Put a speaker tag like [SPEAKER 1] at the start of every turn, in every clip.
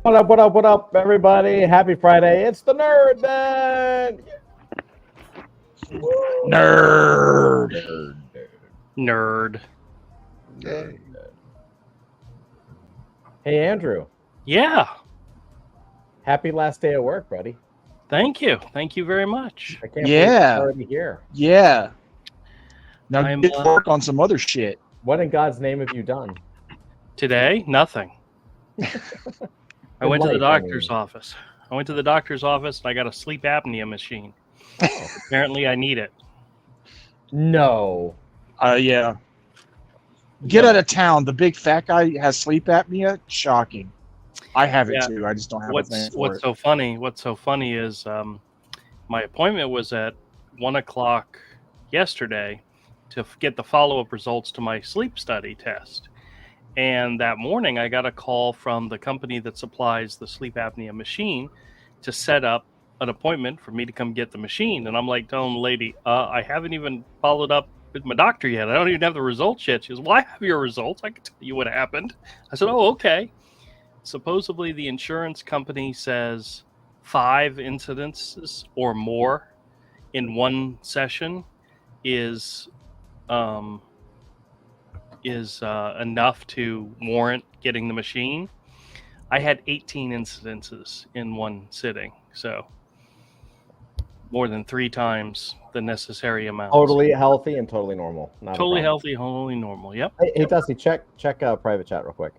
[SPEAKER 1] What up, everybody? Happy Friday. It's the Nerd Man.
[SPEAKER 2] Nerd.
[SPEAKER 1] Hey, Andrew.
[SPEAKER 2] Yeah.
[SPEAKER 1] Happy last day of work, buddy.
[SPEAKER 2] Thank you. Thank you very much.
[SPEAKER 1] I can't believe it's already here.
[SPEAKER 3] Yeah. Now get to work on some other shit.
[SPEAKER 1] What in God's name have you done?
[SPEAKER 2] Today, nothing. I went to the doctor's office. I went to the doctor's office and I got a sleep apnea machine. Apparently, I need it.
[SPEAKER 1] No.
[SPEAKER 3] Yeah. Get out of town. The big fat guy has sleep apnea. Shocking. I have it too. I just don't have a thing for it.
[SPEAKER 2] What's so funny is my appointment was at 1:00 yesterday to get the follow-up results to my sleep study test. And that morning, I got a call from the company that supplies the sleep apnea machine to set up an appointment for me to come get the machine. And I'm like telling the lady, I haven't even followed up with my doctor yet. I don't even have the results yet. She goes, well, I have your results. I can tell you what happened. I said, oh, okay. Supposedly, the insurance company says 5 incidences or more in one session is enough to warrant getting the machine. I had 18 incidences in one sitting, so more than 3 times the necessary amount.
[SPEAKER 1] Totally healthy and totally normal.
[SPEAKER 2] Totally healthy, totally normal. Yep.
[SPEAKER 1] Hey, Dusty, check private chat real quick,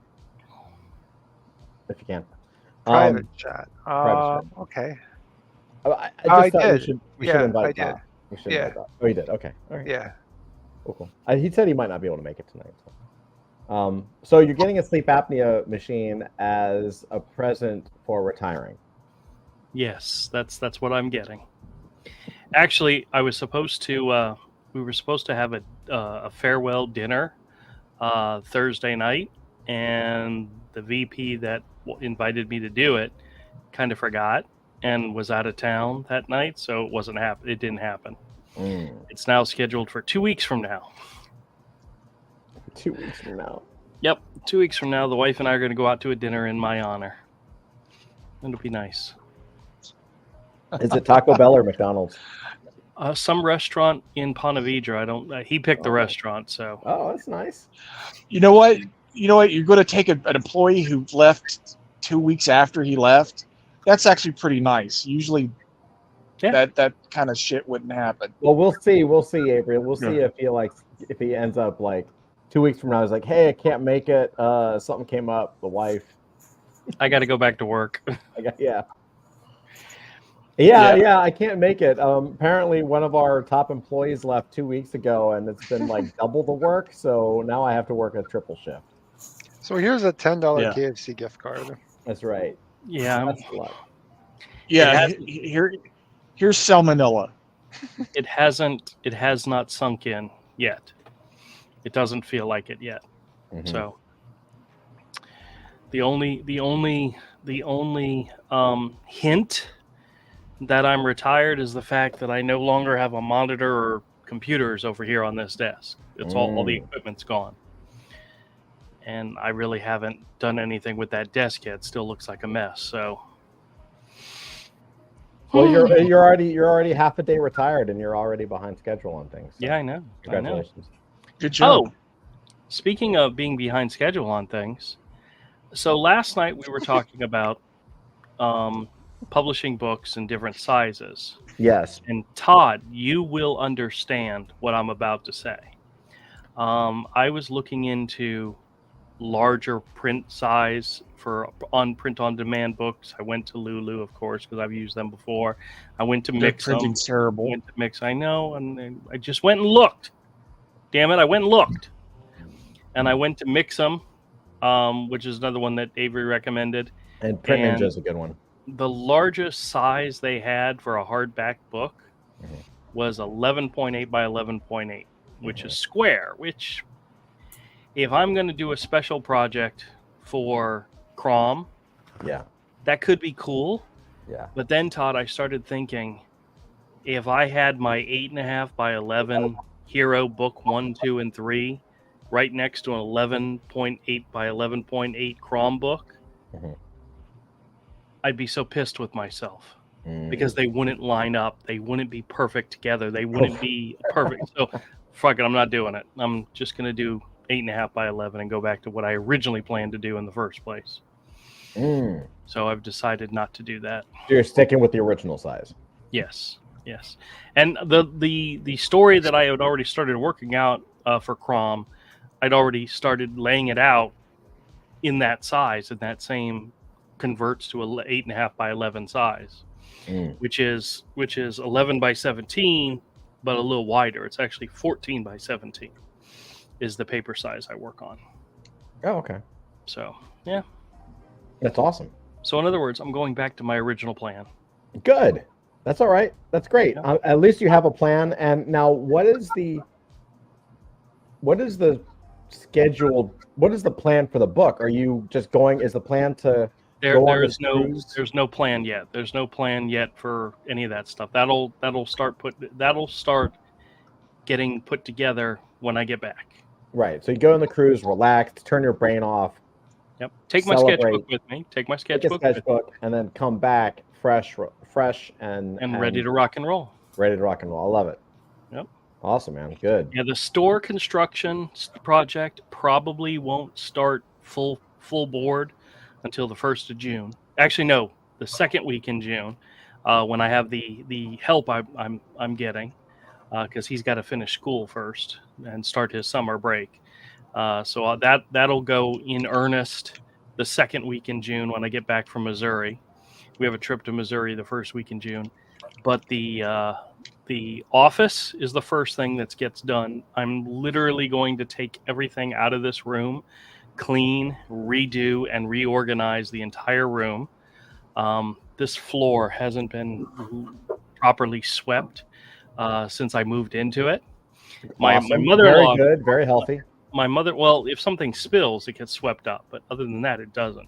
[SPEAKER 1] if you can.
[SPEAKER 4] Private chat. Okay.
[SPEAKER 1] I did. We should invite
[SPEAKER 4] I did.
[SPEAKER 1] Todd. We should invite Todd. Oh, you did. Okay. All right.
[SPEAKER 4] Yeah.
[SPEAKER 1] Cool. He said he might not be able to make it tonight. So you're getting a sleep apnea machine as a present for retiring.
[SPEAKER 2] Yes, that's what I'm getting. Actually, I was supposed to. We were supposed to have a farewell dinner Thursday night, and the VP that invited me to do it kind of forgot and was out of town that night, so it didn't happen. It's now scheduled for 2 weeks from now.
[SPEAKER 1] 2 weeks from now.
[SPEAKER 2] Yep, 2 weeks from now, the wife and I are going to go out to a dinner in my honor. It'll be nice.
[SPEAKER 1] Is it Taco Bell or McDonald's?
[SPEAKER 2] Some restaurant in Ponte Vedra. I don't. He picked the restaurant, so.
[SPEAKER 1] Oh, that's nice.
[SPEAKER 3] You know what? You're going to take an employee who left 2 weeks after he left. That's actually pretty nice. Usually, that kind of shit wouldn't happen.
[SPEAKER 1] Well, we'll see, Avery. We'll see if he ends up like 2 weeks from now. He's like, hey, I can't make it. Something came up. The wife.
[SPEAKER 2] I got to go back to work.
[SPEAKER 1] Yeah, I can't make it. Apparently, one of our top employees left 2 weeks ago, and it's been like double the work. So now I have to work a triple shift.
[SPEAKER 4] So here's a $10 KFC gift card.
[SPEAKER 1] That's right.
[SPEAKER 2] Yeah.
[SPEAKER 1] That's a lot.
[SPEAKER 3] Yeah. Here's salmonella.
[SPEAKER 2] It has not sunk in yet. It doesn't feel like it yet. Mm-hmm. So the only hint that I'm retired is the fact that I no longer have a monitor or computers over here on this desk. It's all the equipment's gone. And I really haven't done anything with that desk yet. It still looks like a mess. So,
[SPEAKER 1] well, you're already half a day retired, and you're already behind schedule on things. So.
[SPEAKER 2] Yeah, I know.
[SPEAKER 1] Congratulations.
[SPEAKER 3] Good job.
[SPEAKER 2] Oh, speaking of being behind schedule on things, so last night we were talking about publishing books in different sizes.
[SPEAKER 1] Yes.
[SPEAKER 2] And Todd, you will understand what I'm about to say. I was looking into larger print size for print on demand books. I went to Lulu, of course, because I've used them before. I went to Mix.
[SPEAKER 3] Printing's terrible.
[SPEAKER 2] Went to Mix. I know, and I just went and looked. Damn it, I went and looked, and I went to Mix'em, which is another one that Avery recommended.
[SPEAKER 1] And Print Ninja is a good one.
[SPEAKER 2] The largest size they had for a hardback book was 11.8 by 11.8, which is square, which if I'm going to do a special project for Crom, that could be cool.
[SPEAKER 1] Yeah.
[SPEAKER 2] But then, Todd, I started thinking, if I had my 8.5 by 11 Hero book 1, 2, and 3 right next to an 11.8 by 11.8 Crom book, I'd be so pissed with myself because they wouldn't line up. They wouldn't be perfect together. They wouldn't be perfect. So, fuck it, I'm not doing it. I'm just going to do 8.5 by 11 and go back to what I originally planned to do in the first place. So I've decided not to do that.
[SPEAKER 1] So you're sticking with the original size.
[SPEAKER 2] Yes. And the story that I had already started working out for Crom, I'd already started laying it out in that size, and that same converts to a 8.5 by 11 size, which is 11 by 17, but a little wider. It's actually 14 by 17 is the paper size I work on.
[SPEAKER 1] Oh, okay.
[SPEAKER 2] So, yeah.
[SPEAKER 1] That's awesome.
[SPEAKER 2] So, in other words, I'm going back to my original plan.
[SPEAKER 1] Good. That's all right. That's great.
[SPEAKER 2] Yeah.
[SPEAKER 1] At least you have a plan. And now, what is the scheduled? What is the plan for the book? Are you just going? Is the plan to go on this cruise?
[SPEAKER 2] There's no plan yet. There's no plan yet for any of that stuff. That'll start getting put together when I get back.
[SPEAKER 1] Right. So you go on the cruise, relax, turn your brain off.
[SPEAKER 2] Yep. Take my sketchbook with me. Take my sketchbook,
[SPEAKER 1] and then come back fresh and
[SPEAKER 2] ready to rock and roll.
[SPEAKER 1] Ready to rock and roll. I love it.
[SPEAKER 2] Yep.
[SPEAKER 1] Awesome, man. Good.
[SPEAKER 2] Yeah, the store construction project probably won't start full board until the 1st of June. Actually, no, the second week in June, when I have the help I'm getting, because he's got to finish school first and start his summer break. So that'll go in earnest the second week in June when I get back from Missouri. We have a trip to Missouri the first week in June, but the office is the first thing that gets done. I'm literally going to take everything out of this room, clean, redo, and reorganize the entire room. This floor hasn't been properly swept since I moved into it. My mother-in-law,
[SPEAKER 1] very good, very healthy.
[SPEAKER 2] Well, if something spills, it gets swept up, but other than that, it doesn't.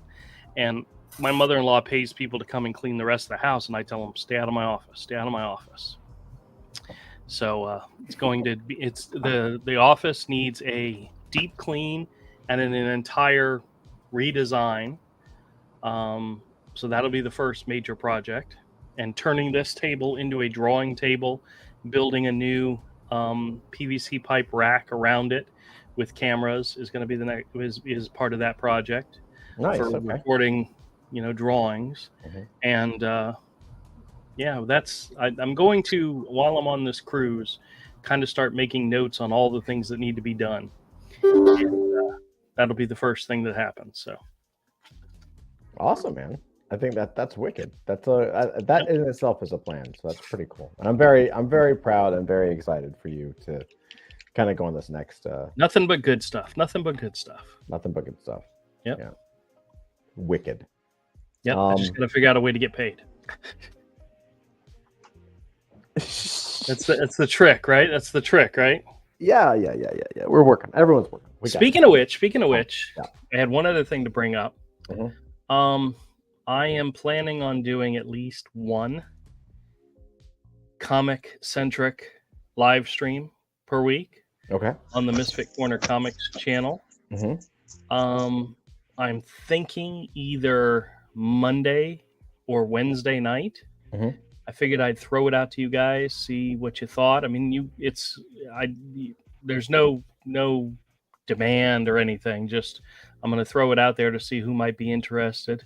[SPEAKER 2] And my mother-in-law pays people to come and clean the rest of the house, and I tell them, stay out of my office. So it's going to be, the office needs a deep clean and an entire redesign. So that'll be the first major project, and turning this table into a drawing table, building a new PVC pipe rack around it with cameras is going to be the next is part of that project.
[SPEAKER 1] Nice,
[SPEAKER 2] for recording, drawings. And I'm going to, while I'm on this cruise, kind of start making notes on all the things that need to be done. And, that'll be the first thing that happens. So
[SPEAKER 1] awesome, man. I think that's wicked. That in itself is a plan. So that's pretty cool. And I'm very proud and very excited for you to kind of go on this next.
[SPEAKER 2] Nothing but good stuff.
[SPEAKER 1] Nothing but good stuff.
[SPEAKER 2] Yep.
[SPEAKER 1] Yeah. Wicked.
[SPEAKER 2] Yep. I just got to figure out a way to get paid. That's the trick, right? That's the trick, right?
[SPEAKER 1] Yeah. We're working. Everyone's working.
[SPEAKER 2] Speaking of which, I had one other thing to bring up. I am planning on doing at least one comic-centric live stream per week.
[SPEAKER 1] Okay.
[SPEAKER 2] On the Misfit Corner Comics channel. I'm thinking either Monday or Wednesday night. I figured I'd throw it out to you guys, see what you thought. I mean, there's no demand or anything. Just I'm going to throw it out there to see who might be interested.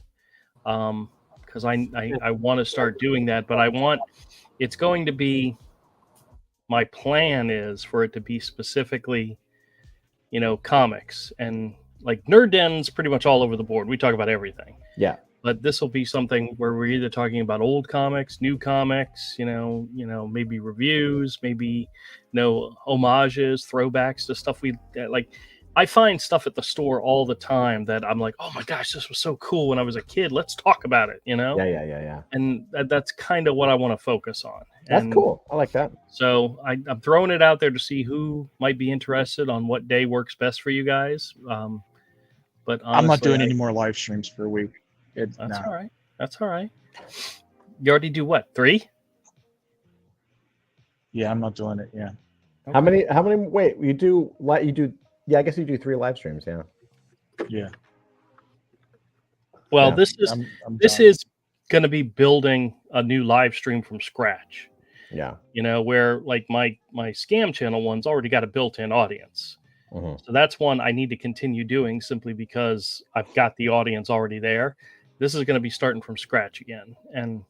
[SPEAKER 2] Because I want to start doing that, but it's going to be, my plan is for it to be specifically, comics, and like Nerd Den's pretty much all over the board. We talk about everything. Yeah. But this will be something where we're either talking about old comics, new comics, maybe reviews, maybe homages, throwbacks to stuff we like. I find stuff at the store all the time that I'm like, oh my gosh, this was so cool when I was a kid. Let's talk about it, Yeah. And that's kind of what I want to focus on.
[SPEAKER 1] That's cool. I like that.
[SPEAKER 2] So I'm throwing it out there to see who might be interested on what day works best for you guys. But honestly,
[SPEAKER 3] I'm not doing any more live streams per week.
[SPEAKER 2] All right. That's all right. You already do what? 3?
[SPEAKER 3] Yeah, I'm not doing it. Yeah.
[SPEAKER 1] Okay. How many? Wait, you do. Yeah, I guess you do 3 live streams. Yeah.
[SPEAKER 3] Yeah.
[SPEAKER 2] Well,
[SPEAKER 3] yeah,
[SPEAKER 2] this is going to be building a new live stream from scratch.
[SPEAKER 1] Yeah.
[SPEAKER 2] You know, where like my scam channel one's already got a built-in audience.
[SPEAKER 1] Mm-hmm.
[SPEAKER 2] So that's one I need to continue doing simply because I've got the audience already there. This is going to be starting from scratch again. And,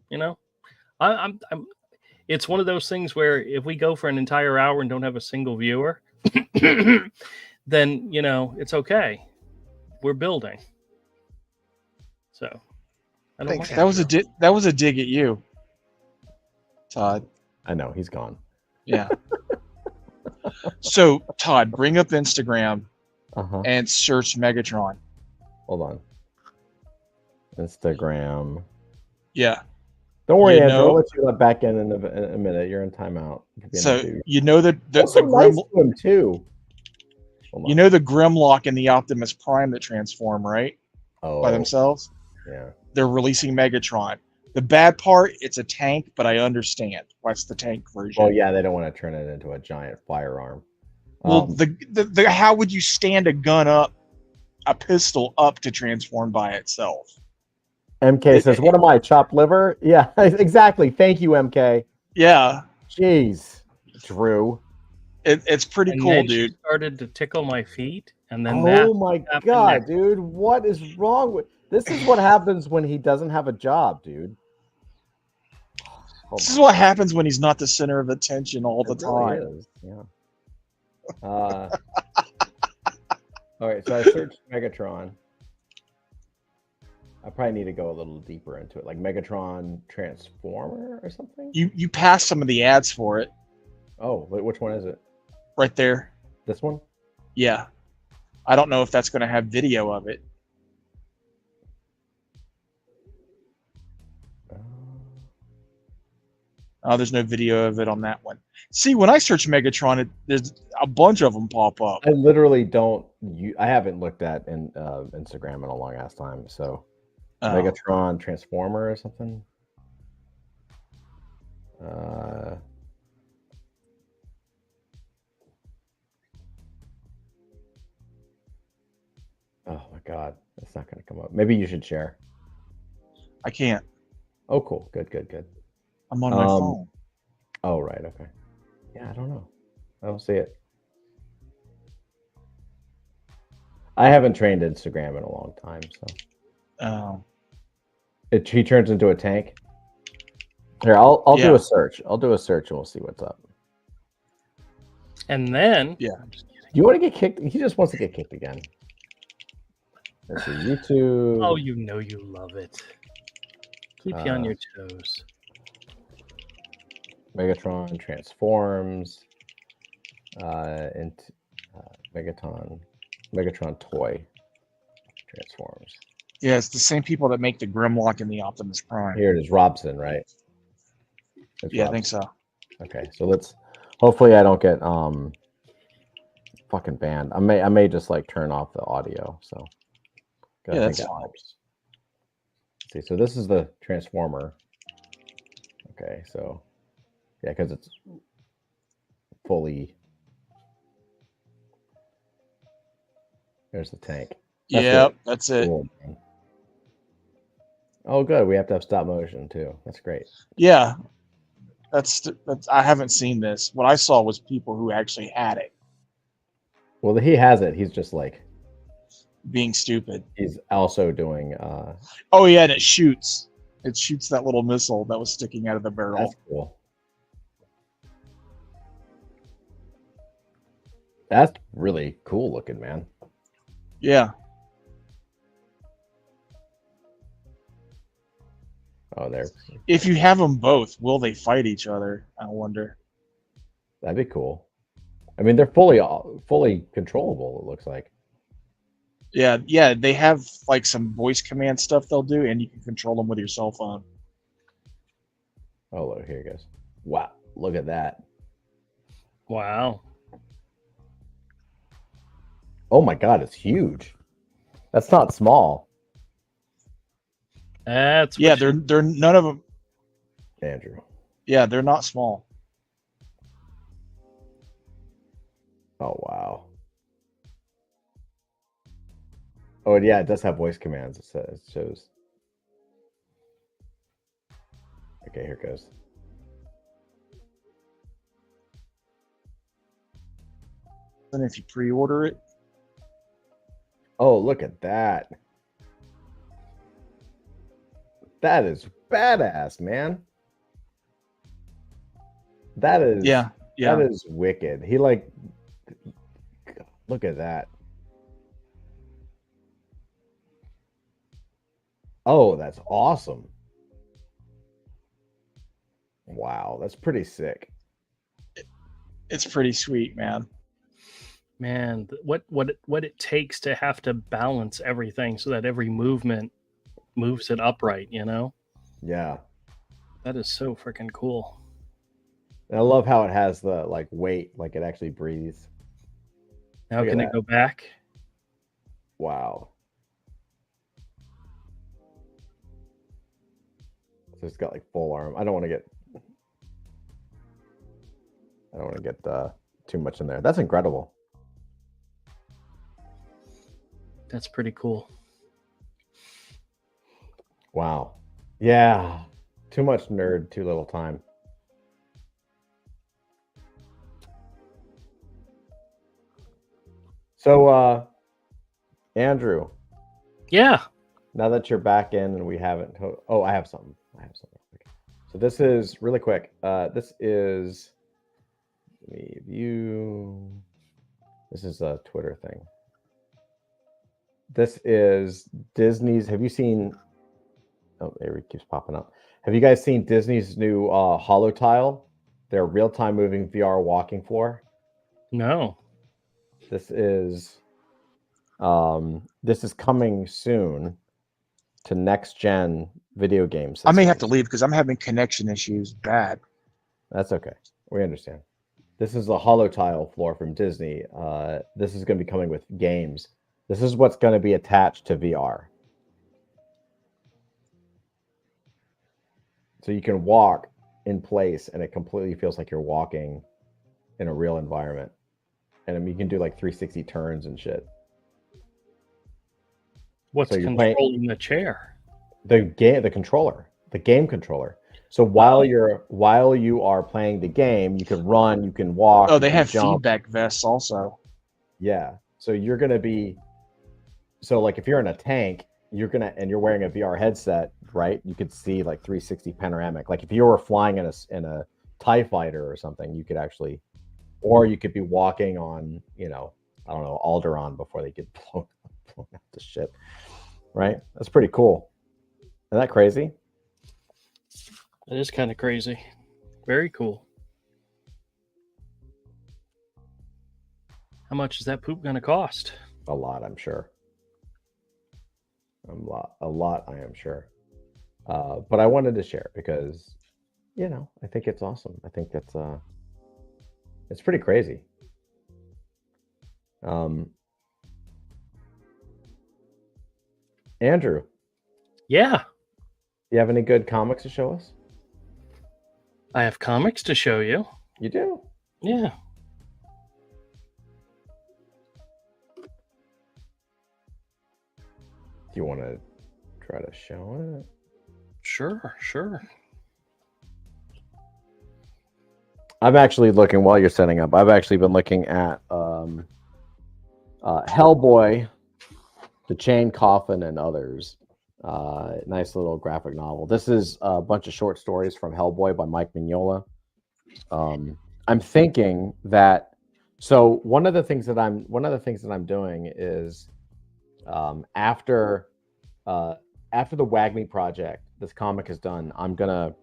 [SPEAKER 2] you know, I'm it's one of those things where if we go for an entire hour and don't have a single viewer, then, you know, it's okay. We're building. So I don't
[SPEAKER 4] Thanks,
[SPEAKER 2] mind.
[SPEAKER 3] That was a dig at you, Todd.
[SPEAKER 1] I know he's gone.
[SPEAKER 3] Yeah. So Todd, bring up Instagram
[SPEAKER 1] Uh-huh.
[SPEAKER 3] and search Megatron.
[SPEAKER 1] Hold on. Instagram.
[SPEAKER 3] Yeah.
[SPEAKER 1] Don't worry,
[SPEAKER 3] You
[SPEAKER 1] Andrew.
[SPEAKER 3] know-
[SPEAKER 1] I'll let you back in a minute. You're in timeout.
[SPEAKER 3] So you know the
[SPEAKER 1] also nice to him too. Hold
[SPEAKER 3] you
[SPEAKER 1] on.
[SPEAKER 3] know the Grimlock and the Optimus Prime that transform, right?
[SPEAKER 1] Oh,
[SPEAKER 3] By themselves.
[SPEAKER 1] yeah.
[SPEAKER 3] They're releasing Megatron. The bad part, it's a tank, but I understand why it's the tank version.
[SPEAKER 1] Well, yeah, they don't want to turn it into a giant firearm.
[SPEAKER 3] Well, the how would you stand a gun up, a pistol up to transform by itself?
[SPEAKER 1] MK says, "What am I, chopped liver?" Yeah, exactly. Thank you, MK.
[SPEAKER 3] Yeah,
[SPEAKER 1] Jeez, Drew.
[SPEAKER 3] it's pretty
[SPEAKER 2] And
[SPEAKER 3] cool,
[SPEAKER 2] then she
[SPEAKER 3] dude.
[SPEAKER 2] started to tickle my feet, and then
[SPEAKER 1] Oh my
[SPEAKER 2] happened
[SPEAKER 1] god,
[SPEAKER 2] next.
[SPEAKER 1] dude! What is wrong with this? Is what happens when he doesn't have a job, dude. Hold
[SPEAKER 3] This
[SPEAKER 1] on.
[SPEAKER 3] is what happens when he's not the center of attention all the
[SPEAKER 1] It really
[SPEAKER 3] time.
[SPEAKER 1] is, yeah. All right, so I searched Megatron. I probably need to go a little deeper into it, like Megatron Transformer or something.
[SPEAKER 3] You passed some of the ads for it
[SPEAKER 1] Oh, wait, which one is it?
[SPEAKER 3] right there.
[SPEAKER 1] This one?
[SPEAKER 3] Yeah, I don't know if that's going to have video of it. Oh, there's no video of it on that one. See, when I search Megatron, there's a bunch of them pop up.
[SPEAKER 1] I literally don't. I haven't looked at Instagram in a long ass time. So
[SPEAKER 3] Oh.
[SPEAKER 1] Megatron Transformer or something. Oh my god, it's not going to come up. Maybe you should share.
[SPEAKER 3] I can't.
[SPEAKER 1] Oh, cool. Good, good, good.
[SPEAKER 3] I'm on my phone.
[SPEAKER 1] Oh, right. Okay. Yeah, I don't know. I don't see it. I haven't trained Instagram in a long time, so.
[SPEAKER 3] Oh.
[SPEAKER 1] He turns into a tank. Here, I'll do
[SPEAKER 3] Yeah.
[SPEAKER 1] a search. I'll do a search and we'll see what's up.
[SPEAKER 2] And then,
[SPEAKER 3] Yeah.
[SPEAKER 1] Do you want to get kicked? He just wants to get kicked again. Let's see, YouTube.
[SPEAKER 2] oh, you know you love it. Keep you on your toes.
[SPEAKER 1] Megatron transforms into Megatron toy transforms.
[SPEAKER 3] Yeah, it's the same people that make the Grimlock and the Optimus Prime.
[SPEAKER 1] Here it is, Robson, right? It's
[SPEAKER 3] Yeah, I
[SPEAKER 1] Robson.
[SPEAKER 3] think so.
[SPEAKER 1] Okay, so let's. Hopefully, I don't get fucking banned. I may just like turn off the audio. So I
[SPEAKER 3] Yeah,
[SPEAKER 1] think
[SPEAKER 3] that's
[SPEAKER 1] that
[SPEAKER 3] fine.
[SPEAKER 1] helps. See, so this is the transformer. Okay, so yeah, because it's fully. There's the tank. That's
[SPEAKER 3] Yep,
[SPEAKER 1] it.
[SPEAKER 3] that's it.
[SPEAKER 1] Cool, man. Oh, good. We have to have stop motion too. That's great.
[SPEAKER 3] Yeah, that's. I haven't seen this. What I saw was people who actually had it
[SPEAKER 1] Well, he has it. He's just like
[SPEAKER 3] being stupid.
[SPEAKER 1] he's also doing.
[SPEAKER 3] Oh yeah, and it shoots. It shoots that little missile that was sticking out of the barrel.
[SPEAKER 1] That's cool. That's really cool looking, man.
[SPEAKER 3] Yeah.
[SPEAKER 1] Oh, there.
[SPEAKER 3] If you have them both, will they fight each other? I wonder.
[SPEAKER 1] That'd be cool. I mean, they're fully controllable. It looks like.
[SPEAKER 3] Yeah, yeah. They have like some voice command stuff they'll do, and you can control them with your cell phone.
[SPEAKER 1] Oh, look, here it goes. Wow, look at that.
[SPEAKER 2] Wow.
[SPEAKER 1] Oh my God, it's huge. That's not small,
[SPEAKER 2] That's
[SPEAKER 3] Yeah,
[SPEAKER 2] what
[SPEAKER 3] they're none of them.
[SPEAKER 1] Andrew.
[SPEAKER 3] Yeah, they're not small.
[SPEAKER 1] Oh wow. Oh yeah, it does have voice commands. It shows. Okay, here it goes.
[SPEAKER 3] And if you pre-order it,
[SPEAKER 1] Oh, look at that. That is badass, man. That is
[SPEAKER 3] yeah.
[SPEAKER 1] that is wicked. He like, look at that. Oh, that's awesome. Wow, that's pretty sick.
[SPEAKER 3] It's pretty sweet, man.
[SPEAKER 2] Man, what it takes to have to balance everything so that every movement moves it upright, you know?
[SPEAKER 1] Yeah.
[SPEAKER 2] That is so freaking cool.
[SPEAKER 1] And I love how it has the like weight, like it actually breathes.
[SPEAKER 2] Now
[SPEAKER 1] Look at
[SPEAKER 2] can it
[SPEAKER 1] that.
[SPEAKER 2] go back?
[SPEAKER 1] Wow. So it's got like full arm. I don't want to get too much in there. That's incredible.
[SPEAKER 2] That's pretty cool.
[SPEAKER 1] Wow. Yeah. Too much nerd, too little time. So, Andrew.
[SPEAKER 2] Yeah.
[SPEAKER 1] Now that you're back in and we haven't, oh, I have something. So this is really quick. This is, let me view. This is a Twitter thing. This is Disney's. Have you seen? Oh, there it keeps popping up. Have you guys seen Disney's new Holo Tile? Their real-time moving VR walking floor.
[SPEAKER 2] No.
[SPEAKER 1] This is coming soon to next gen video games.
[SPEAKER 3] I may have to leave because I'm having connection issues. Bad.
[SPEAKER 1] That's okay. We understand. This is a Holo Tile floor from Disney. This is going to be coming with games. This is what's going to be attached to VR. So you can walk in place and it completely feels like you're walking in a real environment. And you can do like 360 turns and shit.
[SPEAKER 2] What's controlling the chair?
[SPEAKER 1] The controller, the game controller. So while you are playing the game, you can run, you can walk.
[SPEAKER 3] Oh, they have
[SPEAKER 1] jump.
[SPEAKER 3] feedback vests also.
[SPEAKER 1] Yeah. So you're going to be, so like if you're in a tank, and you're wearing a VR headset, right? You could see like 360 panoramic. Like if you were flying in a TIE fighter or something, you could actually, or you could be walking on, I don't know, Alderaan before they get blown out to shit. Right? That's pretty cool. Isn't that crazy?
[SPEAKER 2] It is kind of crazy. Very cool. How much is that poop going to cost?
[SPEAKER 1] A lot, I'm sure. A lot, I am sure. But I wanted to share because, I think it's awesome. I think it's pretty crazy. Andrew.
[SPEAKER 2] Yeah.
[SPEAKER 1] You have any good comics to show us?
[SPEAKER 2] I have comics to show you.
[SPEAKER 1] You do?
[SPEAKER 2] Yeah.
[SPEAKER 1] Do you want to try to show it?
[SPEAKER 2] Sure.
[SPEAKER 1] I'm actually looking, while you're setting up, I've actually been looking at Hellboy, The Chain Coffin, and Others. Nice little graphic novel. This is a bunch of short stories from Hellboy by Mike Mignola. I'm thinking that, so one of the things that I'm doing is after the WAGMI project, this comic is done, I'm gonna,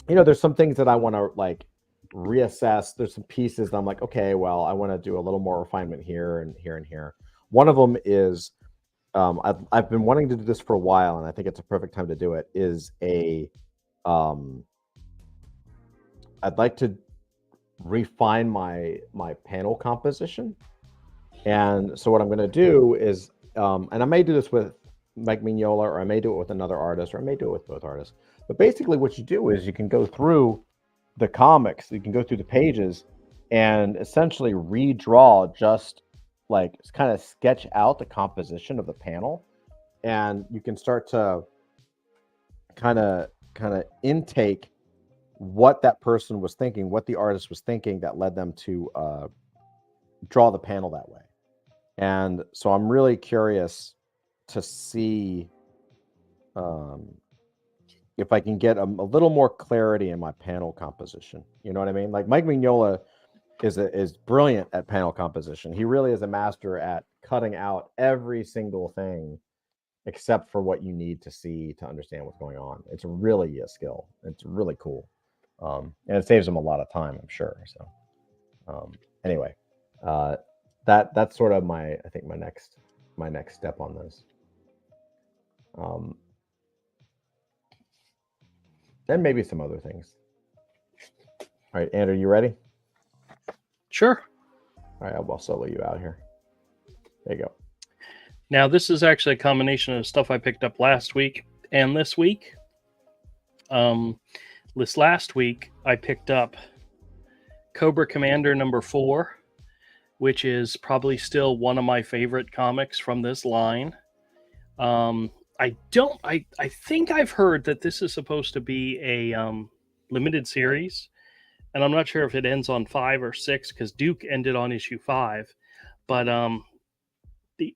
[SPEAKER 1] there's some things that I want to like reassess. There's some pieces that I'm like, okay, well, I want to do a little more refinement here and here and here. One of them is I've been wanting to do this for a while, and I think it's a perfect time to do it. I'd like to refine my panel composition, and so what I'm going to do is, and I may do this with Mike Mignola, or I may do it with another artist, or I may do it with both artists. But basically, what you do is you can go through the comics, you can go through the pages, and essentially redraw, just like kind of sketch out the composition of the panel, and you can start to kind of kind of intake what that person was thinking, what the artist was thinking that led them to draw the panel that way. And so I'm really curious to see if I can get a little more clarity in my panel composition. You know what I mean? Like Mike Mignola is brilliant at panel composition. He really is a master at cutting out every single thing except for what you need to see to understand what's going on. It's really a skill. It's really cool. And it saves him a lot of time, I'm sure. So anyway, that's sort of my next step on this. And maybe some other things. All right, Andrew, you ready?
[SPEAKER 2] Sure.
[SPEAKER 1] All right, I'll solo you out here. There you go.
[SPEAKER 2] Now, this is actually a combination of stuff I picked up last week and this week. This last week, I picked up Cobra Commander #4, which is probably still one of my favorite comics from this line. I think I've heard that this is supposed to be a limited series, and I'm not sure if it ends on 5 or 6 because Duke ended on issue 5. But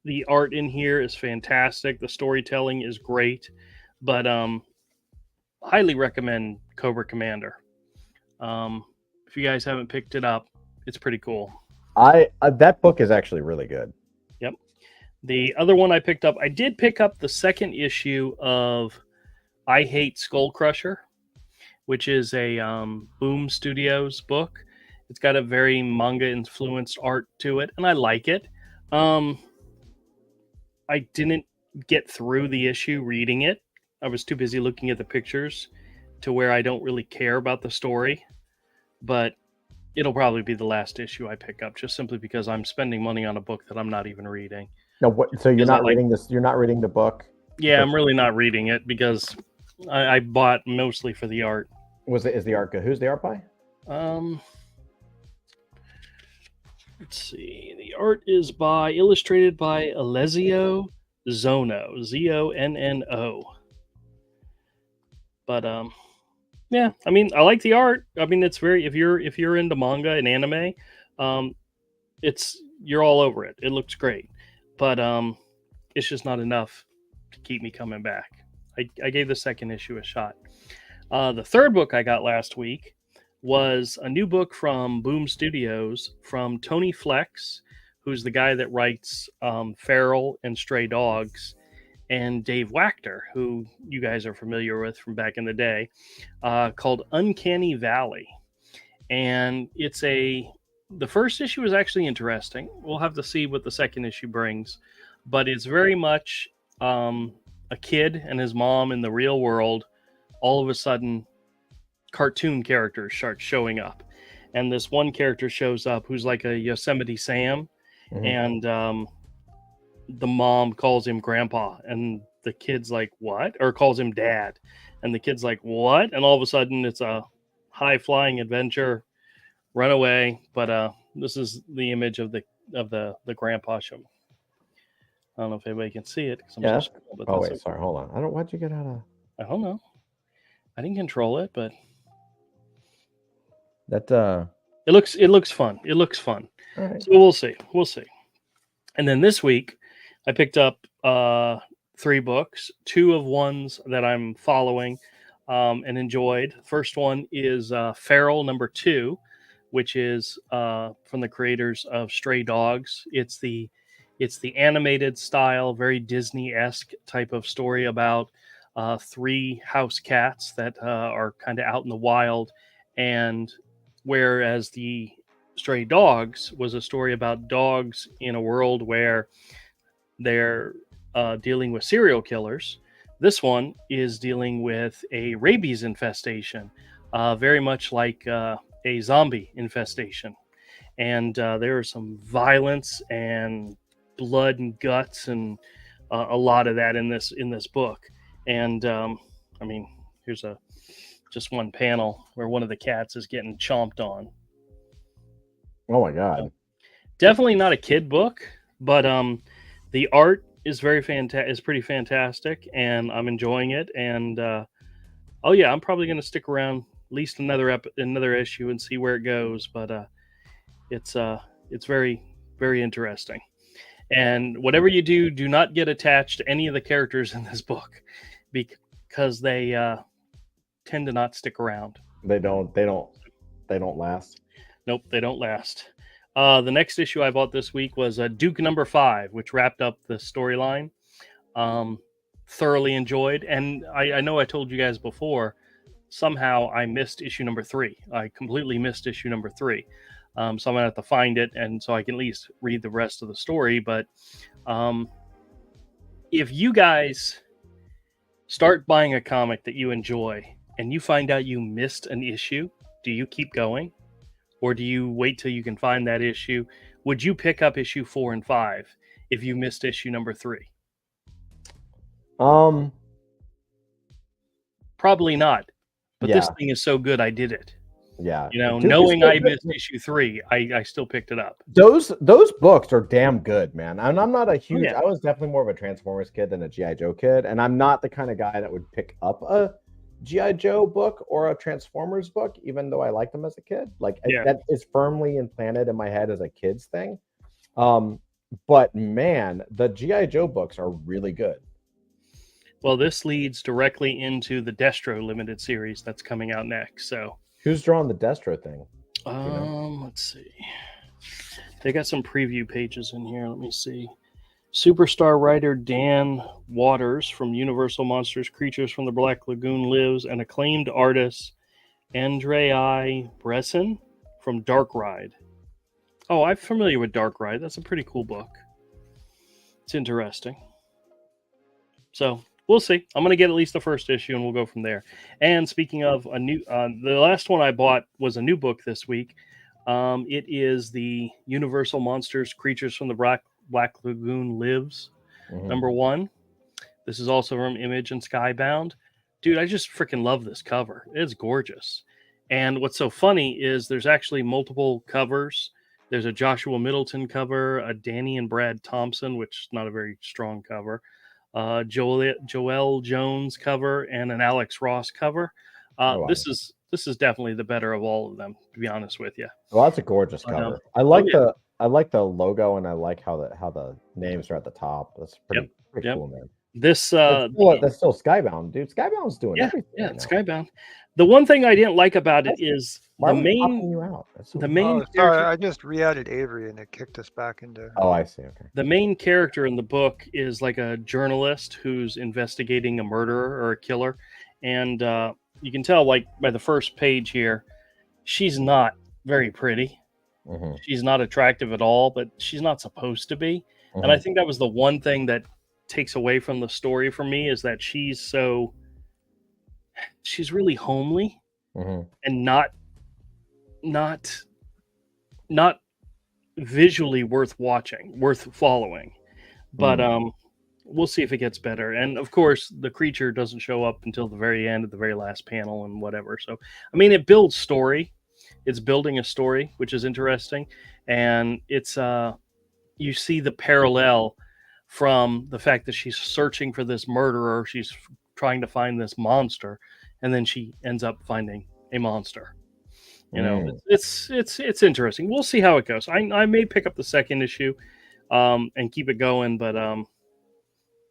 [SPEAKER 2] the art in here is fantastic. The storytelling is great, but highly recommend Cobra Commander. If you guys haven't picked it up, it's pretty cool.
[SPEAKER 1] That book is actually really good.
[SPEAKER 2] Yep. The other one I picked up, I did pick up the second issue of I Hate Skull Crusher, which is a Boom Studios book. It's got a very manga-influenced art to it, and I like it. I didn't get through the issue reading it. I was too busy looking at the pictures to where I don't really care about the story. But it'll probably be the last issue I pick up, just simply because I'm spending money on a book that I'm not even reading.
[SPEAKER 1] No, so you're not reading this? You're not reading the book?
[SPEAKER 2] Yeah, I'm really not reading it because I bought mostly for the art.
[SPEAKER 1] Is the art good? Who's the art by?
[SPEAKER 2] Let's see. The art is illustrated by Alessio Zono, Zonno. But yeah, I mean, I like the art. I mean, it's very if you're into manga and anime, you're all over it. It looks great, but it's just not enough to keep me coming back. I gave the second issue a shot. The third book I got last week was a new book from Boom Studios from Tony Flex, who's the guy that writes Feral and Stray Dogs, and Dave Wachter, who you guys are familiar with from back in the day, called Uncanny Valley. And the first issue is actually interesting. We'll have to see what the second issue brings, but it's very much a kid and his mom in the real world. All of a sudden, cartoon characters start showing up. And this one character shows up who's like a Yosemite Sam, and the mom calls him grandpa, and the kid's like, what? Or calls him dad, and the kid's like, what? And all of a sudden it's a high flying adventure, run away. But this is the image of the grandpa show. I don't know if anybody can see it.
[SPEAKER 1] Yeah. Sorry, hold on. Why'd you get out of?
[SPEAKER 2] I don't know. I didn't control it, but
[SPEAKER 1] that
[SPEAKER 2] it looks fun. It looks fun.
[SPEAKER 1] All right.
[SPEAKER 2] So we'll see. And then this week I picked up 3 books, 2 of ones that I'm following and enjoyed. First one is Feral #2, which is from the creators of Stray Dogs. It's the animated style, very Disney-esque type of story about 3 house cats that are kind of out in the wild, and whereas the Stray Dogs was a story about dogs in a world where they're dealing with serial killers, this one is dealing with a rabies infestation, very much like a zombie infestation. And there is some violence and blood and guts and a lot of that in this book. And I mean, here's just one panel where one of the cats is getting chomped on.
[SPEAKER 1] Oh my god!
[SPEAKER 2] Definitely not a kid book, but the art is very is pretty fantastic, and I'm enjoying it. And Oh yeah, I'm probably going to stick around at least another issue and see where it goes. But it's very, very interesting. And whatever you do, do not get attached to any of the characters in this book, because they tend to not stick around.
[SPEAKER 1] They don't last.
[SPEAKER 2] Nope, they don't last. The next issue I bought this week was Duke #5, which wrapped up the storyline. Thoroughly enjoyed, and I know I told you guys before, somehow I missed issue #3. I completely missed issue #3. So I'm gonna have to find it, and so I can at least read the rest of the story. But if you guys start buying a comic that you enjoy and you find out you missed an issue, do you keep going, or do you wait till you can find that issue? Would you pick up issue 4 and 5 if you missed issue #3? Probably not. But this thing is so good, I did it.
[SPEAKER 1] Yeah.
[SPEAKER 2] You know, knowing I missed issue 3, I still picked it up.
[SPEAKER 1] Those books are damn good, man. And I'm not a huge. I was definitely more of a Transformers kid than a G.I. Joe kid, and I'm not the kind of guy that would pick up a G.I. Joe book or a Transformers book, even though I liked them as a kid. Like that is firmly implanted in my head as a kid's thing. But man, the G.I. Joe books are really good.
[SPEAKER 2] Well, this leads directly into the Destro limited series that's coming out next. So
[SPEAKER 1] who's drawing the Destro thing?
[SPEAKER 2] Let's see. They got some preview pages in here. Let me see. Superstar writer Dan Waters from Universal Monsters Creatures from the Black Lagoon Lives, and acclaimed artist Andrei Bresson from Dark Ride. Oh, I'm familiar with Dark Ride. That's a pretty cool book. It's interesting. So we'll see. I'm going to get at least the first issue, and we'll go from there. And speaking of a new, the last one I bought was a new book this week. It is the Universal Monsters Creatures from the Black Lagoon Lives, #1. This is also from Image and Skybound. Dude, I just freaking love this cover. It's gorgeous. And what's so funny is there's actually multiple covers. There's a Joshua Middleton cover, a Danny and Brad Thompson, which is not a very strong cover, Joelle Jones cover, and an Alex Ross cover.
[SPEAKER 1] Wow.
[SPEAKER 2] This is definitely the better of all of them, to be honest with you.
[SPEAKER 1] Well, that's a gorgeous cover. I like the logo, and I like how the names are at the top. That's pretty cool, man.
[SPEAKER 2] That's
[SPEAKER 1] still Skybound, dude. Skybound's doing everything. Yeah,
[SPEAKER 2] it's Skybound. The one thing I didn't like about it is
[SPEAKER 1] the main.
[SPEAKER 4] Sorry, I just re-added Avery and it kicked us back into.
[SPEAKER 1] Oh, I see. Okay.
[SPEAKER 2] The main character in the book is like a journalist who's investigating a murderer or a killer, and you can tell, like, by the first page here, she's not very pretty. She's not attractive at all, but she's not supposed to be. And I think that was the one thing that takes away from the story for me, is that she's really homely and not visually worth watching, worth following. But we'll see if it gets better. And of course, the creature doesn't show up until the very end, at the very last panel and whatever. So, I mean, it builds story. It's building a story, which is interesting. And it's, you see the parallel from the fact that she's searching for this murderer. She's trying to find this monster, and then she ends up finding a monster. You know, it's interesting. We'll see how it goes. I may pick up the second issue and keep it going, but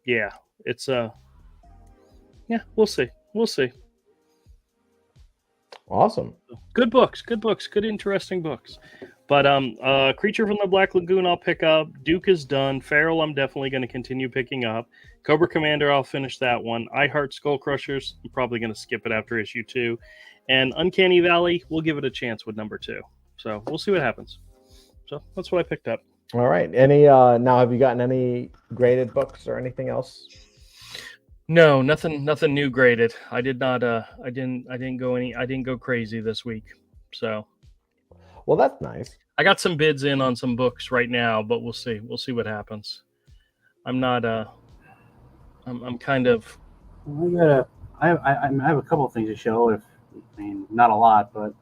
[SPEAKER 2] yeah, it's we'll see. We'll see.
[SPEAKER 1] Awesome.
[SPEAKER 2] Good books, good interesting books. But Creature from the Black Lagoon I'll pick up. Duke is done. Feral I'm definitely going to continue picking up. Cobra Commander I'll finish that one. I Heart Skull Crushers I'm probably going to skip it after issue 2. And Uncanny Valley, we'll give it a chance with #2. So we'll see what happens. So that's what I picked up.
[SPEAKER 1] All right. Any now, have you gotten any graded books or anything else?
[SPEAKER 2] No, nothing new graded. I did not I didn't go crazy this week. So
[SPEAKER 1] well, that's nice.
[SPEAKER 2] I got some bids in on some books right now, but we'll see. We'll see what happens. I'm not I'm kind of
[SPEAKER 5] I have a couple of things to show, not a lot, but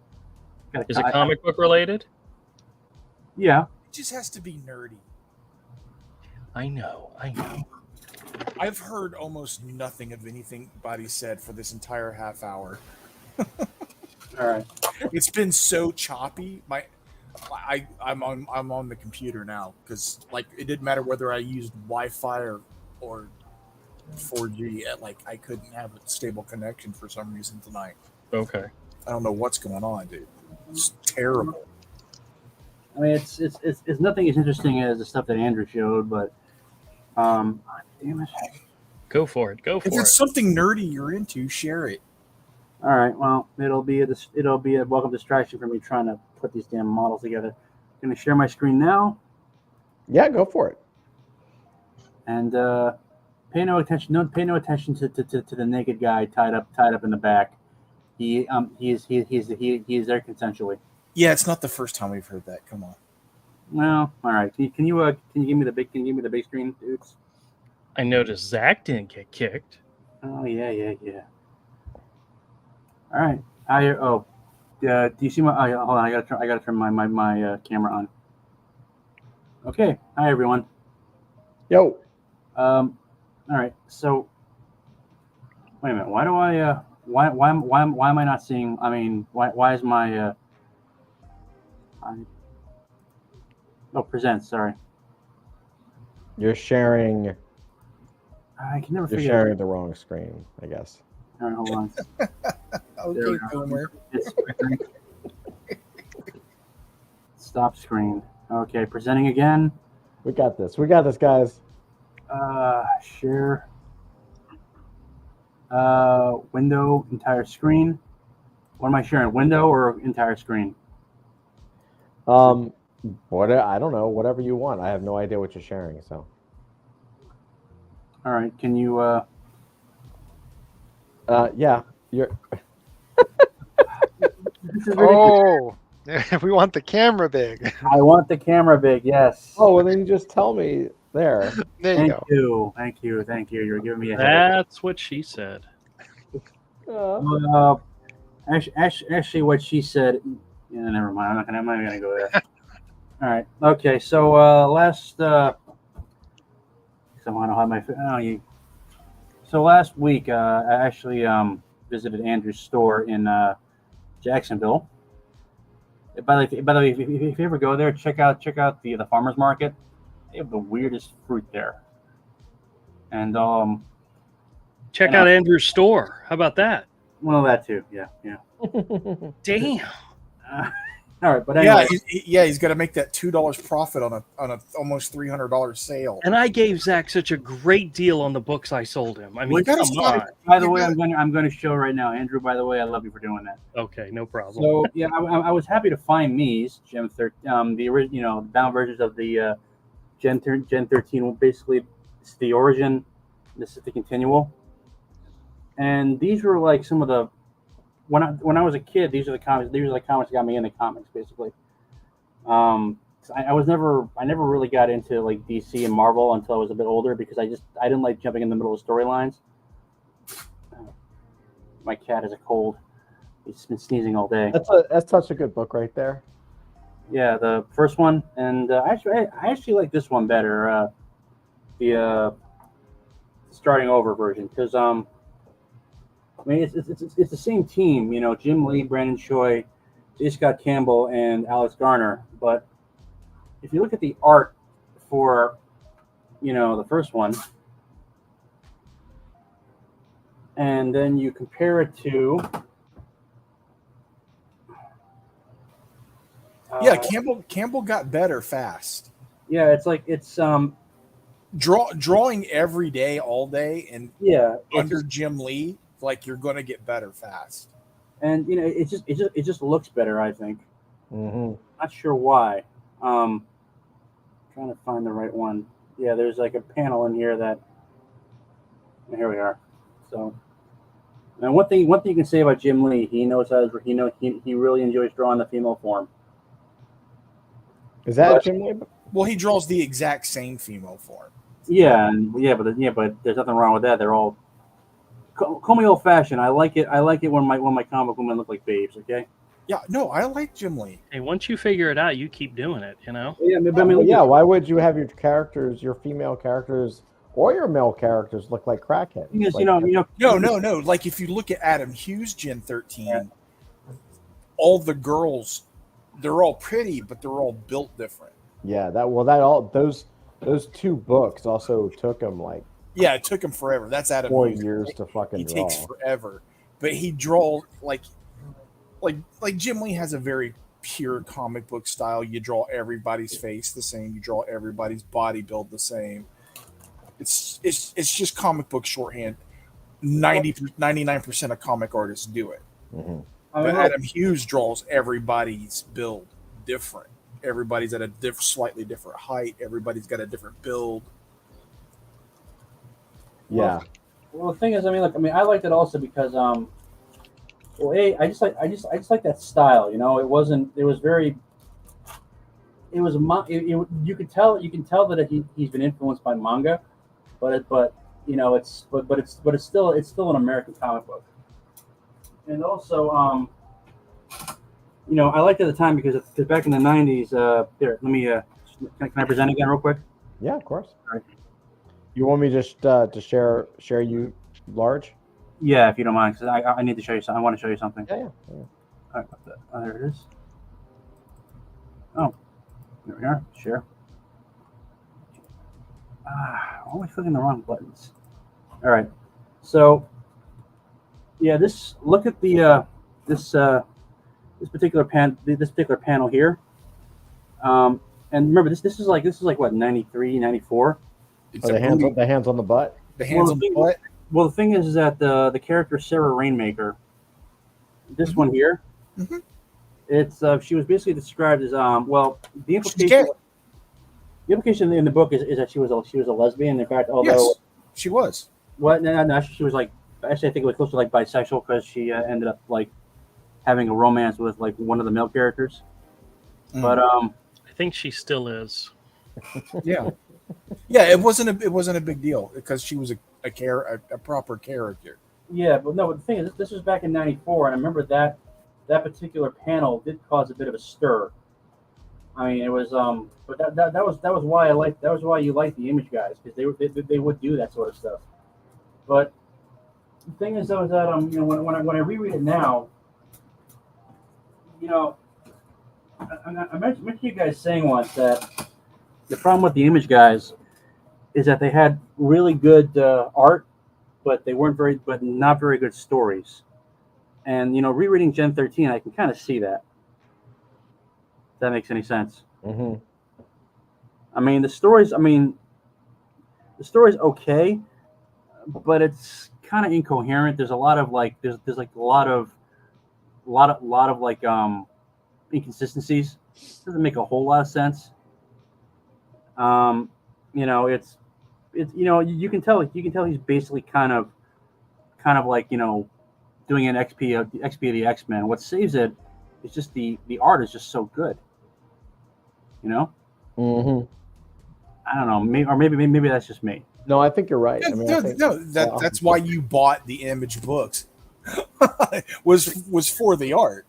[SPEAKER 2] is it comic book related?
[SPEAKER 5] Yeah.
[SPEAKER 6] It just has to be nerdy.
[SPEAKER 2] I know.
[SPEAKER 3] I've heard almost nothing of anything Buddy said for this entire half hour.
[SPEAKER 5] All right.
[SPEAKER 3] It's been so choppy. I'm on the computer now because like it didn't matter whether I used Wi-Fi or 4G. Like I couldn't have a stable connection for some reason tonight.
[SPEAKER 2] Okay.
[SPEAKER 3] I don't know what's going on, dude. It's terrible.
[SPEAKER 5] I mean, it's nothing as interesting as the stuff that Andrew showed, but damn it.
[SPEAKER 2] Go for it. Go for
[SPEAKER 3] If
[SPEAKER 2] it.
[SPEAKER 3] it's something nerdy you're into, share it.
[SPEAKER 5] All right. Well, it'll be a welcome distraction for me trying to put these damn models together. I'm gonna share my screen now,
[SPEAKER 1] Yeah, go for it.
[SPEAKER 5] and pay no attention. Pay no attention to the naked guy tied up in the back. He is there consensually.
[SPEAKER 3] Yeah, it's not the first time we've heard that. Come on.
[SPEAKER 5] Well, all right. Can you give me the big screen, dudes?
[SPEAKER 2] I noticed Zach didn't get kicked.
[SPEAKER 5] Oh yeah. All right. Do you see my? Hold on. I gotta turn my camera on. Okay. Hi everyone.
[SPEAKER 1] Yo.
[SPEAKER 5] All right. So, wait a minute. Why do I? Why am I not seeing? I mean, why is my? Present. Sorry.
[SPEAKER 1] You're sharing.
[SPEAKER 5] I can never
[SPEAKER 1] You're
[SPEAKER 5] figure.
[SPEAKER 1] sharing the wrong screen, I guess.
[SPEAKER 5] All right. Hold on.
[SPEAKER 3] Okay, Boomer.
[SPEAKER 5] Stop screen. Okay. Presenting again.
[SPEAKER 1] We got this. We got this, guys.
[SPEAKER 5] Share. Window, entire screen. What am I sharing? Window or entire screen?
[SPEAKER 1] What I don't know. Whatever you want. I have no idea what you're sharing. So.
[SPEAKER 5] All right. Can you?
[SPEAKER 1] Yeah. You're.
[SPEAKER 5] This is ridiculous.
[SPEAKER 4] Oh, we want the camera big.
[SPEAKER 5] I want the camera big. Yes.
[SPEAKER 1] Oh, well, then you just tell me there.
[SPEAKER 4] There you go.
[SPEAKER 5] Thank you. You're giving me a headache.
[SPEAKER 2] That's what she said.
[SPEAKER 5] Actually, what she said. Yeah, never mind. I'm not gonna go there. All right. Okay. So last. Someone have my. So last week, I actually visited Andrew's store in Jacksonville. By the way, if you ever go there, check out the farmers market. They have the weirdest fruit there. And
[SPEAKER 2] Check out Andrew's store. How about that?
[SPEAKER 5] well, that too. Yeah.
[SPEAKER 2] Damn.
[SPEAKER 5] All right, but anyway.
[SPEAKER 3] He's got to make that $2 profit on a almost $300 sale.
[SPEAKER 2] And I gave Zach such a great deal on the books I sold him. I mean,
[SPEAKER 3] Well, you gotta
[SPEAKER 2] come
[SPEAKER 3] start-
[SPEAKER 2] on.
[SPEAKER 5] By the way, I'm going to show right now, Andrew. By the way, I love you for doing that.
[SPEAKER 2] Okay, no problem.
[SPEAKER 5] So yeah, I was happy to find these Gen 13, the original, down versions of the Gen 13. Basically, it's the origin. This is the continual, and these were like some of the when I was a kid. These are the comics. These are the comics that got me into comics, basically. I never really got into like DC and Marvel until I was a bit older because I didn't like jumping in the middle of storylines. My cat has a cold. He's been sneezing all day.
[SPEAKER 1] That's such a good book right there.
[SPEAKER 5] Yeah, the first one, and I actually like this one better. The starting over version, because I mean it's the same team, you know, Jim Lee, Brandon Choi, J. Scott Campbell, and Alex Garner. But if you look at the art for, you know, the first one, and then you compare it to.
[SPEAKER 3] Yeah, Campbell got better fast.
[SPEAKER 5] Yeah, it's
[SPEAKER 3] Drawing every day, all day, and
[SPEAKER 5] yeah,
[SPEAKER 3] under Jim Lee, like you're going to get better fast.
[SPEAKER 5] and you know it just looks better, I think.
[SPEAKER 1] Mm-hmm.
[SPEAKER 5] Not sure why. Trying to find the right one. Yeah, there's like a panel in here that. Here we are. So, and one thing you can say about Jim Lee, he really enjoys drawing the female form.
[SPEAKER 1] Is that
[SPEAKER 5] But-
[SPEAKER 1] Jim Lee?
[SPEAKER 3] Well, he draws the exact same female form.
[SPEAKER 5] Yeah, but there's nothing wrong with that. They're all call me old fashioned. I like it when my comic women look like babes. Okay.
[SPEAKER 3] Yeah, no, I like Jim Lee.
[SPEAKER 2] Hey, once you figure it out, you keep doing it, you know?
[SPEAKER 5] Yeah, but I mean,
[SPEAKER 1] Yeah. Why would you have your female characters Or your male characters look like crackheads.
[SPEAKER 5] Thing is,
[SPEAKER 1] Like,
[SPEAKER 3] No. Like if you look at Adam Hughes Gen 13, all the girls, they're all pretty, but they're all built different.
[SPEAKER 1] Yeah, those 2 books also took him like
[SPEAKER 3] it took him forever. That's Adam
[SPEAKER 1] 4
[SPEAKER 3] Hughes.
[SPEAKER 1] years to fucking
[SPEAKER 3] He
[SPEAKER 1] draw.
[SPEAKER 3] takes forever, but he draws like Jim Lee has a very pure comic book style. You draw everybody's face the same. You draw everybody's body build the same. It's just comic book shorthand. 99% of comic artists do it.
[SPEAKER 1] Mm-hmm.
[SPEAKER 3] But Adam Hughes draws everybody's build different. Everybody's at a slightly different height. Everybody's got a different build.
[SPEAKER 1] Yeah.
[SPEAKER 5] Well, the thing is, I liked it also because, I just like that style. You know, you can tell that he's been influenced by manga, but it's still an American comic book. And also, I liked it at the time because back in the 90s, here, let me, can I present again real quick?
[SPEAKER 1] Yeah, of course.
[SPEAKER 5] All right.
[SPEAKER 1] You want me just to share you large?
[SPEAKER 5] Yeah, if you don't mind, because I need to show you something. I want to show you something.
[SPEAKER 1] Yeah.
[SPEAKER 5] All right, there it is. Oh, there we are. Share. Always clicking the wrong buttons. All right. So, yeah, look at the this particular panel here. And remember, this is like what, 93, 94?
[SPEAKER 1] The hands on the butt.
[SPEAKER 3] The hands on the butt.
[SPEAKER 5] Well, the thing is that the character Sarah Rainmaker, this one here, it's she was basically described as the implication in the book is that she was a lesbian. In fact, although
[SPEAKER 3] she was.
[SPEAKER 5] What? No, she was like, actually I think it was close to like bisexual because she ended up like having a romance with like one of the male characters. But
[SPEAKER 2] I think she still is.
[SPEAKER 3] Yeah. It wasn't a big deal because she was a proper character.
[SPEAKER 5] Yeah, but no. But the thing is, this was back in '94, and I remember that particular panel did cause a bit of a stir. I mean, it was but that was why you liked the Image guys, because they would do that sort of stuff. But the thing is though is that when I reread it now, I mentioned you guys saying once that the problem with the Image guys is that they had really good art, but not very good stories. And rereading Gen 13, I can kind of see that. If that makes any sense.
[SPEAKER 1] Mm-hmm.
[SPEAKER 5] I mean, the story's okay, but it's kind of incoherent. There's a lot of like there's like a lot of like inconsistencies. It doesn't make a whole lot of sense. It's you can tell he's basically kind of like doing an XP of the X-Men. What saves it is just the art is just so good.
[SPEAKER 1] Mm-hmm.
[SPEAKER 5] I don't know, maybe that's just me.
[SPEAKER 1] No, I think you're right.
[SPEAKER 3] That's why you bought the Image books. was for the art.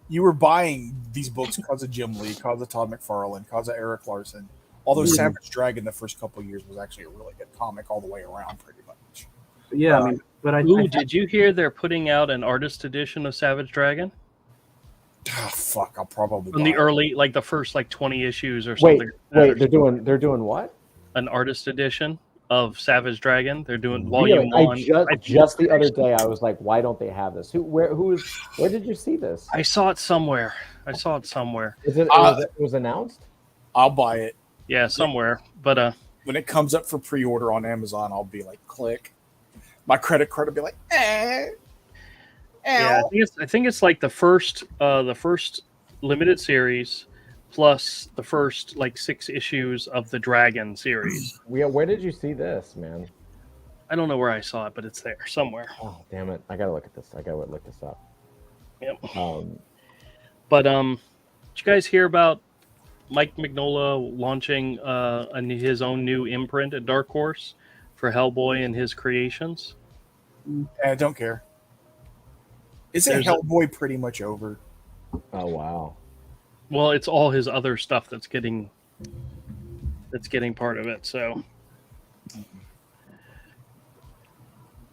[SPEAKER 3] You were buying these books because of Jim Lee, because of Todd McFarlane, because of Eric Larson. Although Savage Dragon, the first couple of years, was actually a really good comic all the way around, pretty much.
[SPEAKER 5] Yeah,
[SPEAKER 2] did you hear they're putting out an artist edition of Savage Dragon?
[SPEAKER 3] Oh, fuck, I'll probably
[SPEAKER 2] from the early, like the first 20 issues or something.
[SPEAKER 1] Wait, they're doing what?
[SPEAKER 2] An artist edition of Savage Dragon. They're doing volume 1.
[SPEAKER 1] Just the other day, I was like, why don't they have this? Where did you see this?
[SPEAKER 2] I saw it somewhere.
[SPEAKER 1] It was announced?
[SPEAKER 3] I'll buy it.
[SPEAKER 2] Yeah, somewhere. But
[SPEAKER 3] when it comes up for pre-order on Amazon, I'll be like, click. My credit card will be like,
[SPEAKER 2] Yeah, I think it's like the first limited series plus the first 6 issues of the Dragon series.
[SPEAKER 1] Where did you see this, man?
[SPEAKER 2] I don't know where I saw it, but it's there somewhere.
[SPEAKER 1] Oh, damn it. I gotta look at this. I gotta look this up.
[SPEAKER 2] Yep. But did you guys hear about Mike Mignola launching his own new imprint at Dark Horse for Hellboy and his creations?
[SPEAKER 3] I don't care. Isn't Hellboy pretty much over?
[SPEAKER 1] Oh, wow.
[SPEAKER 2] Well, it's all his other stuff that's getting part of it. So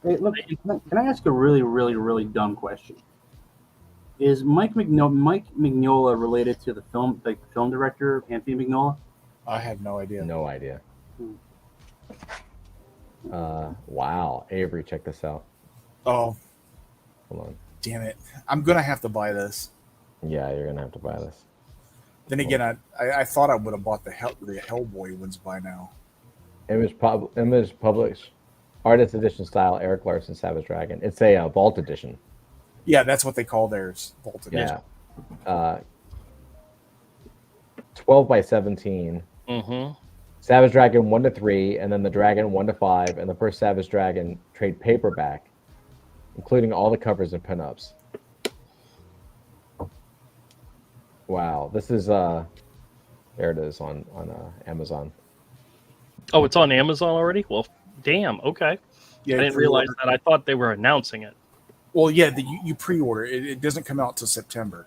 [SPEAKER 5] Hey, look, can I ask a really, really, really dumb question? Is Mike Mignola related to the film director Anthony Mignola?
[SPEAKER 3] I have no idea.
[SPEAKER 1] No idea.
[SPEAKER 5] Hmm.
[SPEAKER 1] Wow, Avery, check this out.
[SPEAKER 3] Oh,
[SPEAKER 1] Hold on.
[SPEAKER 3] damn it! I'm gonna have to buy this.
[SPEAKER 1] Yeah, you're gonna have to buy this.
[SPEAKER 3] Then again, I thought I would have bought the Hellboy ones by now.
[SPEAKER 1] Image published, artist edition style, Eric Larson, Savage Dragon. It's a vault edition.
[SPEAKER 3] Yeah, that's what they call theirs. Vault Edition.
[SPEAKER 1] Yeah. 12 by 17.
[SPEAKER 2] Mm-hmm.
[SPEAKER 1] Savage Dragon 1 to 3, and then the Dragon 1 to 5, and the first Savage Dragon trade paperback, including all the covers and pinups. Wow, this is there it is on Amazon.
[SPEAKER 2] Oh, it's on Amazon already? Well, damn. Okay.
[SPEAKER 3] Yeah,
[SPEAKER 2] I didn't realize that. I thought they were announcing it.
[SPEAKER 3] Well, yeah, you pre-order it. It doesn't come out till September.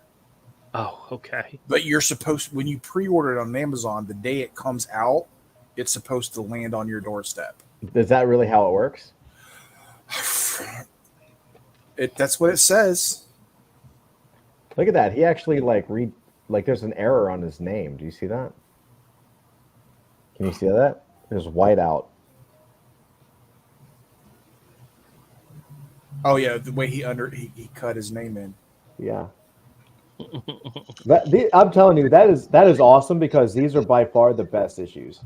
[SPEAKER 2] Oh, okay.
[SPEAKER 3] But you're supposed, when you pre-order it on Amazon, the day it comes out, it's supposed to land on your doorstep.
[SPEAKER 1] Is that really how it works?
[SPEAKER 3] That's what it says.
[SPEAKER 1] Look at that. He actually there's an error on his name. Do you see that? Can you see that? There's white out.
[SPEAKER 3] Oh yeah, the way he cut his name in.
[SPEAKER 1] Yeah. I'm telling you, that is awesome because these are by far the best issues.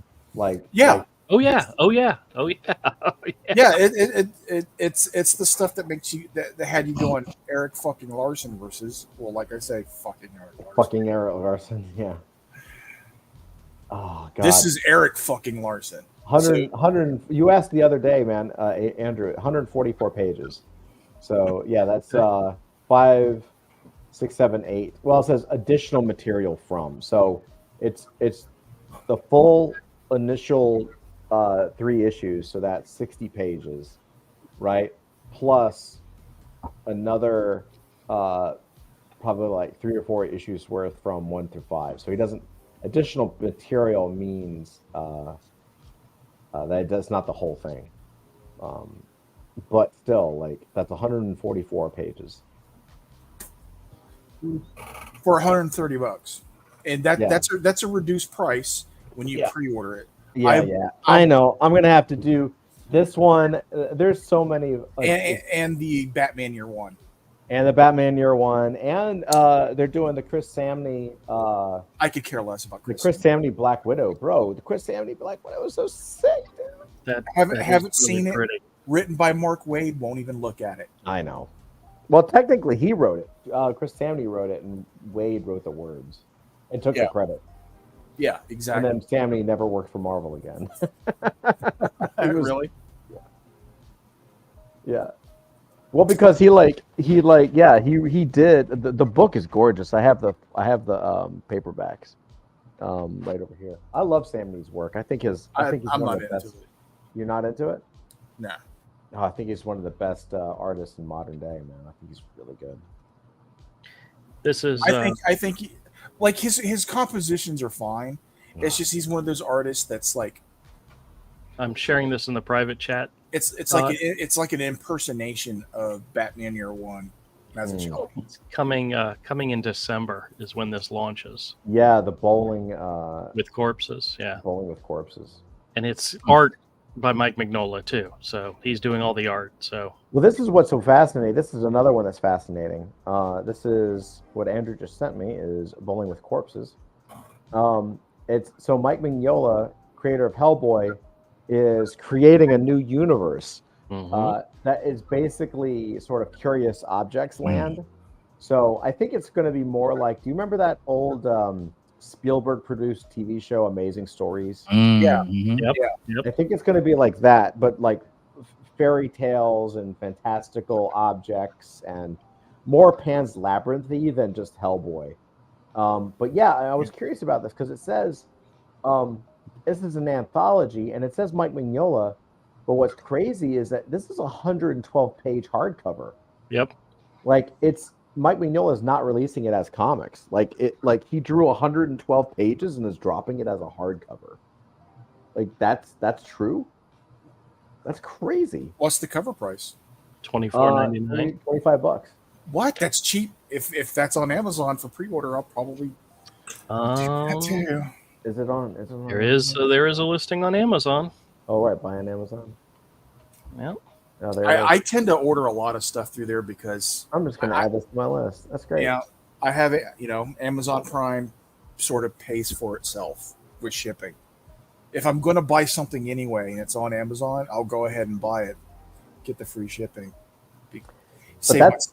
[SPEAKER 3] Yeah.
[SPEAKER 2] Oh yeah. Oh yeah. Oh yeah. Oh, yeah.
[SPEAKER 3] Yeah, it's the stuff that makes you that had you going Eric fucking Larson versus, well, like I say, fucking Eric Larson.
[SPEAKER 1] Fucking Eric Larson, yeah. Oh god.
[SPEAKER 3] This is Eric fucking Larson.
[SPEAKER 1] 100 you asked the other day, man, Andrew, 144 pages. So yeah, that's 5, 6, 7, 8. Well, it says additional material from. So it's the full initial 3 issues, so that's 60 pages, right? Plus another probably like 3 or 4 issues worth from 1 through 5. So he doesn't. Additional material means that's not the whole thing, but still, like, that's 144 pages
[SPEAKER 3] For $130, and
[SPEAKER 1] Yeah.
[SPEAKER 3] that's a reduced price when you
[SPEAKER 1] Yeah.
[SPEAKER 3] pre-order it.
[SPEAKER 1] Yeah, I know. I'm gonna have to do this one. There's so many,
[SPEAKER 3] And the Batman Year One.
[SPEAKER 1] and the Batman Year One, and they're doing the Chris Samney,
[SPEAKER 3] I could care less about
[SPEAKER 1] the
[SPEAKER 3] Chris.
[SPEAKER 1] Chris Samney Black Widow, bro. The Chris Samney Black Widow was so sick, dude.
[SPEAKER 2] That
[SPEAKER 3] Haven't
[SPEAKER 2] is
[SPEAKER 3] seen it.
[SPEAKER 2] pretty.
[SPEAKER 3] Written by Mark Waid, won't even look at it.
[SPEAKER 1] I know. Well, technically, he wrote it. Chris Samney wrote it, and Wade wrote the words and took the
[SPEAKER 3] Yeah.
[SPEAKER 1] credit.
[SPEAKER 3] Yeah, exactly.
[SPEAKER 1] And then Samney never worked for Marvel again.
[SPEAKER 2] Really?
[SPEAKER 1] Yeah. Well, because he did. The book is gorgeous. I have the paperbacks right over here. I love Samney's work. I think he's
[SPEAKER 3] I'm
[SPEAKER 1] one
[SPEAKER 3] not
[SPEAKER 1] of the
[SPEAKER 3] into
[SPEAKER 1] best.
[SPEAKER 3] it.
[SPEAKER 1] You're not into it?
[SPEAKER 3] Nah.
[SPEAKER 1] Oh, I think he's one of the best artists in modern day, man. I think he's really good.
[SPEAKER 2] This is.
[SPEAKER 3] I think like his compositions are fine. It's just he's one of those artists that's like
[SPEAKER 2] I'm sharing this in the private chat.
[SPEAKER 3] it's like an impersonation of Batman Year One. That's a show.
[SPEAKER 2] It's coming in December is when this launches
[SPEAKER 1] Yeah, the bowling
[SPEAKER 2] with corpses. Yeah,
[SPEAKER 1] bowling with corpses.
[SPEAKER 2] and it's art by Mike Mignola too. So he's doing all the art. So
[SPEAKER 1] Well, this is what's so fascinating. This is another one that's fascinating. This is what Andrew just sent me, is Bowling with Corpses. It's so Mike Mignola, creator of Hellboy, is creating a new universe that is basically sort of Curious Objects land. So I think it's going to be more like, do you remember that old Spielberg produced TV show, Amazing Stories?
[SPEAKER 3] Yeah.
[SPEAKER 2] Yep.
[SPEAKER 1] I think it's going to be like that, but like fairy tales and fantastical objects and more Pan's Labyrinth-y than just Hellboy. But yeah, I was curious about this because it says this is an anthology and it says Mike Mignola, but what's crazy is that this is a 112-page hardcover.
[SPEAKER 2] Yep.
[SPEAKER 1] Like, it's Mike Mignola is not releasing it as comics. Like he drew 112 pages and is dropping it as a hardcover. Like, that's true. That's crazy.
[SPEAKER 3] What's the cover price?
[SPEAKER 2] $24.99.
[SPEAKER 1] $25.
[SPEAKER 3] What? That's cheap. If that's on Amazon for pre-order, I'll probably do that too.
[SPEAKER 1] Is it on? Is it on?
[SPEAKER 2] There is a listing on Amazon.
[SPEAKER 1] Oh, right. Buy on Amazon.
[SPEAKER 2] Yeah.
[SPEAKER 1] Oh, there it is.
[SPEAKER 3] I tend to order a lot of stuff through there because
[SPEAKER 1] I'm just going to add this to my list. That's great.
[SPEAKER 3] yeah, I have it. Amazon Prime sort of pays for itself with shipping. If I'm going to buy something anyway and it's on Amazon, I'll go ahead and buy it, get the free shipping.
[SPEAKER 1] That's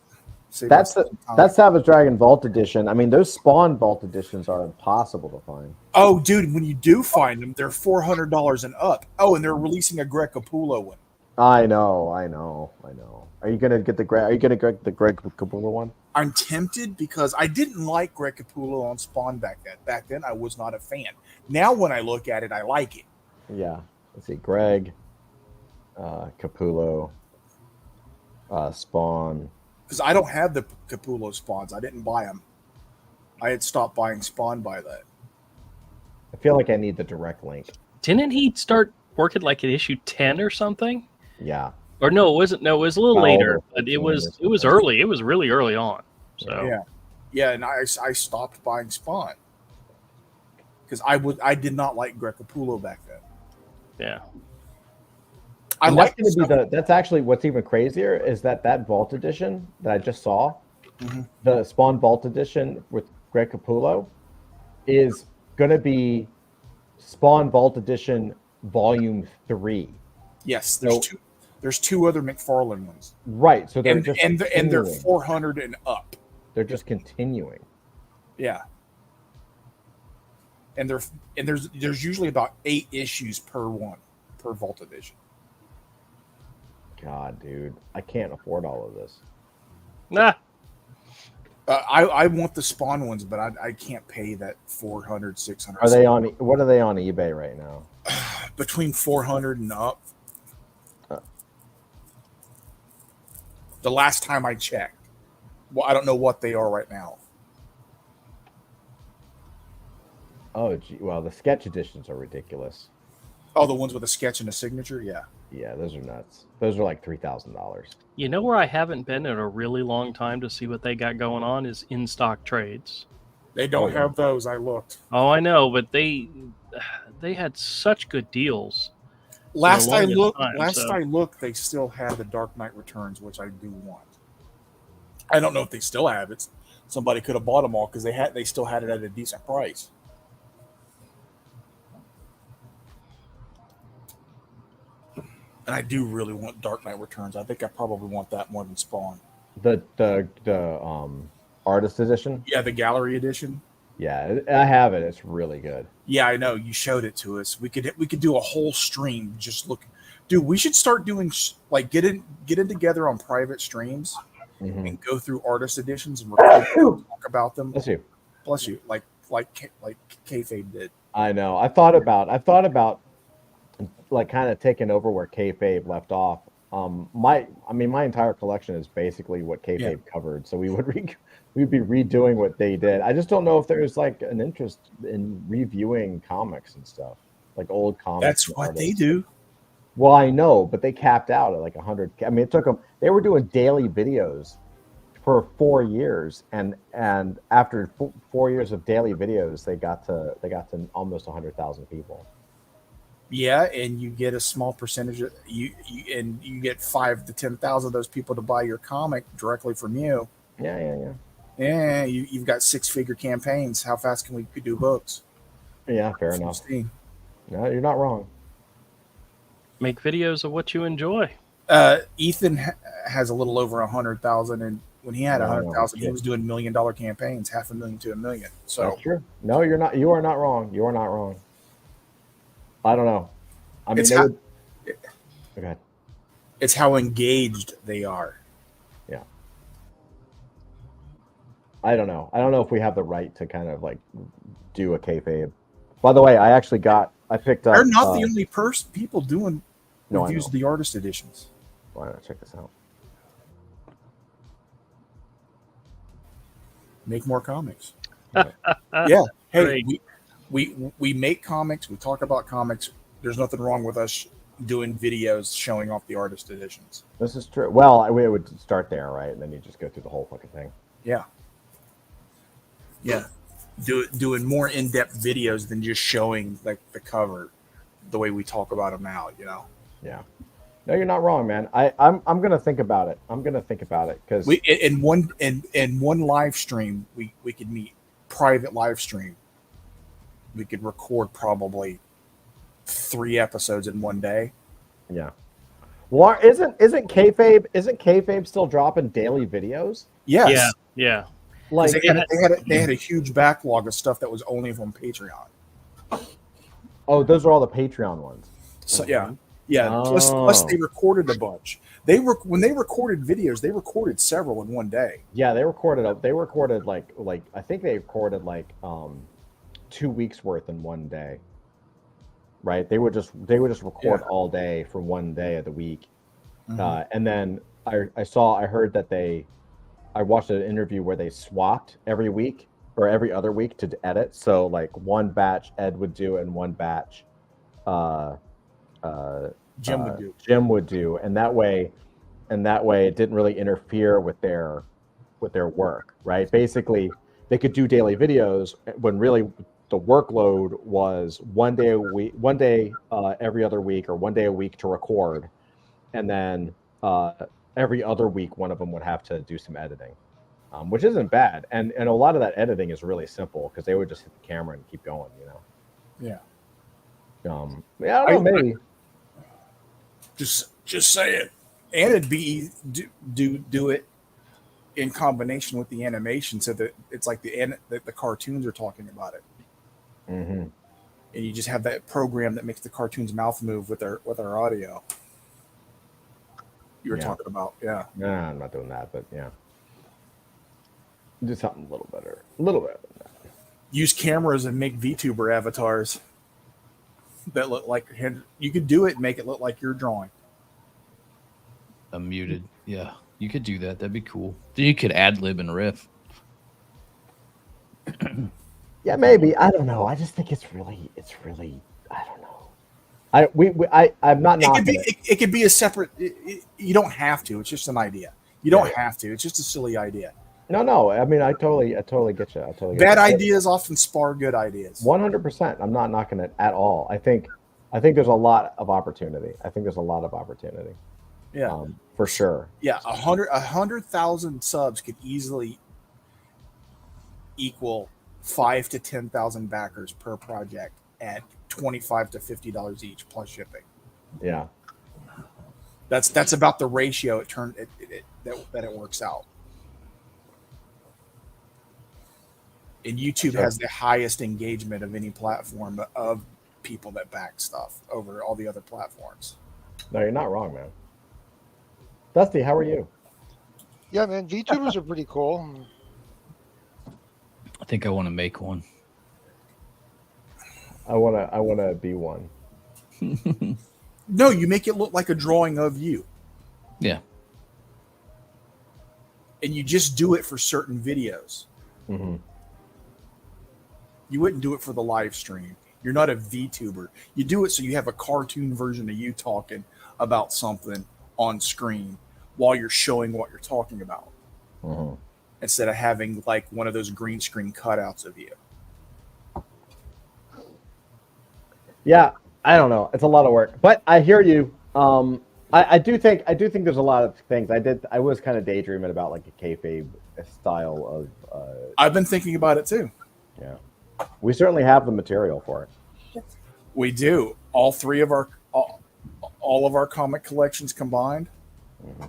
[SPEAKER 1] Savage Dragon Vault Edition. I mean, those Spawn Vault Editions are impossible to find.
[SPEAKER 3] Oh, dude, when you do find them, they're $400 and up. Oh, and they're releasing a Greg Capullo one.
[SPEAKER 1] I know. Are you gonna get the Greg Capullo one?
[SPEAKER 3] I'm tempted because I didn't like Greg Capullo on Spawn back then. Back then, I was not a fan. Now, when I look at it, I like it.
[SPEAKER 1] Yeah. Let's see. Greg, Capullo, Spawn.
[SPEAKER 3] Because I don't have the Capullo spawns. I didn't buy them. I had stopped buying Spawn by that.
[SPEAKER 1] I feel like I need the direct link.
[SPEAKER 2] Didn't he start working like at issue 10 or something?
[SPEAKER 1] Yeah.
[SPEAKER 2] Or no, it wasn't. No, it was a little later, but it
[SPEAKER 1] 15
[SPEAKER 2] was early. It was really early on. So
[SPEAKER 3] yeah, and I stopped buying Spawn because I did not like Greg Capullo back then.
[SPEAKER 2] yeah.
[SPEAKER 3] I like
[SPEAKER 1] that's actually what's even crazier is that Vault Edition that I just saw, the Spawn Vault Edition with Greg Capullo, is going to be Spawn Vault Edition Volume 3.
[SPEAKER 3] Yes, there's two other McFarlane ones.
[SPEAKER 1] Right, so they're
[SPEAKER 3] and they're 400 and up.
[SPEAKER 1] They're just continuing.
[SPEAKER 3] Yeah. And there's usually about 8 issues per Vault Edition.
[SPEAKER 1] God, dude, I can't afford all of this.
[SPEAKER 2] Nah.
[SPEAKER 3] I want the Spawn ones, but I can't pay that 400, 600.
[SPEAKER 1] Are they on? What are they on eBay right now?
[SPEAKER 3] Between 400 and up. The last time I checked. Well, I don't know what they are right now.
[SPEAKER 1] Oh, gee, well, the sketch editions are ridiculous.
[SPEAKER 3] Oh, the ones with a sketch and a signature? Yeah.
[SPEAKER 1] Yeah, those are nuts. Those are like $3,000.
[SPEAKER 2] You know where I haven't been in a really long time to see what they got going on is In Stock Trades.
[SPEAKER 3] They don't have those. I looked.
[SPEAKER 2] Oh, I know, but they had such good deals.
[SPEAKER 3] Last I looked, they still had the Dark Knight Returns, which I do want. I don't know if they still have it. Somebody could have bought them all because they still had it at a decent price. And I do really want Dark Knight Returns. I think I probably want that more than Spawn.
[SPEAKER 1] The artist edition?
[SPEAKER 3] Yeah, the gallery edition.
[SPEAKER 1] Yeah, I have it. It's really good.
[SPEAKER 3] Yeah, I know. You showed it to us. We could do a whole stream just look. Dude, we should start doing like get in together on private streams and go through artist editions and talk about them. Bless you. Like Kayfabe did.
[SPEAKER 1] I know. I thought about like kind of taking over where Kayfabe left off. My entire collection is basically what Kayfabe covered, so we'd be redoing what they did. I just don't know if there's like an interest in reviewing comics and stuff, like old comics.
[SPEAKER 3] That's what they do.
[SPEAKER 1] Well, I know, but they capped out at like 100. I mean, it took them. They were doing daily videos for 4 years, and after 4 years of daily videos, they got to almost 100,000 people.
[SPEAKER 3] Yeah, and you get a small percentage of you get 5,000 to 10,000 of those people to buy your comic directly from you.
[SPEAKER 1] Yeah.
[SPEAKER 3] Yeah, you've got 6-figure campaigns. How fast can we do books?
[SPEAKER 1] Yeah, fair enough. No, you're not wrong.
[SPEAKER 2] Make videos of what you enjoy.
[SPEAKER 3] Ethan has a little over 100,000, and when he had 100,000, he was doing $1 million campaigns, $500,000 to $1 million. So
[SPEAKER 1] that's true. No, you're not. You are not wrong. You are not wrong. I don't know. I mean, okay.
[SPEAKER 3] It's how engaged they are.
[SPEAKER 1] Yeah. I don't know. I don't know if we have the right to kind of like do a kayfabe. By the way, I picked up.
[SPEAKER 3] They're not the only people doing reviews of the artist editions.
[SPEAKER 1] Why not check this out?
[SPEAKER 3] Make more comics. Yeah. Hey,
[SPEAKER 2] Great.
[SPEAKER 3] we make comics. We talk about comics. There's nothing wrong with us doing videos showing off the artist editions.
[SPEAKER 1] This is true. Well, we would start there, right? And then you just go through the whole fucking thing.
[SPEAKER 3] Yeah. Doing more in-depth videos than just showing like the cover, the way we talk about them now.
[SPEAKER 1] Yeah. No, you're not wrong, man. I'm gonna think about it. I'm gonna think about it because
[SPEAKER 3] in one live stream we could meet private live stream. We could record probably 3 episodes in one day.
[SPEAKER 1] Yeah. Well, isn't kayfabe still dropping daily videos?
[SPEAKER 3] Yes.
[SPEAKER 2] Yeah.
[SPEAKER 1] Like
[SPEAKER 3] they had a huge backlog of stuff that was only from Patreon.
[SPEAKER 1] Oh, those are all the Patreon ones.
[SPEAKER 3] So yeah. Plus they recorded a bunch. When they recorded videos, they recorded several in one day.
[SPEAKER 1] Yeah, they recorded like I think they recorded like 2 weeks worth in one day. Right? They would just record all day for one day of the week.
[SPEAKER 3] Mm-hmm.
[SPEAKER 1] And then I heard that I watched an interview where they swapped every week or every other week to edit. So like one batch Ed would do and one batch Jim would do, and that way it didn't really interfere with their work, right? Basically, they could do daily videos when really the workload was one day every other week, or one day a week to record, and then every other week one of them would have to do some editing, which isn't bad, and a lot of that editing is really simple because they would just hit the camera and keep going,
[SPEAKER 3] Yeah.
[SPEAKER 1] I don't know, maybe.
[SPEAKER 3] Just say it, and it'd be do it in combination with the animation, so that it's like the cartoons are talking about it.
[SPEAKER 1] Mm-hmm.
[SPEAKER 3] And you just have that program that makes the cartoon's mouth move with our audio. You were talking about, yeah.
[SPEAKER 1] No, I'm not doing that, but yeah. Do something a little better than that.
[SPEAKER 3] Use cameras and make VTuber avatars that look like you could do it and make it look like you're drawing.
[SPEAKER 6] Unmuted. Yeah, you could do that. That'd be cool. Then you could ad lib and riff.
[SPEAKER 1] Yeah, maybe. I don't know. I just think it's really. I don't know. I'm not knocking it.
[SPEAKER 3] It could be a separate. You don't have to. It's just an idea. You don't have to. It's just a silly idea.
[SPEAKER 1] No. I mean, I totally get you.
[SPEAKER 3] Bad ideas often spar good ideas.
[SPEAKER 1] 100%. I'm not knocking it at all. I think there's a lot of opportunity.
[SPEAKER 3] Yeah,
[SPEAKER 1] for sure.
[SPEAKER 3] Yeah, 100,000 subs could easily equal 5,000 to 10,000 backers per project at $25 to $50 each plus shipping.
[SPEAKER 1] Yeah,
[SPEAKER 3] that's about the ratio that it works out. And YouTube has the highest engagement of any platform of people that back stuff over all the other platforms.
[SPEAKER 1] No, you're not wrong, man. Dusty, how are you?
[SPEAKER 4] Yeah, man, VTubers are pretty cool.
[SPEAKER 6] I think I want to make one.
[SPEAKER 1] I wanna be one.
[SPEAKER 3] No, you make it look like a drawing of you.
[SPEAKER 6] Yeah.
[SPEAKER 3] And you just do it for certain videos.
[SPEAKER 1] Mm-hmm.
[SPEAKER 3] You wouldn't do it for the live stream. You're not a VTuber. You do it so you have a cartoon version of you talking about something on screen while you're showing what you're talking about.
[SPEAKER 1] Mm-hmm.
[SPEAKER 3] Instead of having like one of those green screen cutouts of you.
[SPEAKER 1] Yeah, I don't know. It's a lot of work, but I hear you. I do think there's a lot of things. I was kind of daydreaming about like a kayfabe style of.
[SPEAKER 3] I've been thinking about it too.
[SPEAKER 1] Yeah, we certainly have the material for it.
[SPEAKER 3] We do. All of our comic collections combined.
[SPEAKER 1] Mm-hmm.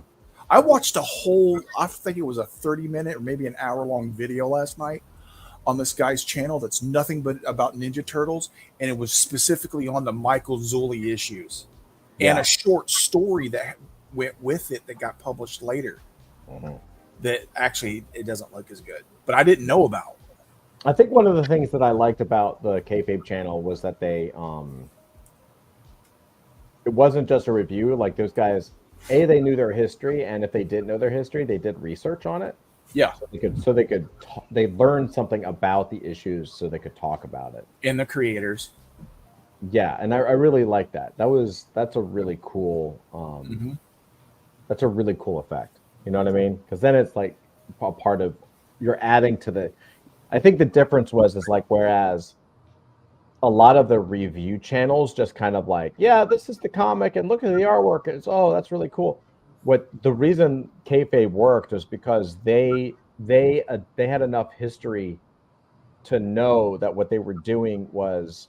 [SPEAKER 3] I watched I think it was a 30-minute or maybe an hour-long video last night on this guy's channel that's nothing but about Ninja Turtles, and it was specifically on the Michael Zulli issues. And a short story that went with it that got published later.
[SPEAKER 1] Mm-hmm.
[SPEAKER 3] That actually it doesn't look as good, but I didn't know about.
[SPEAKER 1] I think one of the things that I liked about the kayfabe channel was that they it wasn't just a review. Like those guys, they knew their history, and if they didn't know their history, they did research on it.
[SPEAKER 3] Yeah,
[SPEAKER 1] they learned something about the issues, so they could talk about it.
[SPEAKER 3] And the creators.
[SPEAKER 1] Yeah, and I really like that. That's a really cool that's a really cool effect. You know what I mean? Because then it's like a part of you're adding to the. I think the difference is like whereas a lot of the review channels just kind of like, yeah, this is the comic and look at the artwork. It's that's really cool. What the reason kayfabe worked was because they had enough history to know that what they were doing was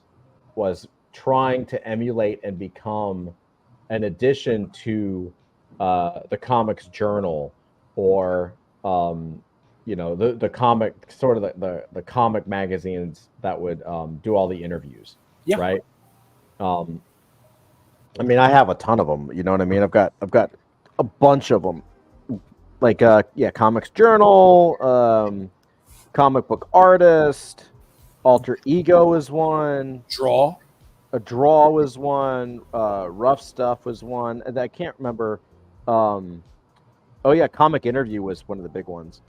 [SPEAKER 1] trying to emulate and become an addition to the comics journal or the comic sort of the comic magazines that would do all the interviews.
[SPEAKER 3] Yeah.
[SPEAKER 1] Right. I mean, I have a ton of them. You know what I mean? I've got a bunch of them. Like Comics Journal, Comic Book Artist, Alter Ego is one.
[SPEAKER 3] Draw.
[SPEAKER 1] A Draw was one. Rough Stuff was one. And I can't remember. Comic Interview was one of the big ones,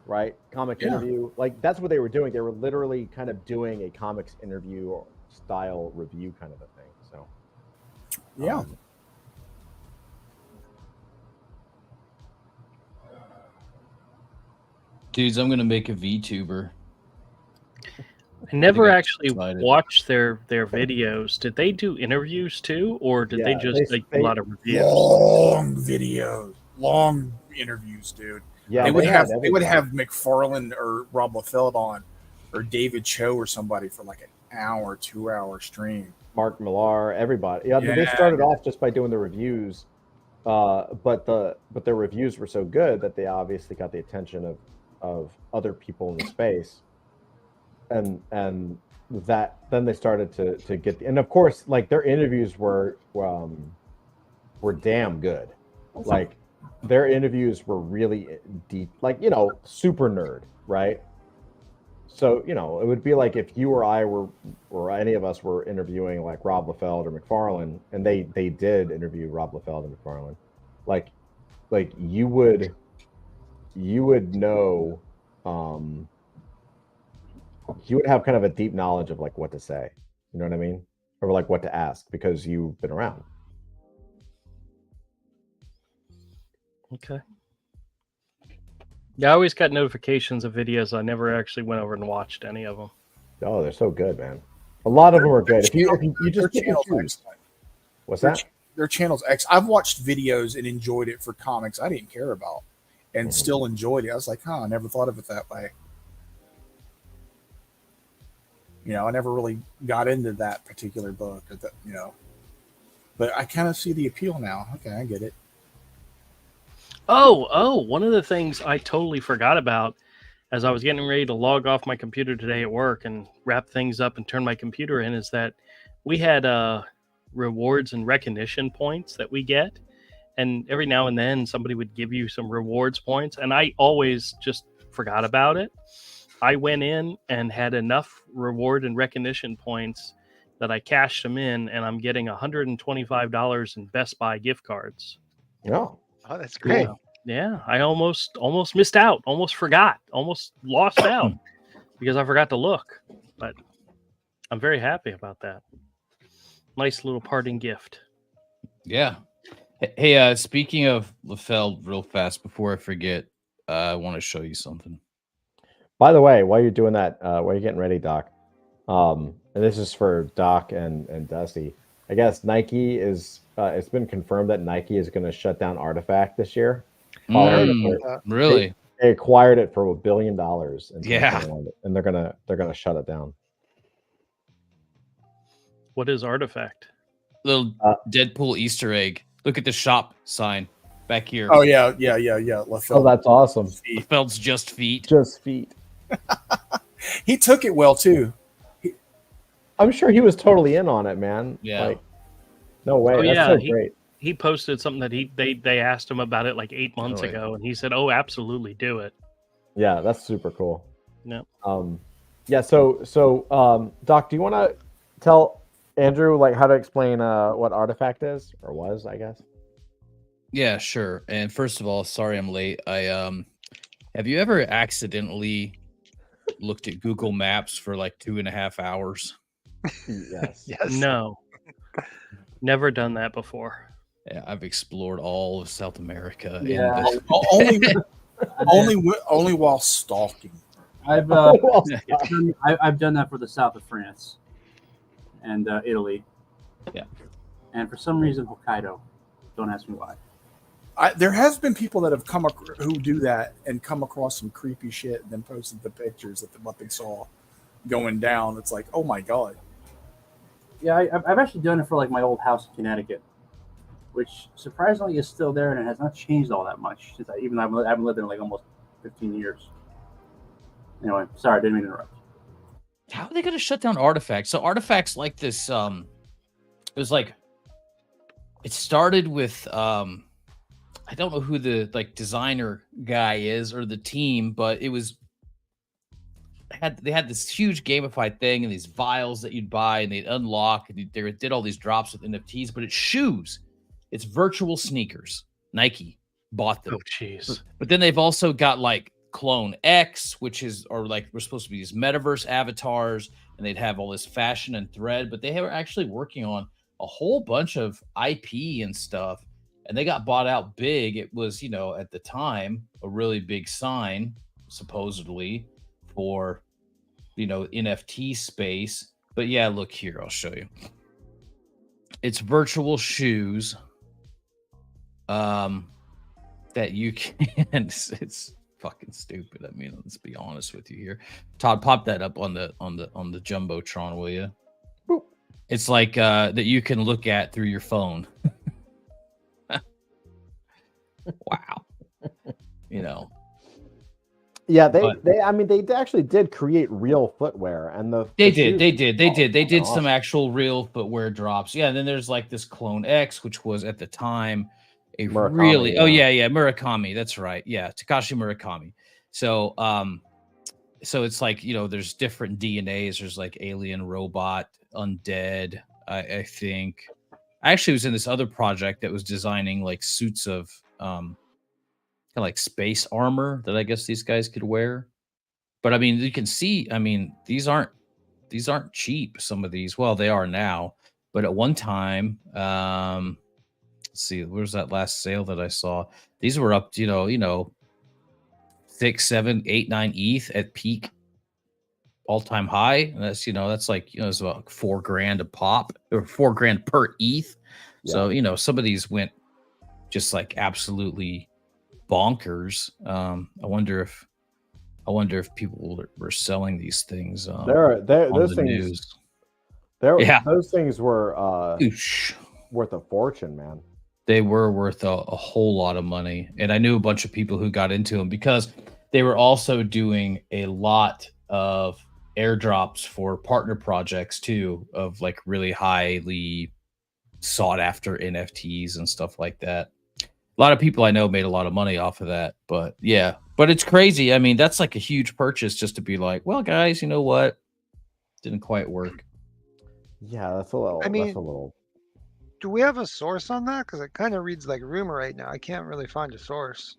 [SPEAKER 1] right? Comic Interview, like that's what they were doing. They were literally kind of doing a comics interview or style review kind of a thing. So,
[SPEAKER 3] yeah.
[SPEAKER 6] Dudes, I'm gonna make a VTuber.
[SPEAKER 2] I never
[SPEAKER 6] I'm
[SPEAKER 2] actually
[SPEAKER 6] excited.
[SPEAKER 2] watched their videos. Did they do interviews too, or did they just
[SPEAKER 1] they-
[SPEAKER 2] a lot of reviews?
[SPEAKER 3] Long videos, long interviews, dude.
[SPEAKER 1] yeah,
[SPEAKER 3] they would
[SPEAKER 1] had
[SPEAKER 3] have McFarlane or Rob Liefeld on, or David Cho or somebody for like an hour, 2 hour stream.
[SPEAKER 1] Mark Millar, everybody. Yeah, they started off just by doing the reviews, but their reviews were so good that they obviously got the attention of other people in the space, and that then they started to get and of course like their interviews were damn good. Like their interviews were really deep, like super nerd, right? So it would be like if you or I were, or any of us were interviewing like Rob Liefeld or McFarlane, and they did interview Rob Liefeld and McFarlane, like you would know, you would have kind of a deep knowledge of like what to say, you know what I mean, or like what to ask because you've been around.
[SPEAKER 2] Okay. Yeah, I always got notifications of videos. I never actually went over and watched any of them.
[SPEAKER 1] Oh, they're so good, man. A lot of them are good. If you just pick and choose. What's that?
[SPEAKER 3] Their channel's X. I've watched videos and enjoyed it for comics I didn't care about, and still enjoyed it. I was like, I never thought of it that way. I never really got into that particular book, or but I kind of see the appeal now. Okay, I get it.
[SPEAKER 2] Oh, one of the things I totally forgot about as I was getting ready to log off my computer today at work and wrap things up and turn my computer in is that we had rewards and recognition points that we get. And every now and then somebody would give you some rewards points. And I always just forgot about it. I went in and had enough reward and recognition points that I cashed them in, and I'm getting $125 in Best Buy gift cards.
[SPEAKER 1] No.
[SPEAKER 4] Oh, that's great.
[SPEAKER 2] Yeah, I almost missed out, almost forgot, almost lost out because I forgot to look. But I'm very happy about that. Nice little parting gift.
[SPEAKER 6] Yeah. Hey, speaking of Liefeld, real fast before I forget, I want to show you something.
[SPEAKER 1] By the way, while you're doing that, while you're getting ready, Doc, and this is for Doc and Dusty, I guess Nike is. It's been confirmed that Nike is going to shut down Artifact this year.
[SPEAKER 6] Really?
[SPEAKER 1] They acquired it for $1 billion.
[SPEAKER 6] Yeah.
[SPEAKER 1] And they're gonna shut it down.
[SPEAKER 2] What is Artifact?
[SPEAKER 6] Little Deadpool Easter egg. Look at the shop sign back here.
[SPEAKER 3] Oh yeah. Liefeld.
[SPEAKER 1] Oh, that's awesome.
[SPEAKER 6] Liefeld's Just Feet.
[SPEAKER 1] Just feet.
[SPEAKER 3] He took it well too.
[SPEAKER 1] I'm sure he was totally in on it, man.
[SPEAKER 6] Yeah.
[SPEAKER 1] Like, no way.
[SPEAKER 2] Oh,
[SPEAKER 1] That's
[SPEAKER 2] yeah,
[SPEAKER 1] so great.
[SPEAKER 2] He posted something that they asked him about it like 8 months ago, and he said, "Oh, absolutely, do it."
[SPEAKER 1] Yeah, that's super cool.
[SPEAKER 2] Yeah.
[SPEAKER 1] Yeah. So, Doc, do you want to tell Andrew like how to explain what Artifact is or was, I guess?
[SPEAKER 6] Yeah, sure. And first of all, sorry I'm late. Have you ever accidentally looked at Google Maps for like 2.5 hours?
[SPEAKER 1] Yes.
[SPEAKER 4] Yes.
[SPEAKER 2] No, never done that before.
[SPEAKER 6] Yeah, I've explored all of South America.
[SPEAKER 5] Yeah.
[SPEAKER 6] And
[SPEAKER 3] Only while stalking.
[SPEAKER 5] I've
[SPEAKER 1] Well,
[SPEAKER 5] I've done that for the south of France and Italy.
[SPEAKER 6] Yeah.
[SPEAKER 5] And for some reason, Hokkaido. Don't ask me why.
[SPEAKER 3] There has been people that have who do that and come across some creepy shit and then posted the pictures of what they saw going down. It's like, oh my god.
[SPEAKER 5] Yeah, I've actually done it for like my old house in Connecticut, which surprisingly is still there and it has not changed all that much since I haven't lived there in like almost 15 years. Anyway, sorry, I didn't mean to interrupt.
[SPEAKER 6] how are they going to shut down artifacts? So artifacts like this, it was like, it started with, I don't know who the like designer guy is or the team, but it was, they had this huge gamified thing and these vials that you'd buy and they'd unlock and they did all these drops with NFTs, but it's shoes. It's virtual sneakers. Nike bought them.
[SPEAKER 2] Oh, jeez.
[SPEAKER 6] But then they've also got like Clone X, which is, or like we're supposed to be these metaverse avatars, and they'd have all this fashion and thread, but they were actually working on a whole bunch of IP and stuff, and they got bought out big. It was, you know, at the time, a really big sign, supposedly, for, you know, NFT space. But yeah, look here, I'll show you. It's virtual shoes that you can, it's fucking stupid. I mean, let's be honest with you here. Todd, pop that up on the Jumbotron, will you? Boop. It's like that you can look at through your phone. Wow. You know.
[SPEAKER 1] Yeah, they actually did create real footwear, and
[SPEAKER 6] they did some actual real footwear drops. Yeah, and then there's like this Clone X, which was at the time a
[SPEAKER 1] Murakami,
[SPEAKER 6] really
[SPEAKER 1] yeah.
[SPEAKER 6] Murakami, that's right. Yeah, Takashi Murakami. So so it's like, you know, there's different DNAs. There's like alien, robot, undead. I think I actually was in this other project that was designing like suits of kind of like space armor that I guess these guys could wear. But I mean, you can see, I mean, these aren't cheap. Some of these, well, they are now, but at one time, let's see, where's that last sale that I saw? These were up, you know, 6, 7, 8, 9 ETH at peak, all-time high. And that's, you know, that's like, you know, it's about $4,000 a pop, or $4,000 per ETH.
[SPEAKER 1] Yeah.
[SPEAKER 6] So, you know, some of these went just like absolutely bonkers. I wonder if people were selling these things.
[SPEAKER 1] Those things. Those things were
[SPEAKER 6] Oosh.
[SPEAKER 1] worth a fortune, man.
[SPEAKER 6] They were worth a whole lot of money, and I knew a bunch of people who got into them because they were also doing a lot of airdrops for partner projects too, of like really highly sought after NFTs and stuff like that. A lot of people I know made a lot of money off of that, but yeah, but it's crazy. I mean, that's like a huge purchase just to be like, well, guys, you know what? Didn't quite work.
[SPEAKER 1] Yeah, that's a little.
[SPEAKER 4] I mean,
[SPEAKER 1] that's a little.
[SPEAKER 4] do we have a source on that? Because it kind of reads like rumor right now. I can't really find a source.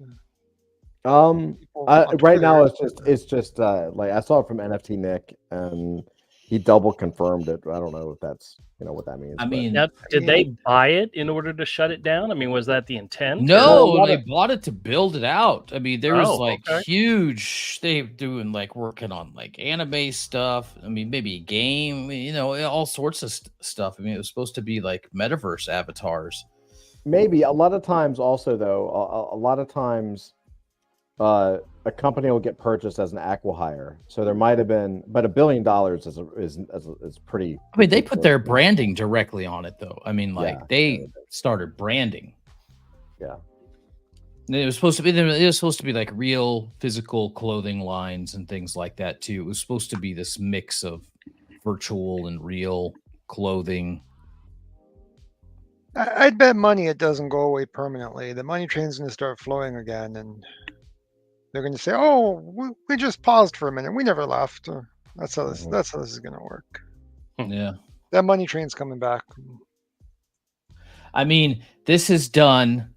[SPEAKER 1] Right now it's just like I saw it from NFT Nick, and he double confirmed it. I don't know if that's, you know, what that means.
[SPEAKER 6] I mean,
[SPEAKER 2] Now, did they buy it in order to shut it down? I mean, was that the intent?
[SPEAKER 6] No, they bought it to build it out. I mean, there was like
[SPEAKER 2] okay.
[SPEAKER 6] huge. They doing like working on like anime stuff. I mean, maybe a game. You know, all sorts of stuff. I mean, it was supposed to be like metaverse avatars.
[SPEAKER 1] Maybe a lot of times, also though, a lot of times, a company will get purchased as an acqui-hire. So there might have been, but $1 billion is pretty.
[SPEAKER 6] I mean, they put their branding directly on it, though. I mean, like
[SPEAKER 1] Yeah.
[SPEAKER 6] they started branding.
[SPEAKER 1] Yeah.
[SPEAKER 6] And it was supposed to be. It was supposed to be like real physical clothing lines and things like that too. It was supposed to be this mix of virtual and real clothing.
[SPEAKER 4] I'd bet money it doesn't go away permanently. The money train's going to start flowing again, and they're going to say, "Oh, we just paused for a minute. We never left." That's how this. That's how this is going to work.
[SPEAKER 6] Yeah,
[SPEAKER 4] that money train's coming back.
[SPEAKER 6] I mean, this has done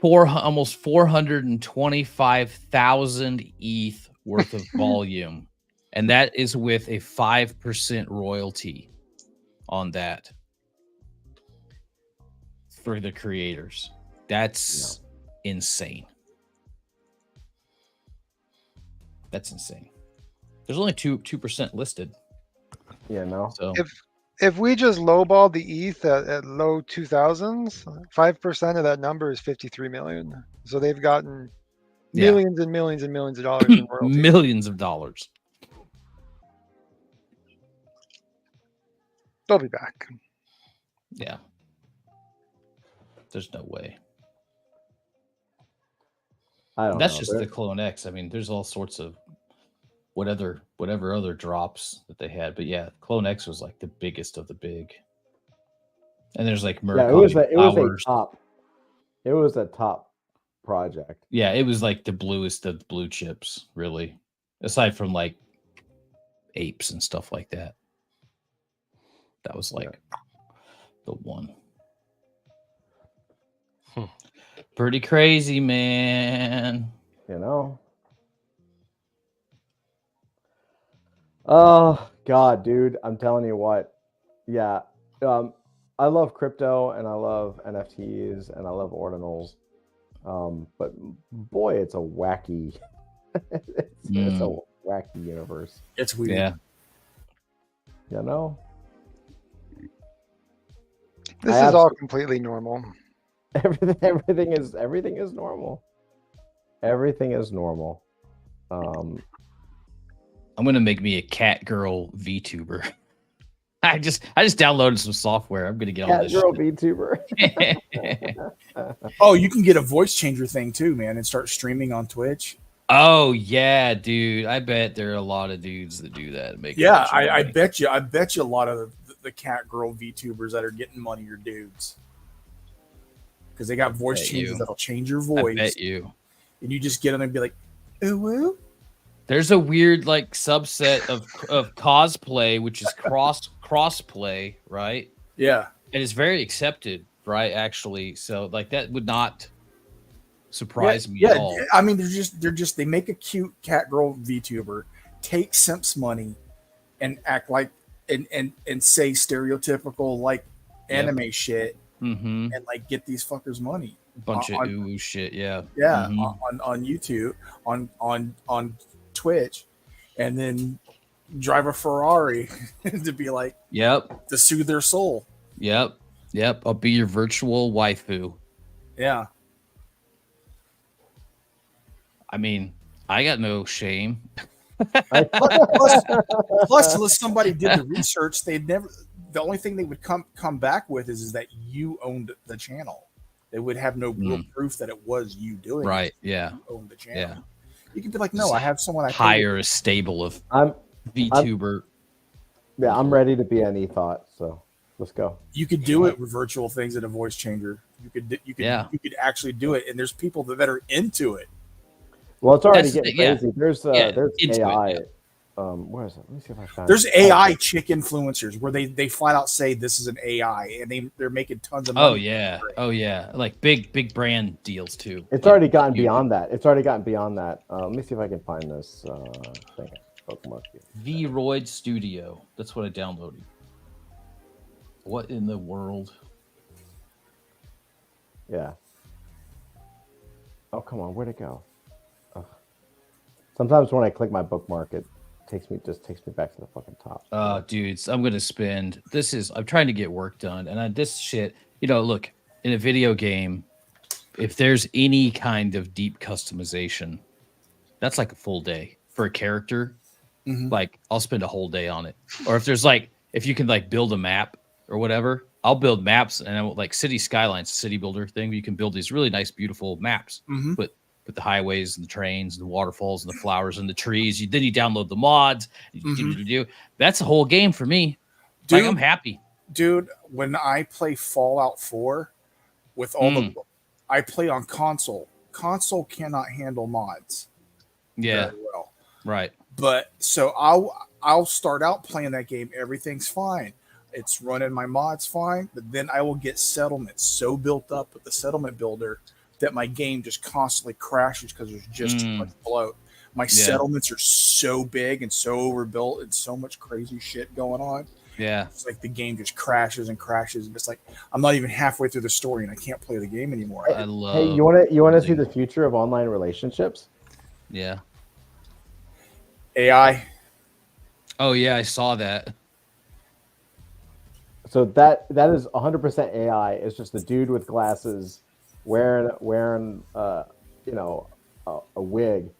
[SPEAKER 6] almost 425,000 ETH worth of volume. and that is with a 5% royalty on that for the creators. That's insane. That's insane. There's only 2% listed.
[SPEAKER 1] Yeah, no.
[SPEAKER 6] So
[SPEAKER 4] If we just lowball the ETH at low 2000s, 5% of that number is 53 million. So they've gotten millions and millions and millions of dollars in royalties.
[SPEAKER 6] millions of dollars.
[SPEAKER 4] They'll be back.
[SPEAKER 6] Yeah. There's no way.
[SPEAKER 1] I don't
[SPEAKER 6] That's
[SPEAKER 1] know.
[SPEAKER 6] just the Clone X. I mean, there's all sorts of whatever other drops that they had, but yeah, Clone X was like the biggest of the big. And there's like Murakami
[SPEAKER 1] it was a
[SPEAKER 6] Flowers.
[SPEAKER 1] top. It was a top project.
[SPEAKER 6] Yeah, it was like the bluest of the blue chips, really. Aside from like apes and stuff like that. That was like the one. Pretty crazy, man.
[SPEAKER 1] You know. Oh God, dude! I'm telling you what. Yeah, I love crypto and I love NFTs and I love ordinals. But boy, it's a wacky. it's a wacky universe.
[SPEAKER 3] It's weird.
[SPEAKER 6] Yeah.
[SPEAKER 1] You know.
[SPEAKER 4] This is all completely normal.
[SPEAKER 1] Everything is normal. Everything is normal.
[SPEAKER 6] I'm gonna make me a cat girl VTuber. I just downloaded some software. I'm gonna get all
[SPEAKER 1] Cat
[SPEAKER 6] this
[SPEAKER 1] girl
[SPEAKER 6] shit.
[SPEAKER 1] VTuber.
[SPEAKER 3] Oh, you can get a voice changer thing too, man, and start streaming on Twitch.
[SPEAKER 6] Oh yeah, dude. I bet there are a lot of dudes that do that.
[SPEAKER 3] Yeah, I bet you a lot of the cat girl VTubers that are getting money are dudes. Because they got voice changers that'll change your voice.
[SPEAKER 6] I bet you.
[SPEAKER 3] And you just get on and be like, ooh, woo.
[SPEAKER 6] There's a weird like subset of cosplay, which is crossplay, right?
[SPEAKER 3] Yeah.
[SPEAKER 6] And it's very accepted, right? Actually, so like that would not surprise me at all.
[SPEAKER 3] I mean, they make a cute cat girl VTuber, take simps money, and act like and say stereotypical like anime shit, and like get these fuckers money.
[SPEAKER 6] Bunch of ooh shit, yeah.
[SPEAKER 3] On YouTube, on Twitch, and then drive a Ferrari to be like, to soothe their soul.
[SPEAKER 6] Yep. I'll be your virtual waifu.
[SPEAKER 3] Yeah.
[SPEAKER 6] I mean, I got no shame.
[SPEAKER 3] Plus, unless somebody did the research, they'd never. The only thing they would come back with is that you owned the channel. They would have no real proof that it was you doing.
[SPEAKER 6] Right?
[SPEAKER 3] It.
[SPEAKER 6] Yeah.
[SPEAKER 3] You owned the channel.
[SPEAKER 6] Yeah.
[SPEAKER 3] You could be like, no, I have someone. I
[SPEAKER 6] hire a stable of VTuber.
[SPEAKER 1] I'm ready to be an e-thought. So let's go.
[SPEAKER 3] You could do it with virtual things in a voice changer. You could actually do it, and there's people that are into it.
[SPEAKER 1] Well, it's already getting crazy. There's AI.
[SPEAKER 6] It,
[SPEAKER 1] where is it? Let me see if I find.
[SPEAKER 3] There's AI chick influencers where they flat out say this is an AI, and they're making tons of money.
[SPEAKER 6] Oh yeah, like big brand deals too.
[SPEAKER 1] It's already gotten beyond that. Let me see if I can find this thing. Bookmark here.
[SPEAKER 6] V-Roid Studio. That's what I downloaded. What in the world?
[SPEAKER 1] Yeah. Oh come on, where'd it go? Sometimes when I click my bookmark, it takes me back to the fucking top.
[SPEAKER 6] Dudes, I'm trying to get work done, and this shit, look, in a video game, if there's any kind of deep customization, that's like a full day for a character. Like I'll spend a whole day on it. Or if you can like build a map or whatever, I'll build maps, and I like City Skylines, city builder thing where you can build these really nice, beautiful maps. But with the highways and the trains and the waterfalls and the flowers and the trees, then you download the mods. That's a whole game for me. Dude, like, I'm happy.
[SPEAKER 3] Dude, when I play Fallout 4 with all I play on console. Console cannot handle mods.
[SPEAKER 6] Yeah.
[SPEAKER 3] Very well.
[SPEAKER 6] Right.
[SPEAKER 3] But so I'll start out playing that game. Everything's fine. It's running my mods fine. But then I will get settlements so built up with the settlement builder that my game just constantly crashes because there's just too much bloat. My settlements are so big and so overbuilt and so much crazy shit going on.
[SPEAKER 6] Yeah.
[SPEAKER 3] It's like the game just crashes and crashes, and it's like I'm not even halfway through the story and I can't play the game anymore.
[SPEAKER 6] I love.
[SPEAKER 1] Hey, you want to see the future of online relationships?
[SPEAKER 6] Yeah.
[SPEAKER 3] AI.
[SPEAKER 6] Oh yeah, I saw that.
[SPEAKER 1] So that is 100% AI. It's just a dude with glasses wearing a wig.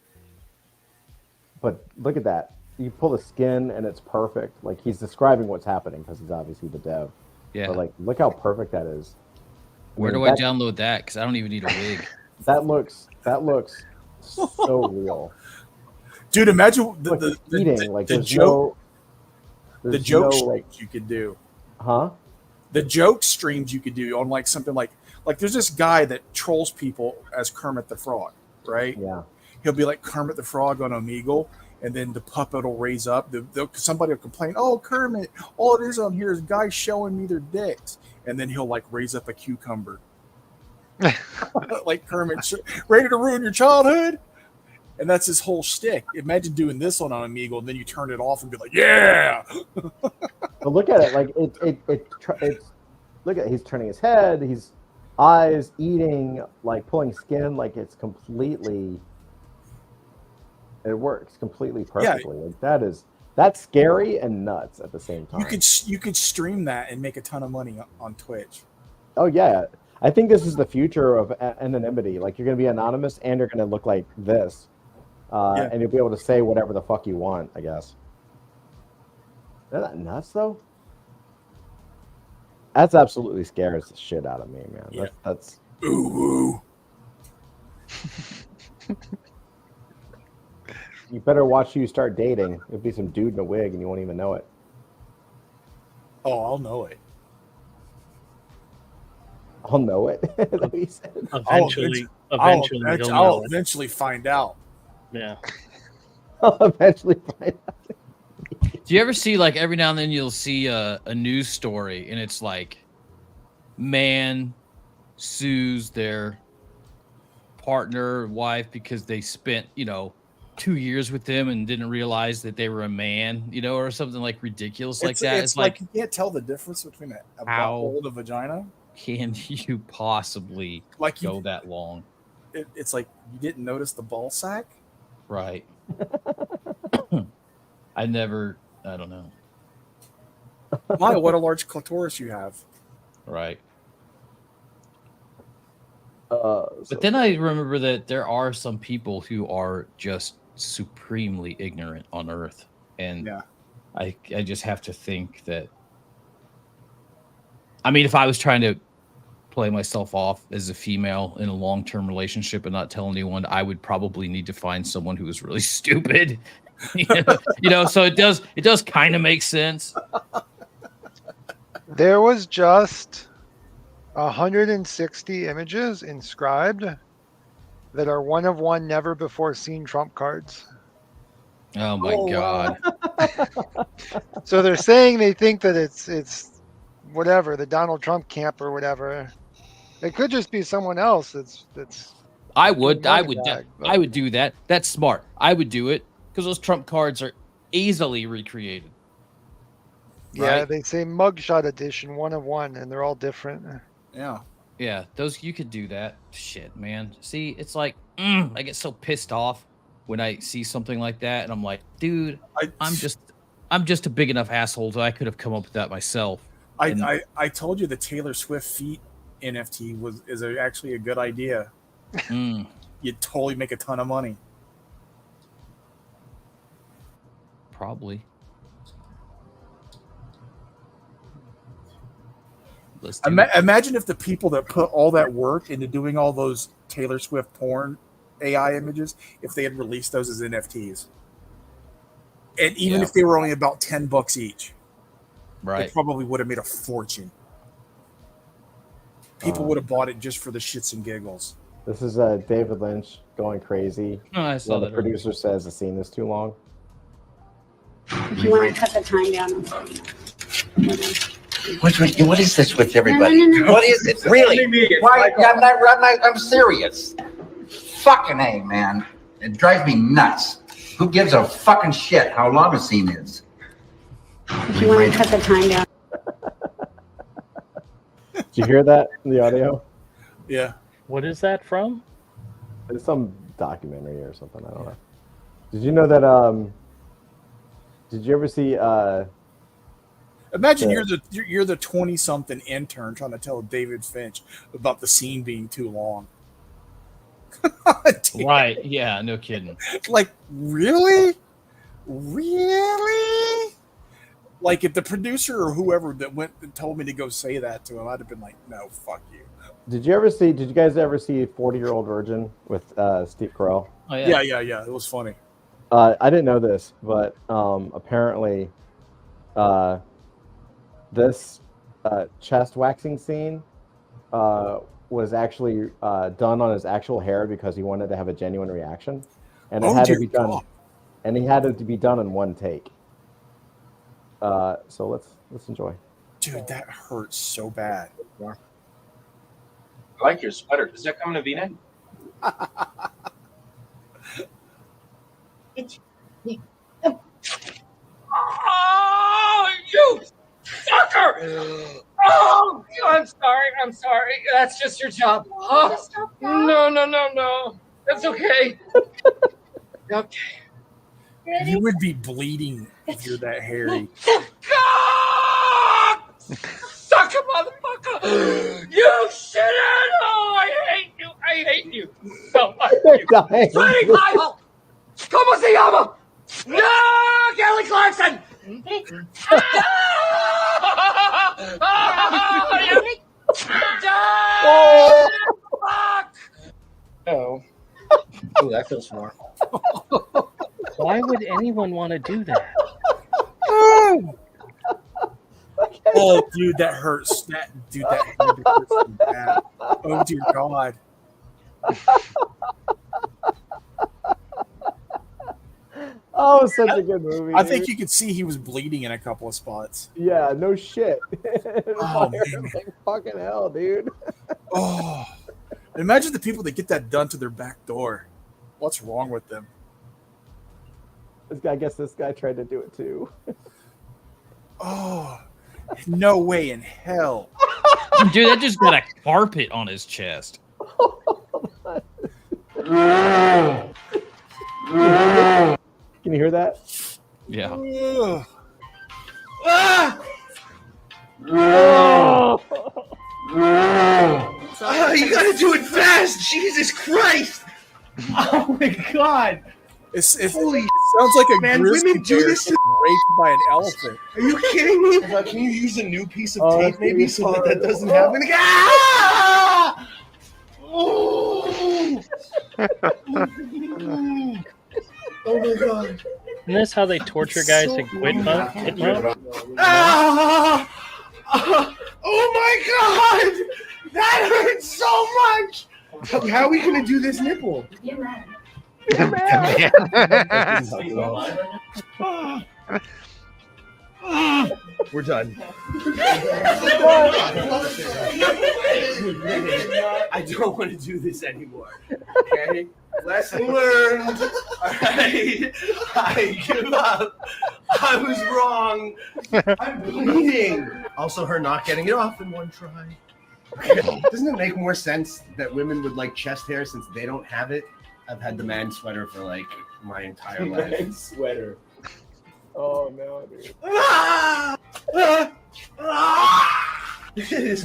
[SPEAKER 1] But look at that. You pull the skin and it's perfect. Like he's describing what's happening because he's obviously the dev.
[SPEAKER 6] Yeah.
[SPEAKER 1] But like, look how perfect that is.
[SPEAKER 6] Where do I download that? Because I don't even need a wig.
[SPEAKER 1] That looks so real.
[SPEAKER 3] Dude, imagine
[SPEAKER 1] the
[SPEAKER 3] joke. The joke
[SPEAKER 1] no,
[SPEAKER 3] streams you could do.
[SPEAKER 1] Huh?
[SPEAKER 3] The joke streams you could do on like something like there's this guy that trolls people as Kermit the Frog, right?
[SPEAKER 1] Yeah.
[SPEAKER 3] He'll be like Kermit the Frog on Omegle, and then the puppet will raise up. Somebody will complain, "Oh, Kermit, all it is on here is guys showing me their dicks," and then he'll like raise up a cucumber, like Kermit, ready to ruin your childhood. And that's his whole shtick. Imagine doing this on Omegle, and then you turn it off and be like, "Yeah."
[SPEAKER 1] But look at it, like it's look at he's turning his head, he's eyes eating, like pulling skin, like it's completely. It works completely perfectly. Yeah. Like that's scary and nuts at the same time.
[SPEAKER 3] You could stream that and make a ton of money on Twitch.
[SPEAKER 1] Oh yeah, I think this is the future of anonymity. Like you're going to be anonymous and you're going to look like this. And you'll be able to say whatever the fuck you want, I guess. Isn't that nuts, though? That's absolutely scares the shit out of me, man. Yeah. That's
[SPEAKER 3] ooh.
[SPEAKER 1] You better watch who you start dating. It'll be some dude in a wig, and you won't even know it.
[SPEAKER 3] Oh, I'll know it.
[SPEAKER 1] I'll know it. That's what he said.
[SPEAKER 2] Eventually,
[SPEAKER 3] I'll eventually find out.
[SPEAKER 2] Yeah.
[SPEAKER 1] I'll eventually find out.
[SPEAKER 6] Do you ever see, like, every now and then you'll see a news story and it's like, man sues their partner, wife, because they spent, 2 years with them and didn't realize that they were a man, or something like ridiculous like that.
[SPEAKER 3] It's like you can't tell the difference between a butthole and a vagina.
[SPEAKER 6] Can you possibly go that long?
[SPEAKER 3] It's like you didn't notice the ball sack?
[SPEAKER 6] Right. I don't know.
[SPEAKER 3] My, what a large clitoris you have.
[SPEAKER 6] Right. But then I remember that there are some people who are just supremely ignorant on Earth. And I just have to think that, I mean, if I was trying to play myself off as a female in a long-term relationship and not tell anyone, I would probably need to find someone who is really stupid. So it does kind of make sense.
[SPEAKER 4] There was just 160 images inscribed that are one of one, never before seen Trump cards.
[SPEAKER 6] Oh my God.
[SPEAKER 4] So they're saying they think that it's whatever, the Donald Trump camp or whatever. It could just be someone else that's
[SPEAKER 6] I would do that. That's smart. I would do it because those Trump cards are easily recreated.
[SPEAKER 4] Yeah,
[SPEAKER 6] right?
[SPEAKER 4] They say mugshot edition, one of one, and they're all different.
[SPEAKER 6] Yeah, those, you could do that. Shit, man. See, it's like I get so pissed off when I see something like that, and I'm like, dude, I'm just a big enough asshole that I could have come up with that myself.
[SPEAKER 3] I told you the Taylor Swift feet NFT is actually a good idea. You'd totally make a ton of money.
[SPEAKER 6] Probably.
[SPEAKER 3] Imagine if the people that put all that work into doing all those Taylor Swift porn AI images, if they had released those as NFTs. And even if they were only about $10 each,
[SPEAKER 6] right,
[SPEAKER 3] it probably would have made a fortune. People would have bought it just for the shits and giggles.
[SPEAKER 1] This is David Lynch going crazy.
[SPEAKER 6] Oh, I saw
[SPEAKER 1] the
[SPEAKER 6] that.
[SPEAKER 1] Producer says the scene is too long.
[SPEAKER 7] If you want to cut the time down.
[SPEAKER 8] What is this with everybody?
[SPEAKER 7] No.
[SPEAKER 8] What is it? Really? Why? I'm serious. Fucking A, man. It drives me nuts. Who gives a fucking shit how long a scene is?
[SPEAKER 7] If you want to cut the time down.
[SPEAKER 1] Did you hear that in the audio?
[SPEAKER 3] Yeah.
[SPEAKER 2] What is that from?
[SPEAKER 1] It's some documentary or something. I don't know. Did you know that? Did you ever see?
[SPEAKER 3] Imagine you're the 20-something intern trying to tell David Finch about the scene being too long.
[SPEAKER 6] Right? Yeah. No kidding.
[SPEAKER 3] Like, really? Like, if the producer or whoever that went and told me to go say that to him, I'd have been like, no, fuck you.
[SPEAKER 1] Did you guys ever see 40-Year-Old Virgin with Steve Carell?
[SPEAKER 6] Oh yeah.
[SPEAKER 3] Yeah. It was funny.
[SPEAKER 1] I didn't know this, but apparently, this chest waxing scene was actually done on his actual hair because he wanted to have a genuine reaction, and it had to be done.
[SPEAKER 3] God.
[SPEAKER 1] And he had it to be done in one take. So let's enjoy.
[SPEAKER 3] Dude, that hurts so bad.
[SPEAKER 9] I like your sweater. Does that come in a V-neck?
[SPEAKER 10] Oh, you fucker! Oh, I'm sorry. That's just your job. Oh, no. That's okay. Okay.
[SPEAKER 3] You would be bleeding if you're that hairy.
[SPEAKER 10] Sucker, motherfucker! You shit! Oh, I hate you so much. Sweetie Kyle! ¿Cómo se llama? No, Kelly Clarkson!
[SPEAKER 9] Oh. Ooh, that feels more.
[SPEAKER 2] Why would anyone want to do that?
[SPEAKER 3] Oh, dude, that hurts. That hurts so bad. Oh, dear God.
[SPEAKER 1] Oh, such a good movie.
[SPEAKER 3] I think you could see he was bleeding in a couple of spots.
[SPEAKER 1] Yeah, no shit.
[SPEAKER 3] Oh, man.
[SPEAKER 1] Like, fucking hell, dude.
[SPEAKER 3] Oh, imagine the people that get that done to their back door. What's wrong with them?
[SPEAKER 1] I guess this guy tried to do it too.
[SPEAKER 3] Oh, no way in hell.
[SPEAKER 6] Dude, that just got a carpet on his chest.
[SPEAKER 1] Can you hear that?
[SPEAKER 6] Yeah.
[SPEAKER 10] You gotta do it fast! Jesus Christ!
[SPEAKER 9] Oh my God!
[SPEAKER 3] It sounds like a
[SPEAKER 9] Man,
[SPEAKER 3] grizzly
[SPEAKER 9] women do
[SPEAKER 3] bear
[SPEAKER 9] this
[SPEAKER 3] getting raped by an elephant.
[SPEAKER 9] Are you kidding me? Can you use a new piece of tape maybe so that doesn't
[SPEAKER 1] hard.
[SPEAKER 9] happen again? Ah! Oh! Oh my God!
[SPEAKER 2] Isn't this how they torture guys to quit Hitler?
[SPEAKER 9] Ah! Oh my God! That hurts so much! How are we gonna do this nipple? We're done. I don't want to do this anymore. Okay? Lesson learned. Alright. I give up. I was wrong. I'm bleeding. Also, her not getting it off in one try. Doesn't it make more sense that women would like chest hair since they don't have it? I've had the man sweater for like my entire life.
[SPEAKER 1] Man sweater. Oh no, dude.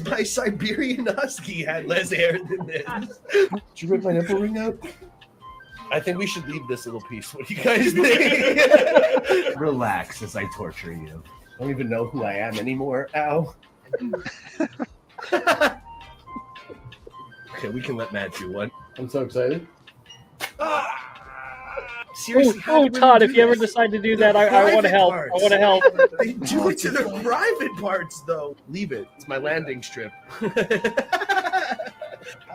[SPEAKER 9] My Siberian Husky had less hair than this. Did you rip my nipple ring out? I think we should leave this little piece. What do you guys think? Relax as I torture you. I don't even know who I am anymore. Ow. Okay, we can let Matt do one. I'm so excited. Seriously,
[SPEAKER 2] Todd, if you ever decide to do that, I want to help. I want to help.
[SPEAKER 9] They do it to the private parts, though. Leave it. It's my landing strip. How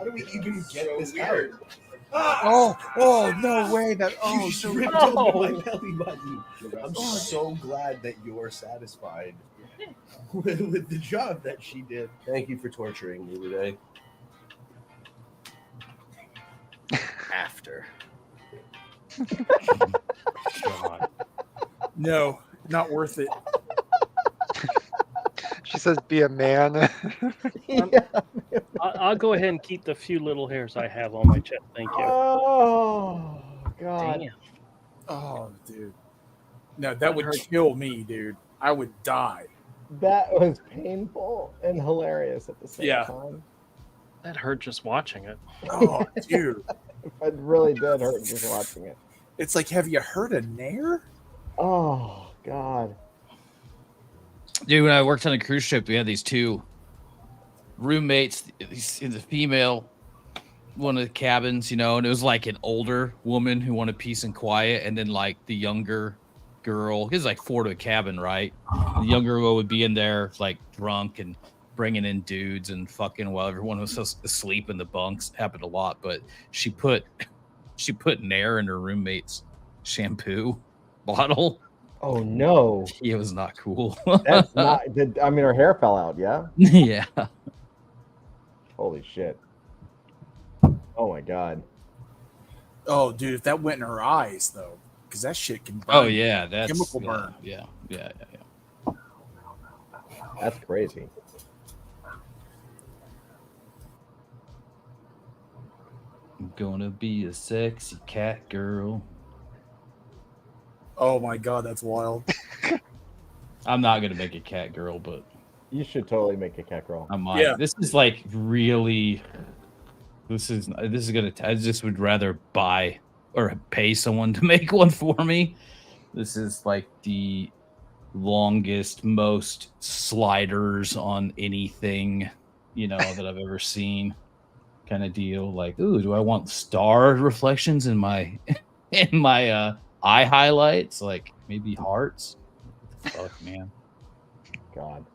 [SPEAKER 9] do we even get this out?
[SPEAKER 3] Oh, no way.
[SPEAKER 9] You just ripped open my belly button. I'm so glad that you're satisfied with the job that she did. Thank you for torturing me today. After.
[SPEAKER 2] God.
[SPEAKER 3] No, not worth it.
[SPEAKER 4] She says, "Be a man."
[SPEAKER 2] I'll go ahead and keep the few little hairs I have on my chest. Thank you.
[SPEAKER 1] Oh God.
[SPEAKER 2] Damn.
[SPEAKER 3] Oh, dude. No, that would kill me, dude. I would die.
[SPEAKER 1] That was painful and hilarious at the same time.
[SPEAKER 2] That hurt just watching it.
[SPEAKER 3] Oh, dude.
[SPEAKER 1] It really did hurt just watching it.
[SPEAKER 3] It's like, have you heard a nair?
[SPEAKER 1] Oh God.
[SPEAKER 6] Dude, when I worked on a cruise ship, we had these two roommates, the female, one of the cabins, and it was like an older woman who wanted peace and quiet, and then like the younger girl. It was like 4 to a cabin, right? The younger girl would be in there like drunk and bringing in dudes and fucking while everyone was asleep in the bunks. It happened a lot, but she put Nair in her roommate's shampoo bottle.
[SPEAKER 1] Oh no.
[SPEAKER 6] It was not cool.
[SPEAKER 1] That's not. Her hair fell out. Yeah.
[SPEAKER 6] Yeah.
[SPEAKER 1] Holy shit. Oh my God.
[SPEAKER 3] Oh, dude, if that went in her eyes, though, because that shit can burn.
[SPEAKER 6] Oh yeah, that's
[SPEAKER 3] chemical burn.
[SPEAKER 6] Yeah.
[SPEAKER 1] That's crazy.
[SPEAKER 6] I'm gonna be a sexy cat girl.
[SPEAKER 3] Oh my God, that's wild.
[SPEAKER 6] I'm not gonna make a cat girl, but
[SPEAKER 1] you should totally make a cat girl.
[SPEAKER 6] I might. Yeah. This is like really. This is gonna. I just would rather buy or pay someone to make one for me. This is like the longest, most sliders on anything, that I've ever seen. Kind of deal. Like, ooh, do I want star reflections in my eye highlights? Like maybe hearts. What the fuck, man.
[SPEAKER 1] God.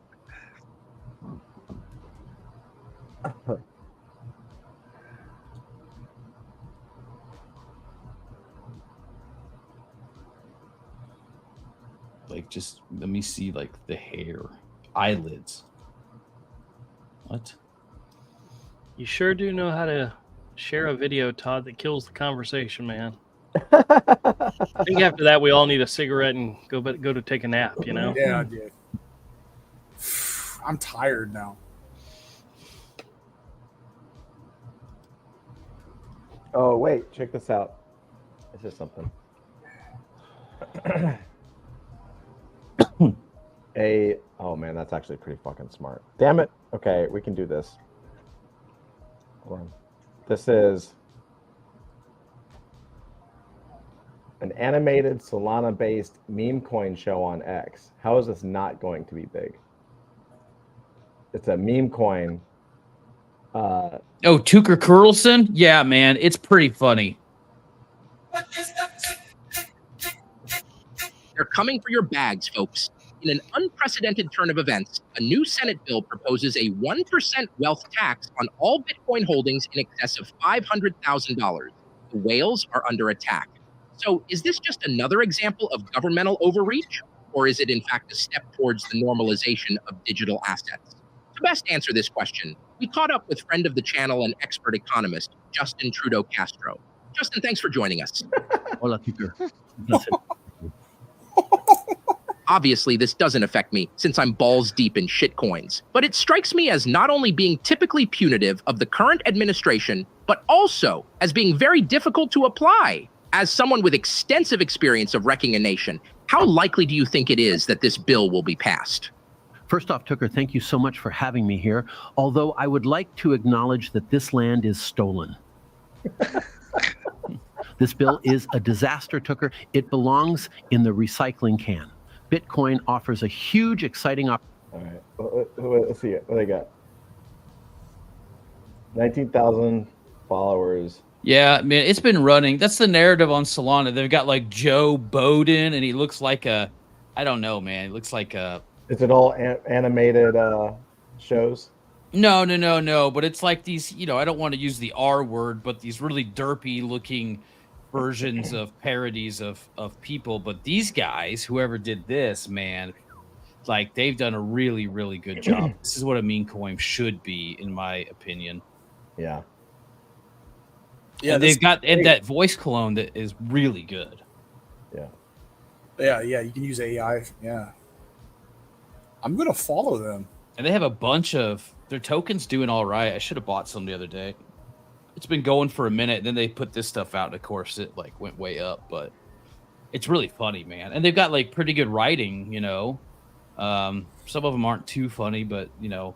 [SPEAKER 6] Like, just let me see, like, the hair, eyelids. What?
[SPEAKER 2] You sure do know how to share a video, Todd, that kills the conversation, man. I think after that, we all need a cigarette and go to take a nap,
[SPEAKER 3] Yeah, dude. I'm tired now.
[SPEAKER 1] Oh, wait. Check this out. This is something. Oh man, that's actually pretty fucking smart. Damn it. Okay, we can do this. Hold on. This is an animated Solana-based meme coin show on X. How is this not going to be big? It's a meme coin.
[SPEAKER 6] Tucker Carlson? Yeah, man, it's pretty funny.
[SPEAKER 11] They're coming for your bags, folks. In an unprecedented turn of events, a new Senate bill proposes a 1% wealth tax on all Bitcoin holdings in excess of $500,000. The whales are under attack. So is this just another example of governmental overreach, or is it in fact a step towards the normalization of digital assets? To best answer this question, we caught up with friend of the channel and expert economist, Justin Trudeau Castro. Justin, thanks for joining us.
[SPEAKER 6] Hola, Tucker.
[SPEAKER 11] Obviously, this doesn't affect me since I'm balls deep in shitcoins, but it strikes me as not only being typically punitive of the current administration, but also as being very difficult to apply. As someone with extensive experience of wrecking a nation, how likely do you think it is that this bill will be passed?
[SPEAKER 12] First off, Tucker, thank you so much for having me here, although I would like to acknowledge that this land is stolen. This bill is a disaster, Tucker. It belongs in the recycling can. Bitcoin offers a huge, exciting opportunity.
[SPEAKER 1] All right, let's see it. What they got? 19,000 followers.
[SPEAKER 6] Yeah, man, it's been running. That's the narrative on Solana. They've got like Joe Biden, and he looks like I don't know, man. He looks like a.
[SPEAKER 1] Is it all animated shows?
[SPEAKER 6] No. But it's like these, I don't want to use the R word, but these really derpy looking versions of parodies of people. But these guys, whoever did this, man, like they've done a really, really good job. This is what a meme coin should be, in my opinion.
[SPEAKER 1] Yeah.
[SPEAKER 6] Yeah, and they've got that voice clone that is really good.
[SPEAKER 1] Yeah.
[SPEAKER 3] Yeah, you can use AI. Yeah, I'm gonna follow them.
[SPEAKER 6] And they have a bunch of their tokens doing all right. I should have bought some the other day. It's been going for a minute, then they put this stuff out, and of course it like went way up, but it's really funny, man. And they've got like pretty good writing, you know. Some of them aren't too funny, but you know,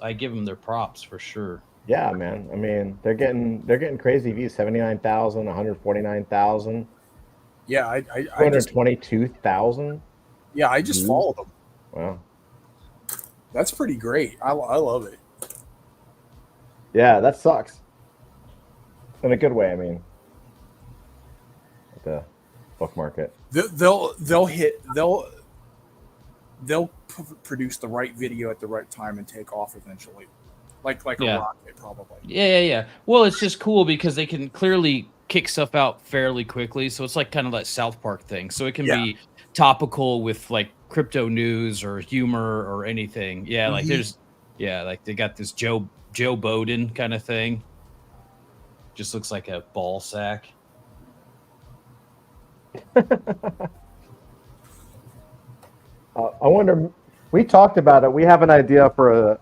[SPEAKER 6] I give them their props for sure.
[SPEAKER 1] Yeah, man. I mean, they're getting crazy views. 79,000, 149,000.
[SPEAKER 3] Yeah, I
[SPEAKER 1] 222,000.
[SPEAKER 3] Yeah, I just followed them.
[SPEAKER 1] Wow,
[SPEAKER 3] that's pretty great. I love it.
[SPEAKER 1] Yeah, that sucks. In a good way, I mean. The book market.
[SPEAKER 3] They'll produce the right video at the right time and take off eventually, like a rocket, probably.
[SPEAKER 6] Yeah. Well, it's just cool because they can clearly kick stuff out fairly quickly, so it's like kind of that South Park thing. So it can be topical with like crypto news or humor or anything. Yeah, like there's like they got this Joe Biden kind of thing. Just looks like a ball sack.
[SPEAKER 1] I wonder. We talked about it. We have an idea for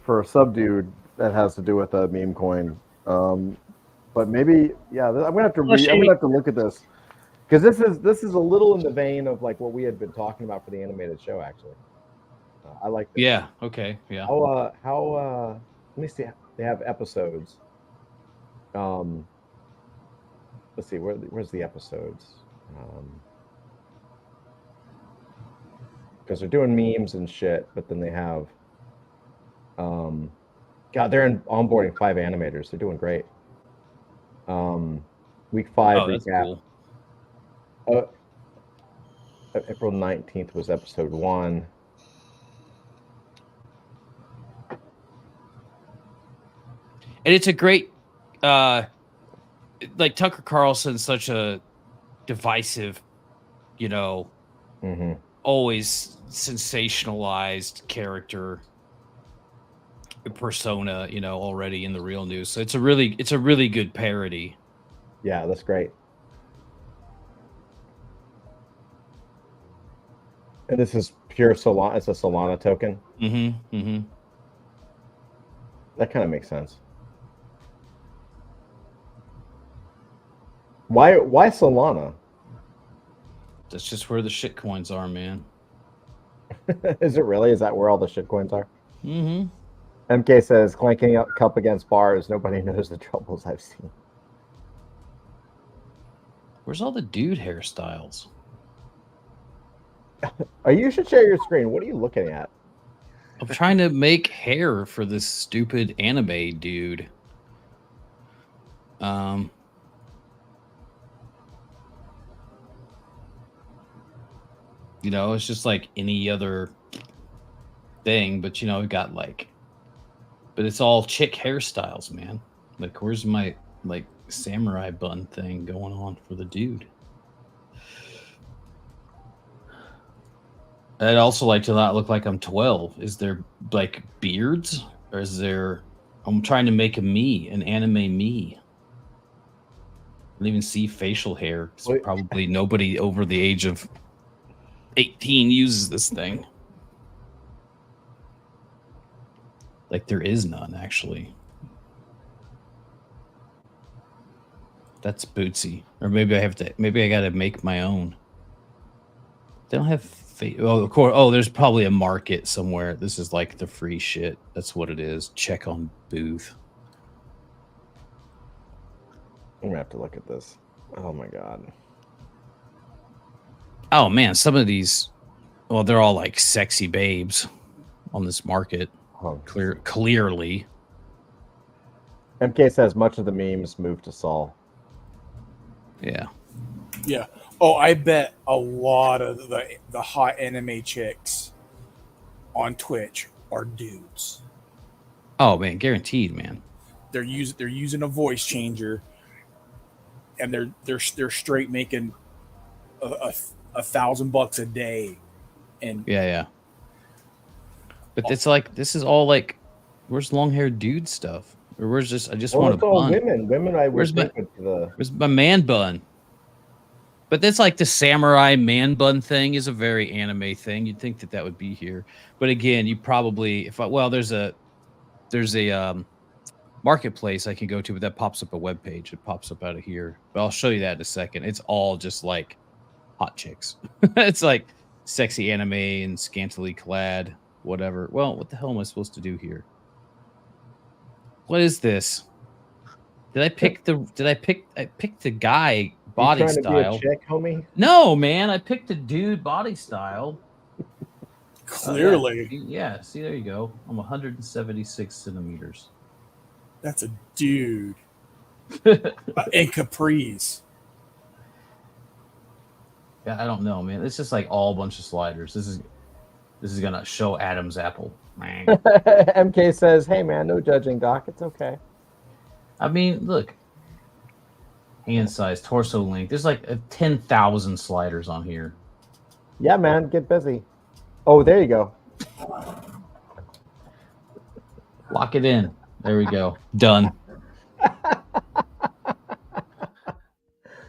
[SPEAKER 1] a sub dude that has to do with a meme coin. But maybe, I'm gonna have to look at this because this is a little in the vein of like what we had been talking about for the animated show. Actually, I like this.
[SPEAKER 6] Yeah. Okay. Yeah.
[SPEAKER 1] How let me see. They have episodes. Let's see. Where's the episodes? Because they're doing memes and shit, but then they have, they're onboarding 5 animators. They're doing great. Week 5 recap. Cool. April 19th was episode 1.
[SPEAKER 6] And it's a great, like Tucker Carlson's such a divisive, you know, always sensationalized character persona, you know, already in the real news. So it's a really good parody.
[SPEAKER 1] Yeah, that's great. And this is pure Solana. It's a Solana token. That kind of makes sense. Why Solana?
[SPEAKER 6] That's just where the shit coins are, man.
[SPEAKER 1] Is it really? Is that where all the shit coins are? MK says, clanking up cup against bars. Nobody knows the troubles I've seen.
[SPEAKER 6] Where's all the dude hairstyles?
[SPEAKER 1] You should share your screen. What are you looking at?
[SPEAKER 6] I'm trying to make hair for this stupid anime dude. You know, it's just like any other thing, but you know, we got like, but it's all chick hairstyles, man. Like, where's my like samurai bun thing going on for the dude? I'd also like to not look like I'm 12. Is there like beards, or is there? I'm trying to make an anime me. I don't even see facial hair. So probably nobody over the age of 18 uses this thing. Like there is none, actually. That's Bootsy. Or maybe I gotta make my own. They don't have of course. Oh, there's probably a market somewhere. This is like the free shit. That's what it is. Check on booth.
[SPEAKER 1] I'm gonna have to look at this. Oh my god.
[SPEAKER 6] Oh man, some of these, well, they're all like sexy babes on this market. Clearly.
[SPEAKER 1] MK says much of the memes moved to Sol.
[SPEAKER 6] Yeah.
[SPEAKER 3] Yeah. Oh, I bet a lot of the hot anime chicks on Twitch are dudes.
[SPEAKER 6] Oh man, guaranteed, man.
[SPEAKER 3] They're using a voice changer, and they're straight making $1,000 a day. And
[SPEAKER 6] yeah. But it's like this is all like, where's long haired dude stuff? Or where's just I just want a bun.
[SPEAKER 1] Women. I
[SPEAKER 6] where's my man bun? But that's like the samurai man bun thing is a very anime thing. You'd think that would be here, but again, you probably there's a marketplace I can go to, but that pops up a web page. It pops up out of here, but I'll show you that in a second. It's all just like hot chicks. It's like sexy anime and scantily clad, whatever. Well, what the hell am I supposed to do here? What is this? I picked the guy body
[SPEAKER 1] you trying
[SPEAKER 6] style.
[SPEAKER 1] To be a chick, homie?
[SPEAKER 6] No, man, I picked a dude body style.
[SPEAKER 3] Clearly.
[SPEAKER 6] Yeah, see, there you go. I'm 176 centimeters.
[SPEAKER 3] That's a dude. And capris.
[SPEAKER 6] Yeah, I don't know, man. It's just like all a bunch of sliders. This is gonna show Adam's apple.
[SPEAKER 1] MK says, "Hey, man, no judging, Doc. It's okay."
[SPEAKER 6] I mean, look. Hand size, torso length. There's like 10,000 sliders on here.
[SPEAKER 1] Yeah, man, get busy. Oh, there you go.
[SPEAKER 6] Lock it in. There we go. Done.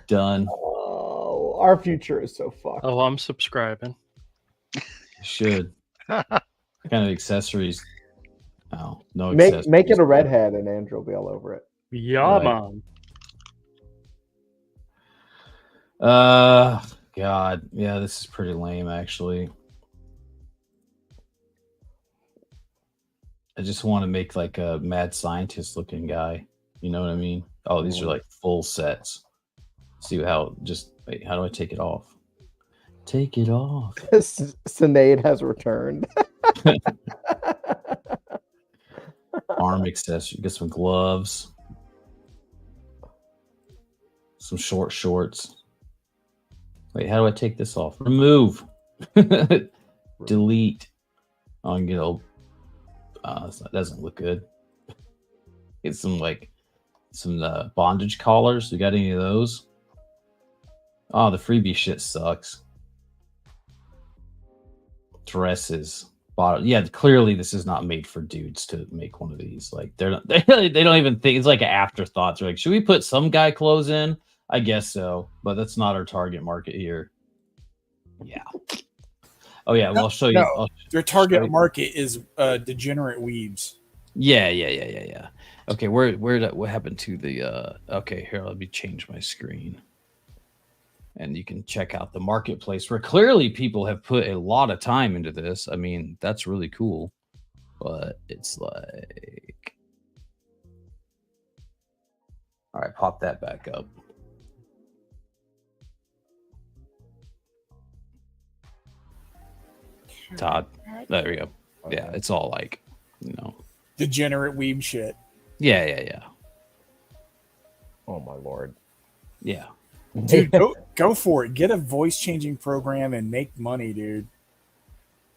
[SPEAKER 6] Done.
[SPEAKER 1] Oh, our future is so fucked.
[SPEAKER 2] Oh, I'm subscribing.
[SPEAKER 6] You should. What kind of accessories? Oh, no
[SPEAKER 1] accessories. Make it a redhead and Andrew will be all over it.
[SPEAKER 2] Yeah, man.
[SPEAKER 6] God. Yeah, this is pretty lame, actually. I just want to make like a mad scientist looking guy. You know what I mean? Oh, these are like full sets. See how wait, how do I take it off? Take it off.
[SPEAKER 1] Sinead has returned.
[SPEAKER 6] Arm accessory. Get some gloves. Some short shorts. Wait, how do I take this off? Remove. Delete. Oh, I can get old. That doesn't look good. Get some bondage collars. You got any of those? Oh, the freebie shit sucks. Dresses. Yeah, clearly this is not made for dudes to make one of these. Like they don't even think it's like an afterthought. They're like, should we put some guy clothes in? I guess so, but that's not our target market here. Yeah. Oh yeah, well, I'll show you.
[SPEAKER 3] No, their target market is degenerate weebs.
[SPEAKER 6] Yeah. Okay, what happened to the? Okay, here, let me change my screen, and you can check out the marketplace where clearly people have put a lot of time into this. I mean, that's really cool, but it's like, all right, pop that back up. Todd, there we go. Yeah, it's all like,
[SPEAKER 3] degenerate weeb shit.
[SPEAKER 6] Yeah.
[SPEAKER 1] Oh my lord.
[SPEAKER 6] Yeah.
[SPEAKER 3] Dude, go for it. Get a voice changing program and make money, dude.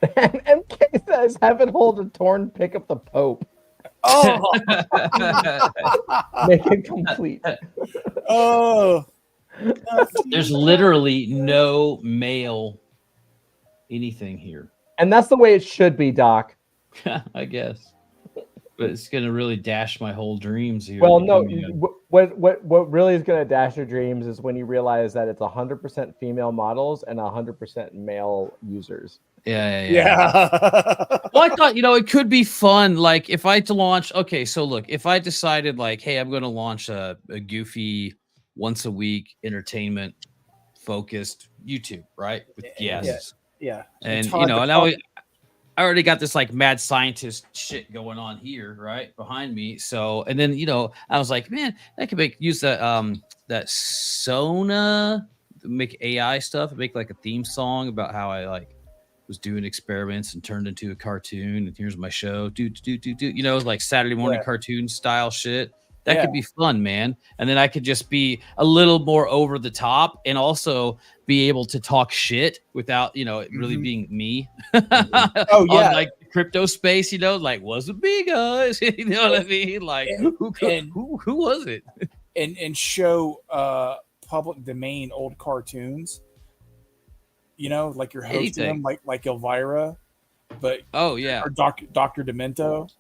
[SPEAKER 1] And MK says, have it hold a torn pick up the Pope.
[SPEAKER 3] Oh,
[SPEAKER 1] make it complete.
[SPEAKER 3] Oh,
[SPEAKER 6] there's literally no male anything here.
[SPEAKER 1] And that's the way it should be, Doc.
[SPEAKER 6] I guess. But it's going to really dash my whole dreams here.
[SPEAKER 1] Well, no. What really is going to dash your dreams is when you realize that it's 100% female models and 100% male users.
[SPEAKER 6] Yeah. Well, I thought, it could be fun. Like if I had to launch, okay, so look, if I decided like, hey, I'm going to launch a goofy once a week entertainment focused YouTube, right? With guests.
[SPEAKER 3] Yeah.
[SPEAKER 6] And now I already got this like mad scientist shit going on here, right behind me. So, and then I was like, man, I could use that Sona to make AI stuff, make like a theme song about how I like was doing experiments and turned into a cartoon. And here's my show, like Saturday morning cartoon style shit. That could be fun, man. And then I could just be a little more over the top and also be able to talk shit without, it really being me.
[SPEAKER 3] Oh, yeah.
[SPEAKER 6] On, like crypto space, like, wasn't me, guys. You know what I mean? Like, who was it?
[SPEAKER 3] And show public domain old cartoons. Like you're hosting them, like Elvira, but or Dr. Demento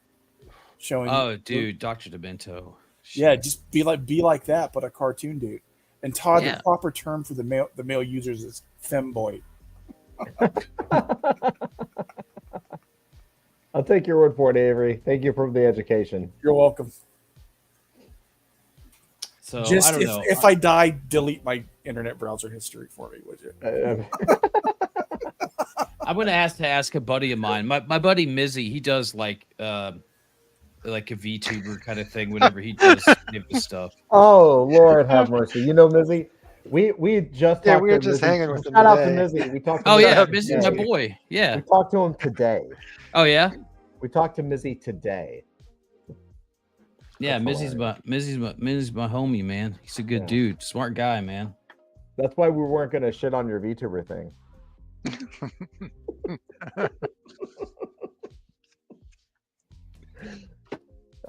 [SPEAKER 3] showing.
[SPEAKER 6] Oh, dude, Dr. Demento.
[SPEAKER 3] Yeah, just be like that, but a cartoon dude. And Todd,
[SPEAKER 6] Yeah.
[SPEAKER 3] the proper term for the male users is femboy.
[SPEAKER 1] I'll take your word for it, Avery. Thank you for the education.
[SPEAKER 3] You're welcome.
[SPEAKER 6] So
[SPEAKER 3] Just
[SPEAKER 6] I don't know.
[SPEAKER 3] if I die, delete my internet browser history for me, would you?
[SPEAKER 6] I'm gonna ask a buddy of mine. My buddy Mizzy, he does like a VTuber kind of thing whenever he does give us stuff.
[SPEAKER 1] Oh, Lord have mercy. You know, Mizzy, we just
[SPEAKER 4] Yeah,
[SPEAKER 1] talked
[SPEAKER 4] we were
[SPEAKER 1] to
[SPEAKER 4] just
[SPEAKER 1] Mizzy.
[SPEAKER 4] hanging with him
[SPEAKER 1] Shout out to
[SPEAKER 4] today.
[SPEAKER 1] Mizzy. We talked to
[SPEAKER 6] Oh
[SPEAKER 1] Mizzy
[SPEAKER 6] yeah,
[SPEAKER 1] today.
[SPEAKER 6] Mizzy, my boy. Yeah.
[SPEAKER 1] We talked to him today.
[SPEAKER 6] Oh yeah.
[SPEAKER 1] We talked to Mizzy today.
[SPEAKER 6] Yeah,
[SPEAKER 1] That's
[SPEAKER 6] Mizzy's my homie, man. He's a good dude, smart guy, man.
[SPEAKER 1] That's why we weren't gonna shit on your VTuber thing.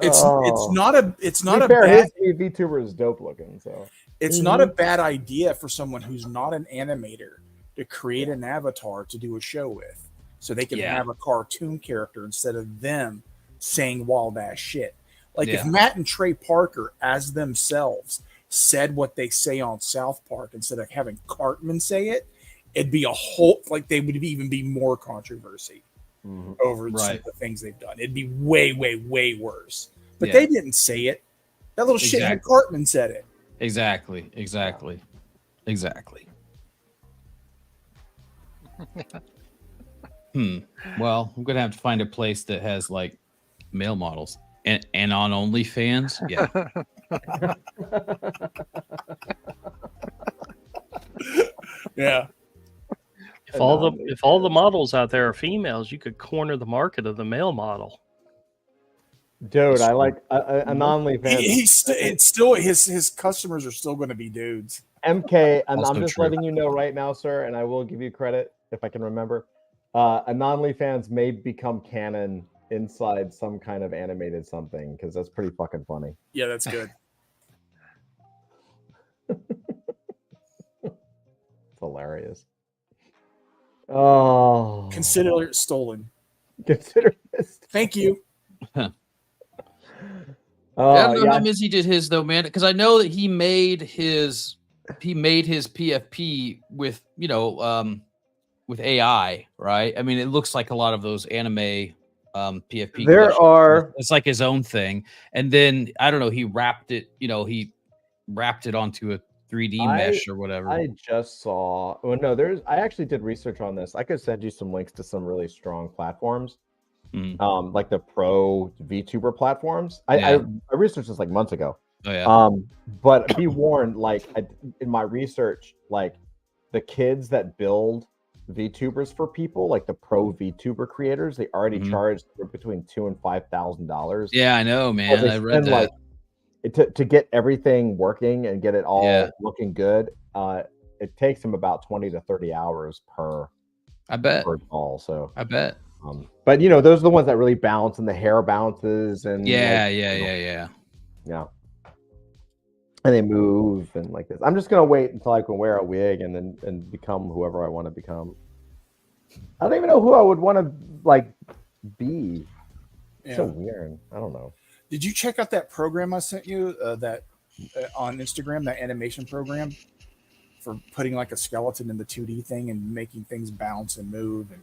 [SPEAKER 3] It's not
[SPEAKER 1] To
[SPEAKER 3] a
[SPEAKER 1] be fair,
[SPEAKER 3] bad
[SPEAKER 1] his VTuber is dope looking, so
[SPEAKER 3] it's not a bad idea for someone who's not an animator to create an avatar to do a show with, so they can have a cartoon character instead of them saying wild ass shit. Like if Matt and Trey Parker as themselves said what they say on South Park instead of having Cartman say it, it'd be a whole, like they would even be more controversy over some of the things they've done. It'd be way, way, way worse. But they didn't say it. That little shithead Cartman said it.
[SPEAKER 6] Exactly. Well, I'm gonna have to find a place that has like male models and on OnlyFans. Yeah.
[SPEAKER 3] Yeah.
[SPEAKER 2] If all the models out there are females, you could corner the market of the male model.
[SPEAKER 1] dude, I like an OnlyFans.
[SPEAKER 3] It's still his customers are still going to be dudes.
[SPEAKER 1] MK, and
[SPEAKER 6] Also
[SPEAKER 1] I'm just
[SPEAKER 6] true.
[SPEAKER 1] letting you know right now, sir, and I will give you credit if I can remember. An OnlyFans may become canon inside some kind of animated something because that's pretty fucking funny.
[SPEAKER 3] Yeah, that's good.
[SPEAKER 1] It's hilarious. Oh,
[SPEAKER 3] Consider it stolen.
[SPEAKER 1] Consider this.
[SPEAKER 3] Thank you.
[SPEAKER 6] I don't know how Mizzy did his though, man, because I know that he made his PFP with with AI, right? I mean, it looks like a lot of those anime PFP. It's like his own thing, and then I don't know. He wrapped it onto a 3D mesh or whatever.
[SPEAKER 1] I just saw. Well, no, I actually did research on this. I could send you some links to some really strong platforms, like the pro VTuber platforms. I researched this like months ago.
[SPEAKER 6] Oh yeah.
[SPEAKER 1] But be warned, like in my research, like the kids that build VTubers for people, like the pro VTuber creators, they already charge between $2,000 and $5,000.
[SPEAKER 6] Yeah, I know, man. I read that.
[SPEAKER 1] To get everything working and get it all looking good, it takes them about 20 to 30 hours per.
[SPEAKER 6] I bet.
[SPEAKER 1] Per call, so
[SPEAKER 6] I bet.
[SPEAKER 1] But those are the ones that really bounce and the hair bounces and
[SPEAKER 6] yeah.
[SPEAKER 1] And they move and like this. I'm just gonna wait until I can wear a wig and become whoever I want to become. I don't even know who I would want to like be.
[SPEAKER 3] Yeah.
[SPEAKER 1] So weird. I don't know.
[SPEAKER 3] Did you check out that program I sent you that on Instagram, that animation program for putting like a skeleton in the 2D thing and making things bounce and move and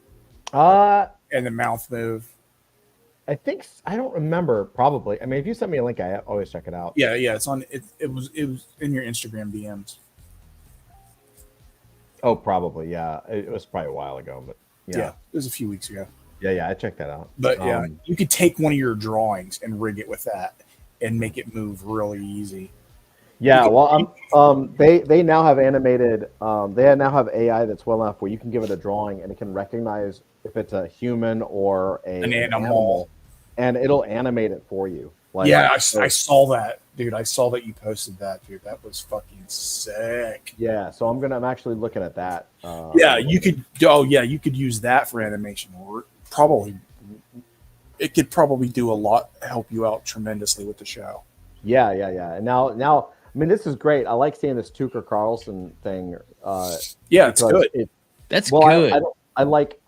[SPEAKER 3] the mouth move?
[SPEAKER 1] I don't remember. Probably. I mean, if you send me a link, I always check it out.
[SPEAKER 3] Yeah. It's on. It was in your Instagram DMs.
[SPEAKER 1] Oh, probably. Yeah, it was probably a while ago, but
[SPEAKER 3] yeah, it was a few weeks ago.
[SPEAKER 1] Yeah, I checked that out.
[SPEAKER 3] But you could take one of your drawings and rig it with that and make it move really easy.
[SPEAKER 1] Yeah, they now have animated. They now have AI that's well enough where you can give it a drawing and it can recognize if it's a human or an animal, and it'll animate it for you. Like,
[SPEAKER 3] I saw that, dude. I saw that you posted that, dude. That was fucking sick.
[SPEAKER 1] Yeah, so I'm actually looking at that.
[SPEAKER 3] You could. Oh yeah, you could use that for animation work. It could probably do a lot, help you out tremendously with the show.
[SPEAKER 1] Yeah. And now, I mean, this is great. I like seeing this Tucker Carlson thing.
[SPEAKER 3] It's good.
[SPEAKER 6] That's good.
[SPEAKER 1] I like.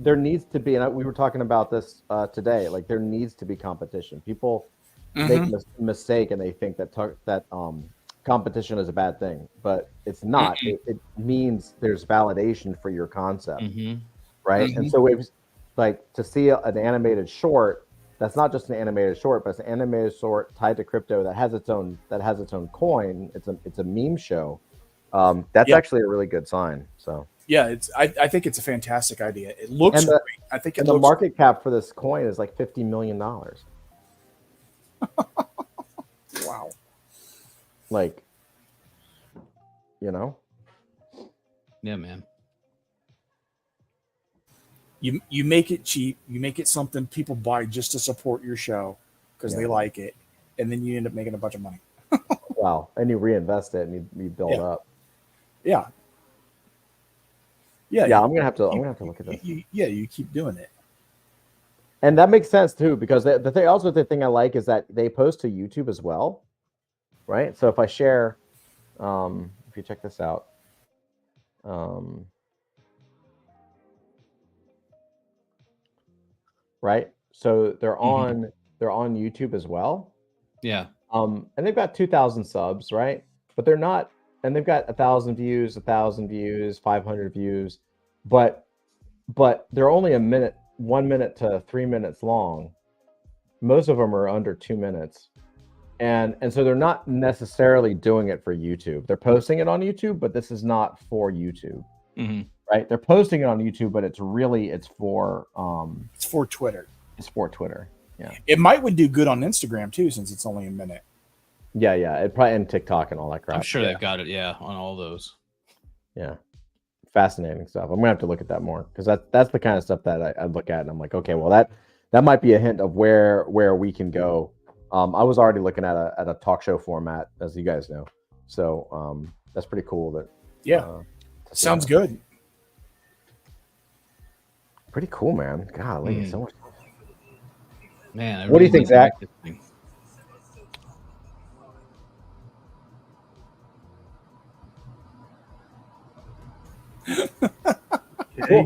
[SPEAKER 1] There needs to be, and we were talking about this today. Like, there needs to be competition. People make a mistake and they think that because competition is a bad thing, but it's not. It means there's validation for your concept, right? And so it's like to see an animated short. That's not just an animated short, but it's an animated short tied to crypto that has its own coin. It's a meme show. That's actually a really good sign. So
[SPEAKER 3] yeah, I think it's a fantastic idea. It looks great. I think
[SPEAKER 1] the market cap for this coin is like $50 million.
[SPEAKER 3] Wow.
[SPEAKER 1] Like, you know.
[SPEAKER 6] Yeah, man.
[SPEAKER 3] You make it cheap. You make it something people buy just to support your show because they like it, and then you end up making a bunch of money.
[SPEAKER 1] Wow, and you reinvest it and you build up.
[SPEAKER 3] Yeah.
[SPEAKER 1] I'm gonna have to look at this.
[SPEAKER 3] You keep doing it,
[SPEAKER 1] and that makes sense too because the thing I like is that they post to YouTube as well, right? So if I share, if you check this out, right? So they're on YouTube as well.
[SPEAKER 6] Yeah.
[SPEAKER 1] And they've got 2,000 subs, right? But they're not, and they've got 1,000 views, 500 views, but they're only 1 minute to 3 minutes long. Most of them are under 2 minutes. And so they're not necessarily doing it for YouTube. They're posting it on YouTube, but this is not for YouTube. Right? They're posting it on YouTube, but it's for
[SPEAKER 3] Twitter.
[SPEAKER 1] It's for Twitter. Yeah.
[SPEAKER 3] It would do good on Instagram too, since it's only a minute.
[SPEAKER 1] Yeah. It probably and TikTok and all that crap.
[SPEAKER 6] I'm sure they've got it. Yeah, on all those.
[SPEAKER 1] Yeah. Fascinating stuff. I'm gonna have to look at that more because that's the kind of stuff that I look at and I'm like, okay, well that might be a hint of where we can go. I was already looking at a talk show format, as you guys know. So that's pretty cool. That
[SPEAKER 3] sounds good.
[SPEAKER 1] Pretty cool, man. Golly, so much.
[SPEAKER 6] Man,
[SPEAKER 1] what do you think, Zach?
[SPEAKER 5] Okay.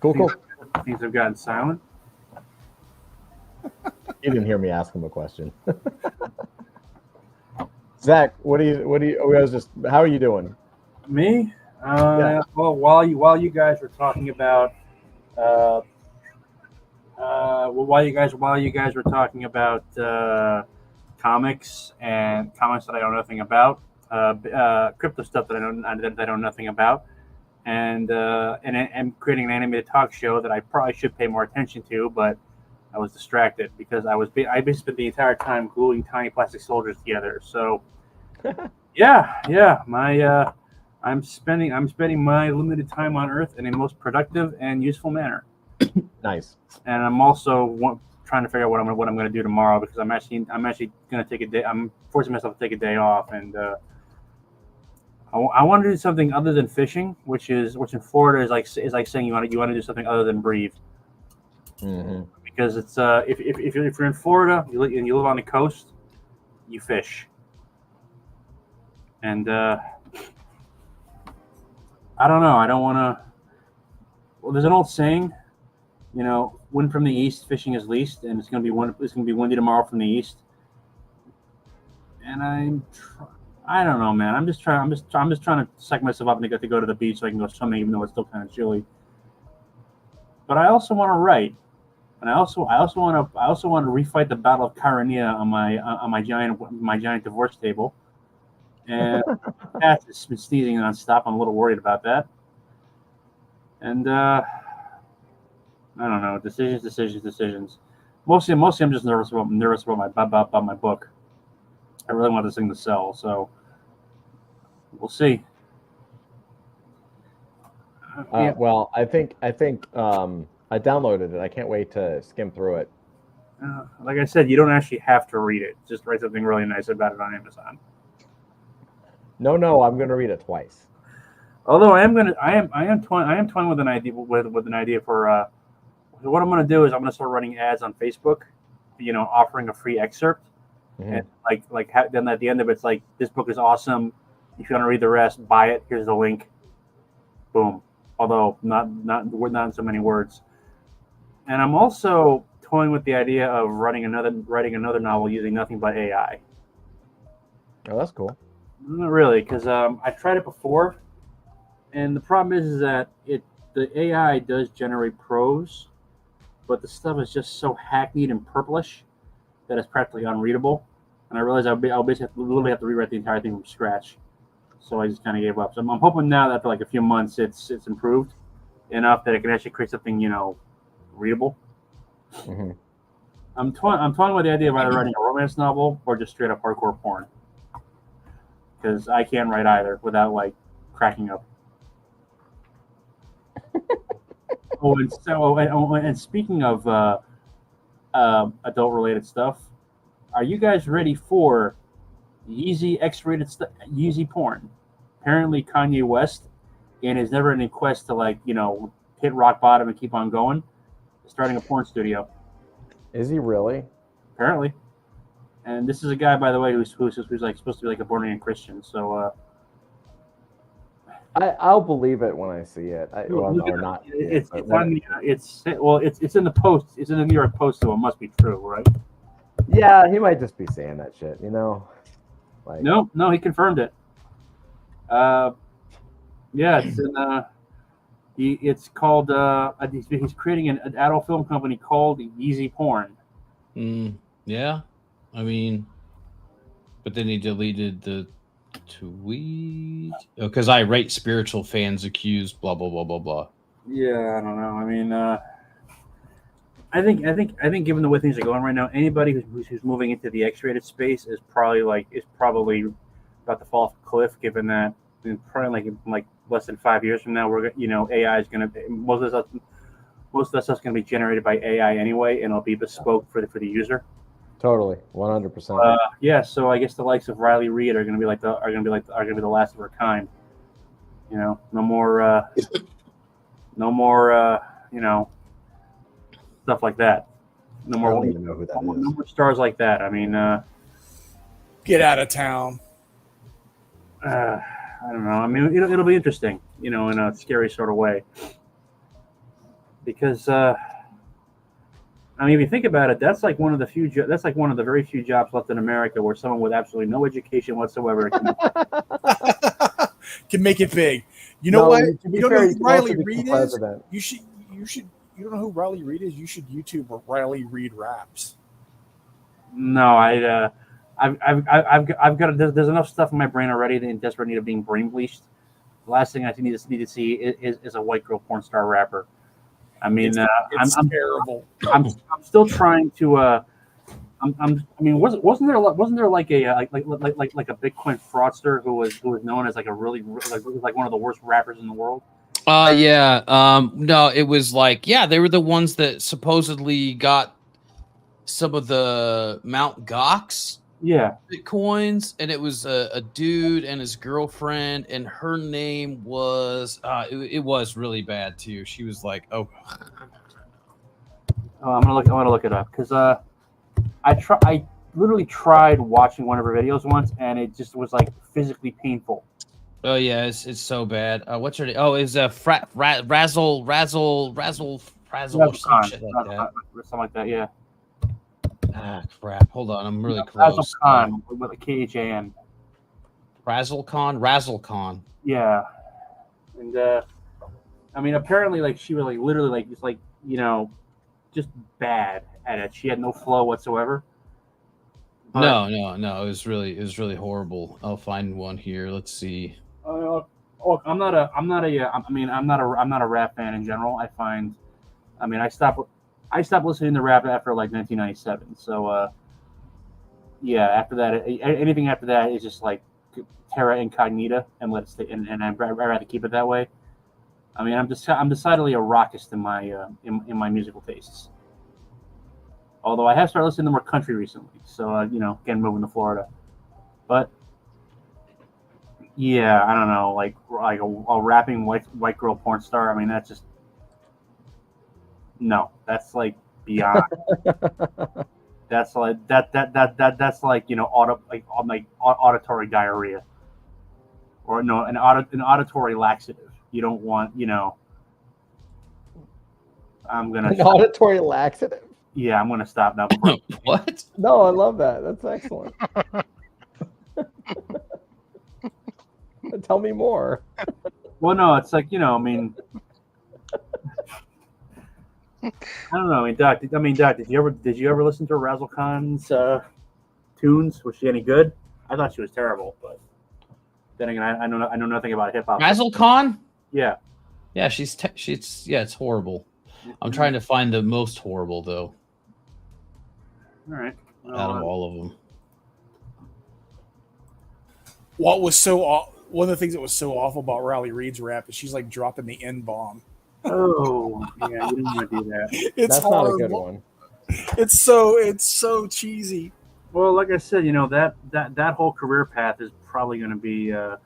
[SPEAKER 1] Cool.
[SPEAKER 5] Things have gotten silent.
[SPEAKER 1] You didn't hear me ask him a question. Zach, how are you doing?
[SPEAKER 5] Me? Well, while you guys were talking about while you guys were talking about comics and comics that I know nothing about, crypto stuff that I know nothing about, and creating an animated talk show that I probably should pay more attention to, but I was distracted because I basically spent the entire time gluing tiny plastic soldiers together. So, I'm spending my limited time on Earth in a most productive and useful manner.
[SPEAKER 1] Nice.
[SPEAKER 5] And I'm also trying to figure out what I'm going to do tomorrow because I'm actually going to take a day. I'm forcing myself to take a day off, and I want to do something other than fishing, which in Florida is like saying you want to do something other than breathe. Because it's if you're in Florida and you live on the coast, you fish. And I don't know. I don't want to. Well, there's an old saying, wind from the east, fishing is least, and it's going to be windy tomorrow from the east. And I don't know, man. I'm just trying to psych myself up and get to go to the beach so I can go swimming, even though it's still kind of chilly. But I also want to write, and I also want to refight the Battle of Kyrenia on my giant divorce table. And Pat has been sneezing nonstop. I'm a little worried about that. And I don't know. Decisions. Mostly, I'm just nervous about my book. I really want this thing to sell, so we'll see.
[SPEAKER 1] Well, I think I downloaded it. I can't wait to skim through it.
[SPEAKER 5] Like I said, you don't actually have to read it. Just write something really nice about it on Amazon.
[SPEAKER 1] No, I'm going to read it twice.
[SPEAKER 5] Although I am toying with an idea with an idea for what I'm going to do is I'm going to start running ads on Facebook, offering a free excerpt, and then at the end of it, it's like, this book is awesome. If you want to read the rest, buy it. Here's the link. Boom. Although not in so many words. And I'm also toying with the idea of writing another novel using nothing but AI.
[SPEAKER 1] Oh, that's cool.
[SPEAKER 5] Not really, because I tried it before, and the problem is that the AI does generate prose, but the stuff is just so hackneyed and purplish that it's practically unreadable. And I realized I'll basically literally have to rewrite the entire thing from scratch. So I just kind of gave up. So I'm hoping now that after like a few months, it's improved enough that it can actually create something readable.
[SPEAKER 1] Mm-hmm.
[SPEAKER 5] I'm talking about the idea of either writing a romance novel or just straight up hardcore porn, because I can't write either without like cracking up. And speaking of adult related stuff, are you guys ready for Yeezy X-rated Yeezy porn? Apparently, Kanye West, in his never-ending quest to hit rock bottom and keep on going, is starting a porn studio.
[SPEAKER 1] Is he really?
[SPEAKER 5] Apparently, and this is a guy, by the way, who's like supposed to be like a born-again Christian. So
[SPEAKER 1] I'll believe it when I see it. Or not.
[SPEAKER 5] It's in the Post. It's in the New York Post, so it must be true, right?
[SPEAKER 1] Yeah, he might just be saying that shit. Like
[SPEAKER 5] No, he confirmed it. Yeah, it's in. It's called. He's creating an adult film company called Yeezy Porn.
[SPEAKER 6] Yeah, I mean, but then he deleted the tweet because I rate spiritual fans accused. Blah blah blah blah blah.
[SPEAKER 5] Yeah, I don't know. I mean, I think given the way things are going right now, anybody who's moving into the X-rated space is probably about to fall off a cliff. Given that, probably like less than 5 years from now, AI is going to most of that stuff's going to be generated by AI anyway, and it'll be bespoke for the user.
[SPEAKER 1] Totally, 100%.
[SPEAKER 5] Yeah, so I guess the likes of Riley Reid are going to be the last of her kind. No more, stuff like that. No more.
[SPEAKER 1] I don't even know who that is.
[SPEAKER 5] No more stars like that. I mean,
[SPEAKER 3] get out of town.
[SPEAKER 5] I don't know. I mean, it'll be interesting, in a scary sort of way, because if you think about it, that's like one of the very few jobs left in America where someone with absolutely no education whatsoever
[SPEAKER 3] can make it big. You know what? You don't know who Riley Reid is? You should. You don't know who Riley Reid is? You should YouTube Riley Reid raps.
[SPEAKER 5] No, I've got. There's enough stuff in my brain already in desperate need of being brain bleached. The last thing I need to see is a white girl porn star rapper. I mean,
[SPEAKER 3] it's terrible.
[SPEAKER 5] I'm still trying to. Wasn't there like a Bitcoin fraudster who was known as like a really like one of the worst rappers in the world?
[SPEAKER 6] Yeah. No, it was they were the ones that supposedly got some of the Mount Gox Bitcoins, and it was a dude and his girlfriend, and her name was it was really bad too. She was like, I'm
[SPEAKER 5] gonna look it up because I literally tried watching one of her videos once, and it just was like physically painful.
[SPEAKER 6] Oh yeah, it's so bad. What's her name? Oh, is Razzle or some shit like that.
[SPEAKER 5] Something like that, yeah.
[SPEAKER 6] Ah, crap. Hold on, I'm really close.
[SPEAKER 5] Razzle Khan with a KHAN.
[SPEAKER 6] Razzle Khan.
[SPEAKER 5] Yeah, and apparently, she was literally just bad at it. She had no flow whatsoever. But,
[SPEAKER 6] no. It was really horrible. I'll find one here. Let's see.
[SPEAKER 5] I'm not a rap fan in general. I stopped listening to rap after 1997. So yeah, after that, anything after that is just like terra incognita, and let it stay. And I'd rather keep it that way. I'm decidedly a rockist in my musical tastes. Although I have started listening to more country recently, so again, moving to Florida. But yeah, I don't know, like a rapping white girl porn star. That's just no. That's like beyond. That's like that's like auditory diarrhea, or no, an auditory laxative. You don't want I'm gonna
[SPEAKER 1] an auditory laxative.
[SPEAKER 5] Yeah, I'm gonna stop now.
[SPEAKER 6] What?
[SPEAKER 1] No, I love that. That's excellent. Tell me more.
[SPEAKER 5] Well, no, it's like, you know, I mean, I don't know. Doc, did you ever listen to Razzle Khan's tunes? Was she any good? I thought she was terrible, but then again, I know nothing about hip hop.
[SPEAKER 6] Razzle Khan?
[SPEAKER 5] Yeah.
[SPEAKER 6] Yeah, she's it's horrible. I'm trying to find the most horrible though.
[SPEAKER 5] All right. Well,
[SPEAKER 6] out of all of them.
[SPEAKER 3] What was one of the things that was so awful about Riley Reid's rap is she's like dropping the N-bomb.
[SPEAKER 5] Oh, yeah, you didn't want to do that.
[SPEAKER 3] It's
[SPEAKER 1] That's
[SPEAKER 3] horrible.
[SPEAKER 1] not a good one.
[SPEAKER 3] It's so cheesy.
[SPEAKER 5] Well, like I said, you know, that whole career path is probably going to be, you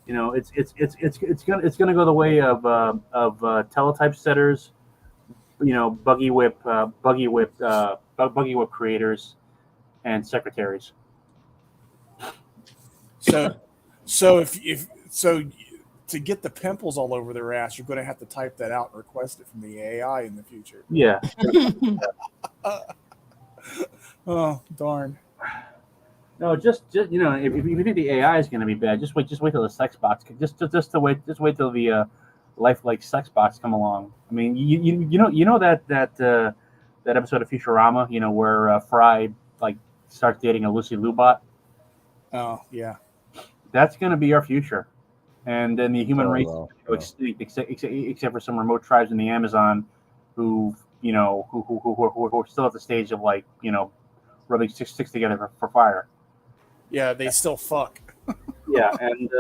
[SPEAKER 5] know, it's gonna go the way of teletype setters, you know, buggy whip creators, and secretaries.
[SPEAKER 3] So if to get the pimples all over their ass, you're going to have to type that out and request it from the AI in the future.
[SPEAKER 5] Yeah.
[SPEAKER 3] Oh, darn.
[SPEAKER 5] No, just you know, if you think the AI is going to be bad, just wait till the sex box. Just wait till the lifelike sex box come along. I mean, you know that episode of Futurama, you know, where Fry like starts dating a Lucy Liu bot.
[SPEAKER 3] Oh yeah.
[SPEAKER 5] That's going to be our future, and then the human race
[SPEAKER 1] well,
[SPEAKER 5] will extinct, except for some remote tribes in the Amazon, who you know who are still at the stage of like, you know, rubbing sticks together for fire.
[SPEAKER 3] Yeah, they still fuck.
[SPEAKER 5] Yeah, and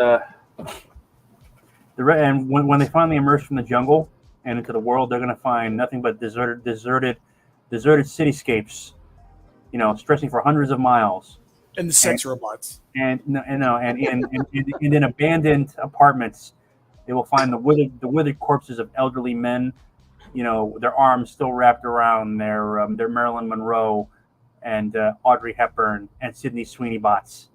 [SPEAKER 5] when they finally emerge from the jungle and into the world, they're going to find nothing but deserted cityscapes, you know, stretching for hundreds of miles.
[SPEAKER 3] And the sex robots.
[SPEAKER 5] And in abandoned apartments, they will find the withered corpses of elderly men, you know, their arms still wrapped around their Marilyn Monroe and Audrey Hepburn and Sydney Sweeney bots.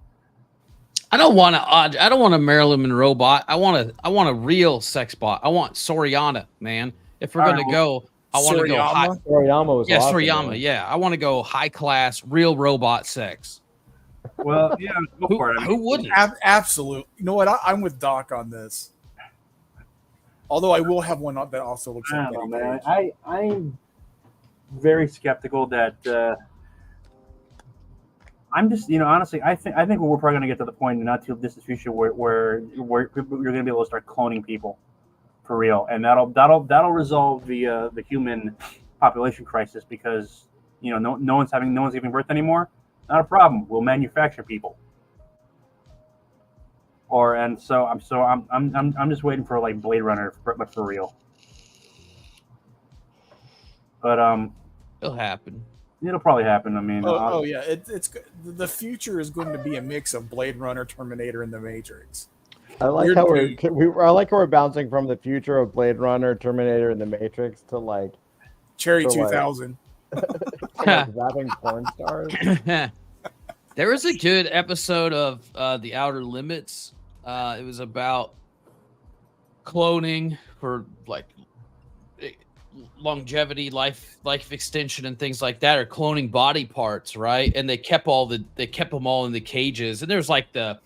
[SPEAKER 6] I don't want a Marilyn Monroe bot. I want a real sex bot. I want Soriana, man. If we're gonna go, I want to go high.
[SPEAKER 1] Soriyama was awesome,
[SPEAKER 6] Soriyama.
[SPEAKER 1] man.
[SPEAKER 6] Yeah, I want to go high class, real robot sex.
[SPEAKER 5] Well, yeah, go for it.
[SPEAKER 6] Who wouldn't?
[SPEAKER 3] Absolutely. You know what? I'm with Doc on this. Although I will have one that also looks like
[SPEAKER 5] I
[SPEAKER 3] that.
[SPEAKER 5] don't know, I'm very skeptical that. I'm just, you know, honestly, I think we're probably going to get to the point in the not too distant future where you're going to be able to start cloning people for real, and that'll resolve the human population crisis, because, you know, no one's giving birth anymore. Not a problem. We'll manufacture people. I'm just waiting for like Blade Runner, but for real. But
[SPEAKER 6] it'll happen.
[SPEAKER 5] It'll probably happen. I mean,
[SPEAKER 3] yeah, it's the future is going to be a mix of Blade Runner, Terminator, and The Matrix.
[SPEAKER 1] I like how we're bouncing from the future of Blade Runner, Terminator, and The Matrix to like
[SPEAKER 3] Cherry 2000.
[SPEAKER 1] Like having porn stars.
[SPEAKER 6] There was a good episode of The Outer Limits. It was about cloning for like longevity, life extension, and things like that, or cloning body parts, right? And they kept them all in the cages. And there's like the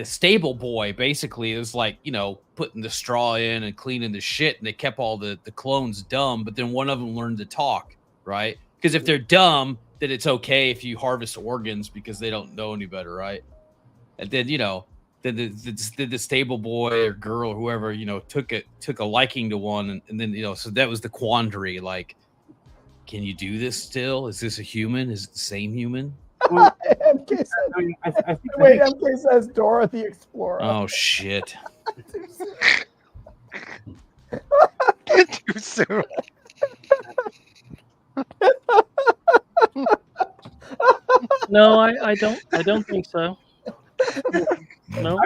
[SPEAKER 6] stable boy, basically. It was like, you know, putting the straw in and cleaning the shit, and they kept all the clones dumb, but then one of them learned to talk, right? Because if they're dumb, then it's okay if you harvest organs because they don't know any better, right? And then, you know, the stable boy or girl or whoever, you know, took a liking to one, and then, you know, so that was the quandary. Like, can you do this still? Is this a human? Is it the same human?
[SPEAKER 1] Well, MK says Dora the Explorer.
[SPEAKER 6] Oh shit!
[SPEAKER 4] Too soon.
[SPEAKER 2] No, I don't think so. No.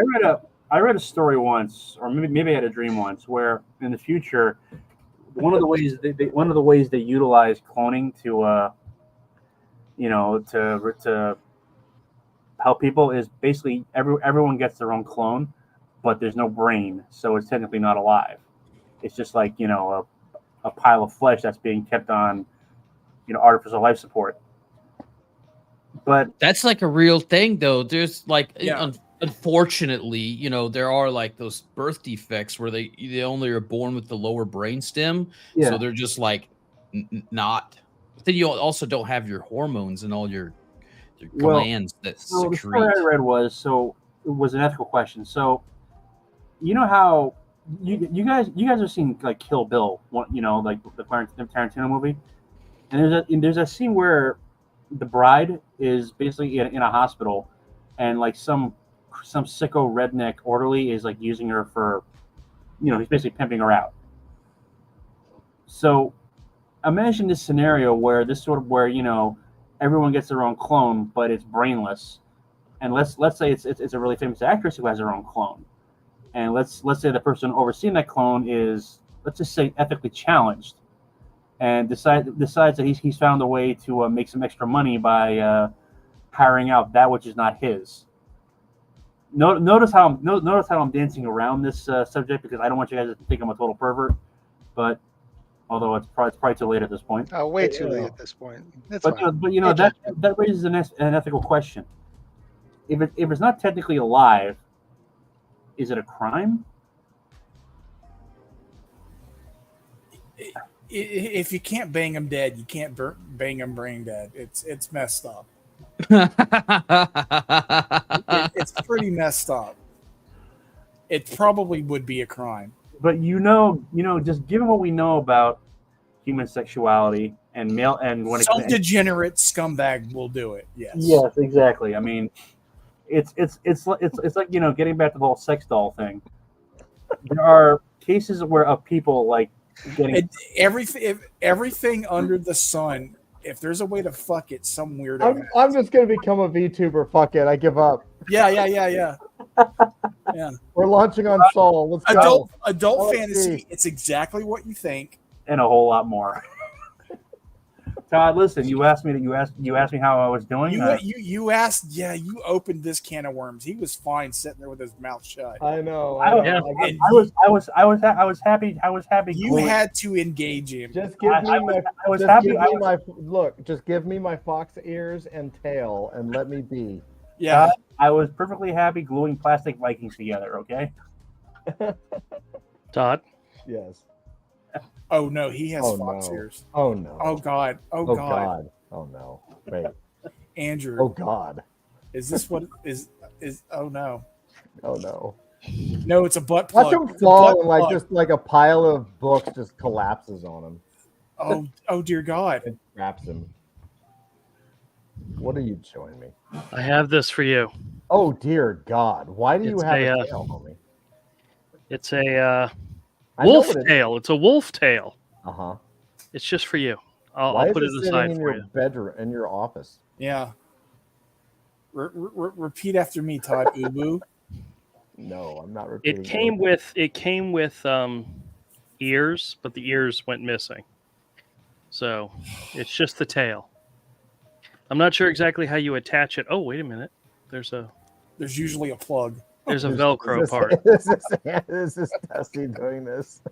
[SPEAKER 5] I read a story once, or maybe I had a dream once, where in the future, one of the ways they utilize cloning to you know, to help people is basically everyone gets their own clone, but there's no brain, so it's technically not alive. It's just like, you know, a pile of flesh that's being kept on, you know, artificial life support. But
[SPEAKER 6] that's like a real thing, though. There's like,
[SPEAKER 3] Yeah.
[SPEAKER 6] unfortunately, you know, there are like those birth defects where they only are born with the lower brain stem,
[SPEAKER 5] Yeah.
[SPEAKER 6] so they're just like not. But then you also don't have your hormones and all your glands that
[SPEAKER 5] so the
[SPEAKER 6] secrete.
[SPEAKER 5] story I read was it was an ethical question. So you know how you guys have seen like Kill Bill, you know, like the Tarantino movie, and there's a scene where the bride is basically in a hospital, and like some sicko redneck orderly is like using her for, you know, he's basically pimping her out. So imagine this scenario where you know, everyone gets their own clone, but it's brainless, and let's say it's a really famous actress who has her own clone, and let's say the person overseeing that clone is, let's just say, ethically challenged, and decides that he's found a way to make some extra money by hiring out that which is not his. Notice how I'm dancing around this subject, because I don't want you guys to think I'm a total pervert, but although it's probably too late at this point.
[SPEAKER 4] Way too late at this point. That's
[SPEAKER 5] But
[SPEAKER 4] fine.
[SPEAKER 5] you know, that raises an ethical question. If it's not technically alive, is it a crime?
[SPEAKER 3] If you can't bang them dead, you can't bang them brain dead. It's messed up. It's pretty messed up. It probably would be a crime.
[SPEAKER 5] But you know, just given what we know about human sexuality and male, and when
[SPEAKER 3] some degenerate scumbag will do it. Yes.
[SPEAKER 5] Yes, exactly. I mean, it's like, you know, getting back to the whole sex doll thing. There are cases of people like getting
[SPEAKER 3] everything under the sun. If there's a way to fuck it, some weirdo.
[SPEAKER 1] I'm just gonna become a VTuber. Fuck it, I give up.
[SPEAKER 3] Yeah.
[SPEAKER 1] We're launching on Soul. Let's go.
[SPEAKER 3] Adult fantasy. It's exactly what you think,
[SPEAKER 5] and a whole lot more. Todd, listen. You asked me how I was doing.
[SPEAKER 3] You asked. Yeah, you opened this can of worms. He was fine sitting there with his mouth shut.
[SPEAKER 1] I know.
[SPEAKER 5] I was happy.
[SPEAKER 3] You had to engage him.
[SPEAKER 1] Just give me Just give me my fox ears and tail and let me be.
[SPEAKER 3] Yeah,
[SPEAKER 5] I was perfectly happy gluing plastic Vikings together. Okay.
[SPEAKER 2] Todd.
[SPEAKER 1] Yes.
[SPEAKER 3] Oh no, he has fox ears.
[SPEAKER 1] Oh no.
[SPEAKER 3] Oh god. Oh god.
[SPEAKER 1] Oh no. Wait.
[SPEAKER 3] Andrew.
[SPEAKER 1] Oh god.
[SPEAKER 3] Is this what is? Oh no.
[SPEAKER 1] Oh no.
[SPEAKER 3] No, it's a butt plug.
[SPEAKER 1] Watch him fall and just like a pile of books just collapses on him.
[SPEAKER 3] Oh dear God.
[SPEAKER 1] It traps him. What are you showing me?
[SPEAKER 2] I have this for you.
[SPEAKER 1] Oh dear God! Why do you have a tail, homie?
[SPEAKER 2] It's a wolf tail. It's a wolf tail. It's just for you. I'll put it aside
[SPEAKER 1] in
[SPEAKER 2] for
[SPEAKER 1] your bedroom, in your office.
[SPEAKER 3] Yeah. Repeat after me, Todd. Ubu.
[SPEAKER 1] No, I'm not repeating.
[SPEAKER 2] It came with ears, but the ears went missing. So it's just the tail. I'm not sure exactly how you attach it. Oh, wait a minute. There's
[SPEAKER 3] usually a plug.
[SPEAKER 2] There's a Velcro part.
[SPEAKER 1] This is Dusty doing this.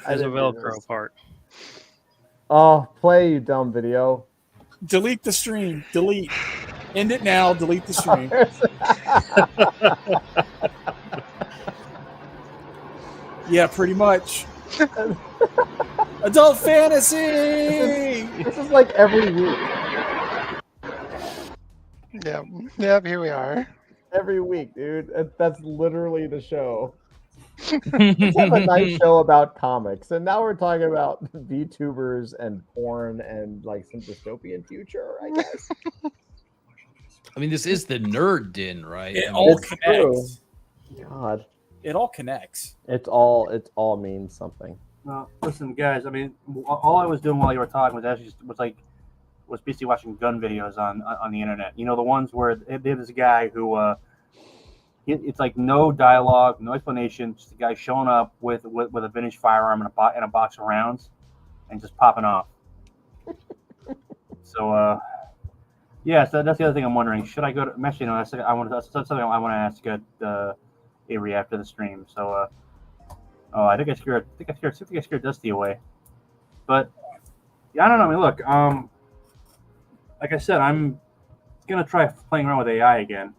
[SPEAKER 2] There's a Velcro part.
[SPEAKER 1] Oh, play, you dumb video.
[SPEAKER 3] Delete the stream. Delete. End it now. Delete the stream. Yeah, pretty much. Adult fantasy.
[SPEAKER 1] This is like every week.
[SPEAKER 4] Yeah, here we are.
[SPEAKER 1] Every week, dude. That's literally the show. Let's have a nice show about comics, and now we're talking about VTubers and porn and like some dystopian future, I guess.
[SPEAKER 6] I mean, this is the nerd den, right?
[SPEAKER 3] It all connects.
[SPEAKER 1] God,
[SPEAKER 3] it all connects.
[SPEAKER 1] It all means something.
[SPEAKER 5] Listen, guys. I mean, all I was doing while you were talking was basically watching gun videos on the internet. You know, the ones where they have this guy who it's like no dialogue, no explanation, just a guy showing up with a vintage firearm and a box of rounds and just popping off. So so that's the other thing I'm wondering. Should I go to? Actually, no. That's something I want to ask Avery after the stream. So I think I scared Dusty away. But yeah, I don't know. I mean, look. Like I said, I'm gonna try playing around with AI again.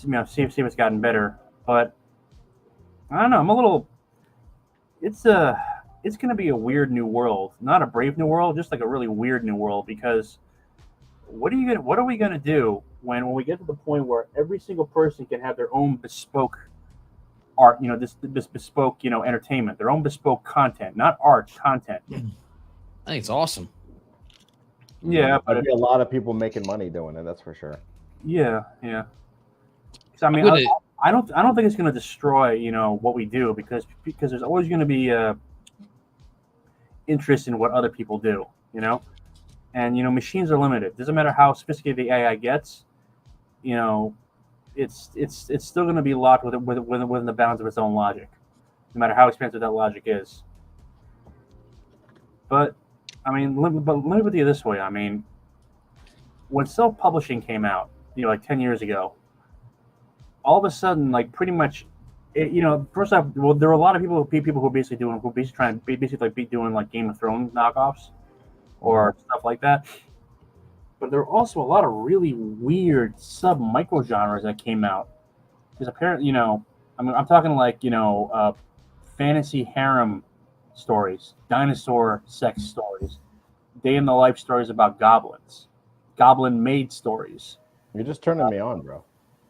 [SPEAKER 5] You know, see if it's gotten better. But I don't know. I'm a little. It's gonna be a weird new world, not a brave new world, just like a really weird new world. Because what are we gonna do when we get to the point where every single person can have their own bespoke art? You know, this bespoke, you know, entertainment, their own bespoke content, not art, content.
[SPEAKER 6] I think it's awesome.
[SPEAKER 5] Yeah, but
[SPEAKER 1] there'd be a lot of people making money doing it. That's for sure.
[SPEAKER 5] Yeah. I mean, I don't think it's going to destroy, you know, what we do because there's always going to be interest in what other people do, you know, and you know, machines are limited. Doesn't matter how sophisticated the AI gets, you know, it's still going to be locked within the bounds of its own logic, no matter how expensive that logic is. But I mean, let me put it this way. I mean, when self-publishing came out, you know, like 10 years ago, all of a sudden, like pretty much, you know, first off, well, there were a lot of people who were basically trying to be doing like Game of Thrones knockoffs or stuff like that. But there were also a lot of really weird sub-micro genres that came out. Because apparently, you know, I mean, I'm talking like, you know, fantasy harem stories, dinosaur sex stories, day in the life stories about goblins, goblin maid stories.
[SPEAKER 1] You're just turning me on, bro.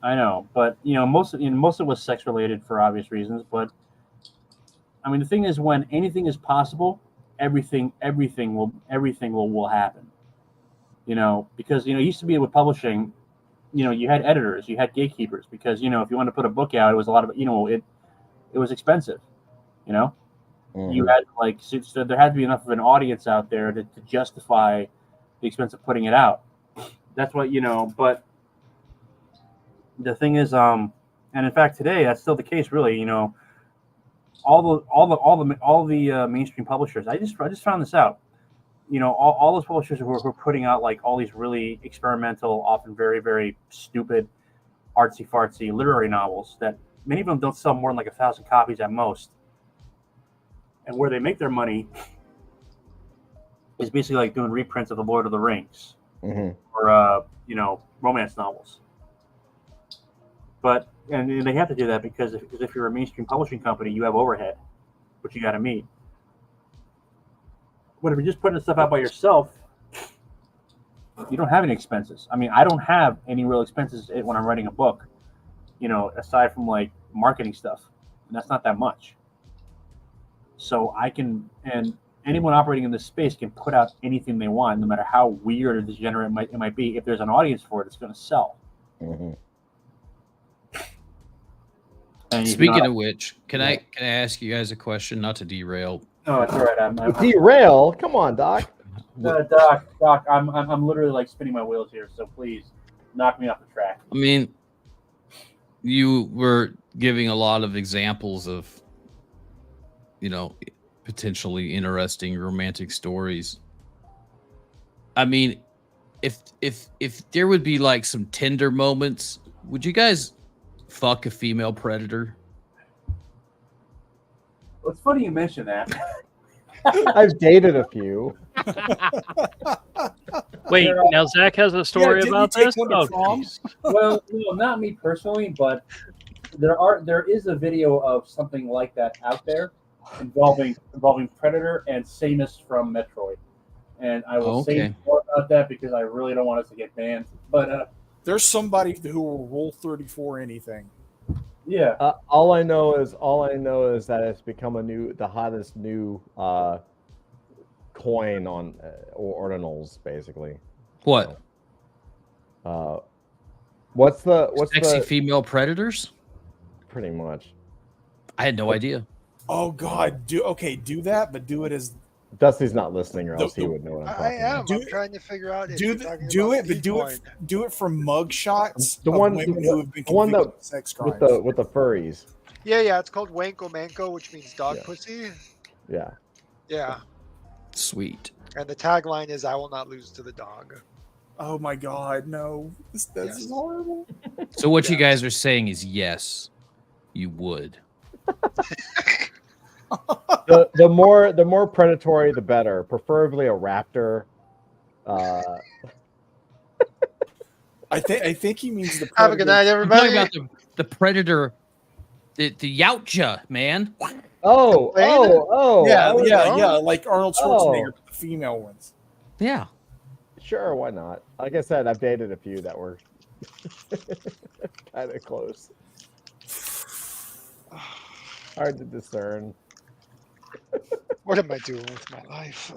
[SPEAKER 5] I know, but you know, most of it was sex related for obvious reasons. But I mean, the thing is, when anything is possible, everything will happen. You know, because you know, it used to be with publishing, you know, you had editors, you had gatekeepers, because you know, if you wanted to put a book out, it was a lot of, you know, it was expensive. You know, you had like, so there had to be enough of an audience out there to justify the expense of putting it out. That's what, you know, but the thing is, and in fact today that's still the case, really. You know, all the mainstream publishers. I just found this out. You know, all those publishers who are putting out like all these really experimental, often very, very stupid, artsy fartsy literary novels that many of them don't sell more than like 1,000 copies at most. And where they make their money is basically like doing reprints of The Lord of the Rings or you know, romance novels. But and they have to do that because if you're a mainstream publishing company, you have overhead, which you got to meet. But if you're just putting the stuff out by yourself, you don't have any expenses. I mean, I don't have any real expenses when I'm writing a book, you know, aside from like marketing stuff, and that's not that much. So I can, and anyone operating in this space can put out anything they want, no matter how weird or degenerate it might be. If there's an audience for it, it's going to sell.
[SPEAKER 6] Speaking of which, can I ask you guys a question? Not to derail.
[SPEAKER 5] No, it's all right.
[SPEAKER 1] Derail? Come on, Doc.
[SPEAKER 5] Doc, I'm literally like spinning my wheels here. So please, knock me off the track.
[SPEAKER 6] I mean, you were giving a lot of examples of, you know, potentially interesting romantic stories. I mean, if there would be like some Tinder moments, would you guys fuck a female predator?
[SPEAKER 5] Well, it's funny you mention that.
[SPEAKER 1] I've dated a few.
[SPEAKER 2] Wait, now Zach has a story about this? Oh,
[SPEAKER 5] well, no, not me personally, but there is a video of something like that out there involving Predator and Samus from Metroid. And I will say more about that because I really don't want us to get banned. But
[SPEAKER 3] there's somebody who will roll 34 anything.
[SPEAKER 5] Yeah.
[SPEAKER 1] All I know is that it's become the hottest new coin on ordinals, basically.
[SPEAKER 6] What?
[SPEAKER 1] What's
[SPEAKER 6] sexy female predators?
[SPEAKER 1] Pretty much.
[SPEAKER 6] I had no idea.
[SPEAKER 3] Oh God! Do that, but do it as.
[SPEAKER 1] Dusty's not listening, or else he would know what I'm talking about.
[SPEAKER 4] I'm trying to figure out.
[SPEAKER 3] Do it from mug shots.
[SPEAKER 1] The one
[SPEAKER 3] who have been convicted of sex crimes.
[SPEAKER 1] with the furries.
[SPEAKER 4] Yeah. It's called Wanko Manko, which means dog pussy.
[SPEAKER 1] Yeah.
[SPEAKER 4] Yeah.
[SPEAKER 6] Sweet.
[SPEAKER 4] And the tagline is, "I will not lose to the dog."
[SPEAKER 3] Oh my God! No, this is horrible.
[SPEAKER 6] So what you guys are saying is yes, you would.
[SPEAKER 1] the more predatory, the better. Preferably a raptor.
[SPEAKER 3] I I think he means the.
[SPEAKER 4] Have a good night,
[SPEAKER 6] I'm talking
[SPEAKER 4] everybody.
[SPEAKER 6] about the predator, the Yautja, man.
[SPEAKER 1] Oh,
[SPEAKER 3] Yeah,
[SPEAKER 1] I was wrong.
[SPEAKER 3] yeah, like Arnold Schwarzenegger, but the female ones.
[SPEAKER 6] Yeah.
[SPEAKER 1] Sure, why not? Like I said, I've dated a few that were kind of close. Hard to discern.
[SPEAKER 4] What am I doing with my life?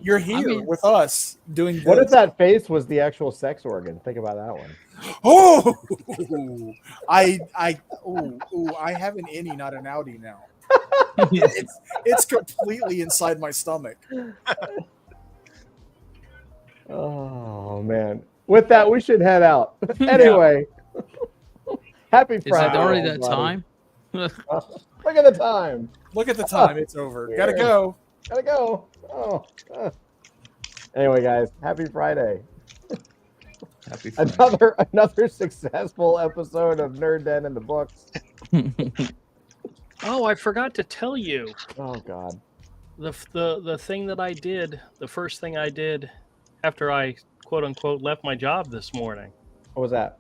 [SPEAKER 3] You're here with us doing.
[SPEAKER 1] What
[SPEAKER 3] this.
[SPEAKER 1] if that face was the actual sex organ? Think about that one.
[SPEAKER 3] Oh, I have an innie, not an outie now. It's completely inside my stomach.
[SPEAKER 1] Oh man! With that, we should head out. Anyway, happy Friday.
[SPEAKER 6] Is that already that
[SPEAKER 1] everybody.
[SPEAKER 6] time?
[SPEAKER 1] Look at the time.
[SPEAKER 3] Look at the time. It's over. Gotta go.
[SPEAKER 1] Gotta go. Oh. Anyway, guys, happy Friday.
[SPEAKER 6] Happy Friday.
[SPEAKER 1] Another successful episode of Nerd Den in the books.
[SPEAKER 2] Oh, I forgot to tell you.
[SPEAKER 1] Oh God.
[SPEAKER 2] The thing that I did, the first thing I did after I quote unquote left my job this morning.
[SPEAKER 1] What was that?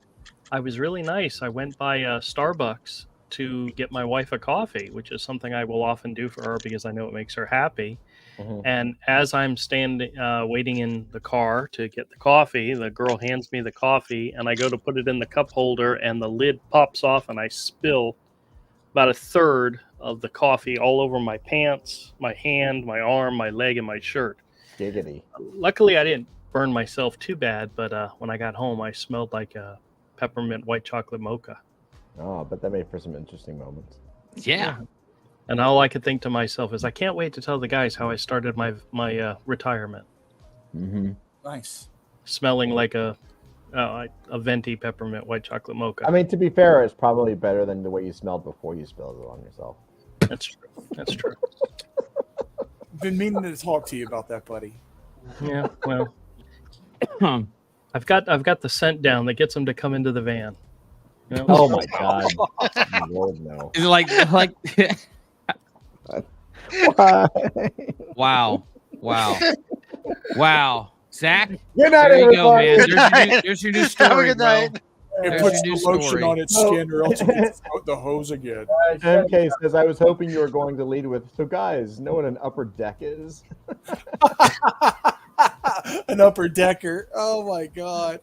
[SPEAKER 2] I was really nice. I went by Starbucks to get my wife a coffee, which is something I will often do for her because I know it makes her happy.
[SPEAKER 1] Mm-hmm.
[SPEAKER 2] And as I'm standing, waiting in the car to get the coffee, the girl hands me the coffee, and I go to put it in the cup holder, and the lid pops off, and I spill about a third of the coffee all over my pants, my hand, my arm, my leg, and my shirt.
[SPEAKER 1] Giggity.
[SPEAKER 2] Luckily, I didn't burn myself too bad, but when I got home, I smelled like a peppermint white chocolate mocha.
[SPEAKER 1] Oh, but that made for some interesting moments.
[SPEAKER 6] Yeah.
[SPEAKER 2] And all I could think to myself is, I can't wait to tell the guys how I started my retirement.
[SPEAKER 1] Mm-hmm.
[SPEAKER 3] Nice.
[SPEAKER 2] Smelling like a venti peppermint white chocolate mocha.
[SPEAKER 1] I mean, to be fair, it's probably better than the way you smelled before you spilled it on yourself.
[SPEAKER 2] That's true. That's true.
[SPEAKER 3] Been meaning to talk to you about that, buddy.
[SPEAKER 2] Yeah, well, I've got the scent down that gets them to come into the van. You know?
[SPEAKER 1] Oh my God! Lord, no.
[SPEAKER 6] Is it like wow. Zach,
[SPEAKER 1] Good night,
[SPEAKER 6] there you go, man.
[SPEAKER 1] everybody.
[SPEAKER 6] There's your new
[SPEAKER 4] Have a
[SPEAKER 6] story,
[SPEAKER 4] good
[SPEAKER 6] bro.
[SPEAKER 4] night.
[SPEAKER 3] It
[SPEAKER 6] There's
[SPEAKER 3] puts
[SPEAKER 6] your
[SPEAKER 3] the
[SPEAKER 6] new
[SPEAKER 3] lotion
[SPEAKER 6] story.
[SPEAKER 3] on its skin, or else it gets out the hose again.
[SPEAKER 1] MK says, I was hoping you were going to lead with, so guys, know what an upper deck is?
[SPEAKER 3] An upper decker. Oh my God.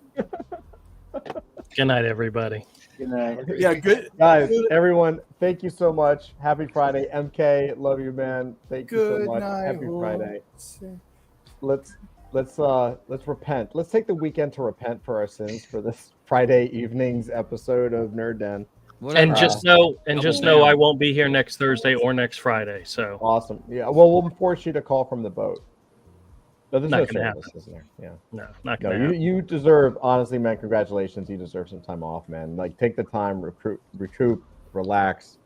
[SPEAKER 2] Good night, everybody.
[SPEAKER 3] Good night. Yeah, good.
[SPEAKER 1] Guys, everyone, thank you so much. Happy Friday. MK, love you, man. Thank you
[SPEAKER 3] Good
[SPEAKER 1] so much.
[SPEAKER 3] night.
[SPEAKER 1] Happy Friday. Let's repent. Let's take the weekend to repent for our sins for this Friday evening's episode of Nerd Den.
[SPEAKER 2] And just know, I won't be here next Thursday or next Friday. So
[SPEAKER 1] awesome. Yeah. Well, we'll force you to call from the boat. No, there's
[SPEAKER 2] Not
[SPEAKER 1] no
[SPEAKER 2] gonna
[SPEAKER 1] service, isn't there? Yeah.
[SPEAKER 2] no, not
[SPEAKER 1] No,
[SPEAKER 2] gonna happen.
[SPEAKER 1] you deserve, honestly, man, congratulations. You deserve some time off, man. Like, take the time, recoup, relax,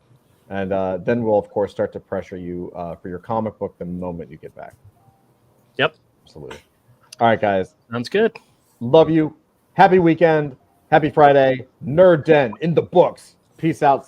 [SPEAKER 1] and then we'll, of course, start to pressure you for your comic book the moment you get back.
[SPEAKER 2] Yep.
[SPEAKER 1] Absolutely. All right, guys.
[SPEAKER 2] Sounds good.
[SPEAKER 1] Love you. Happy weekend. Happy Friday. Nerd Den in the books. Peace out.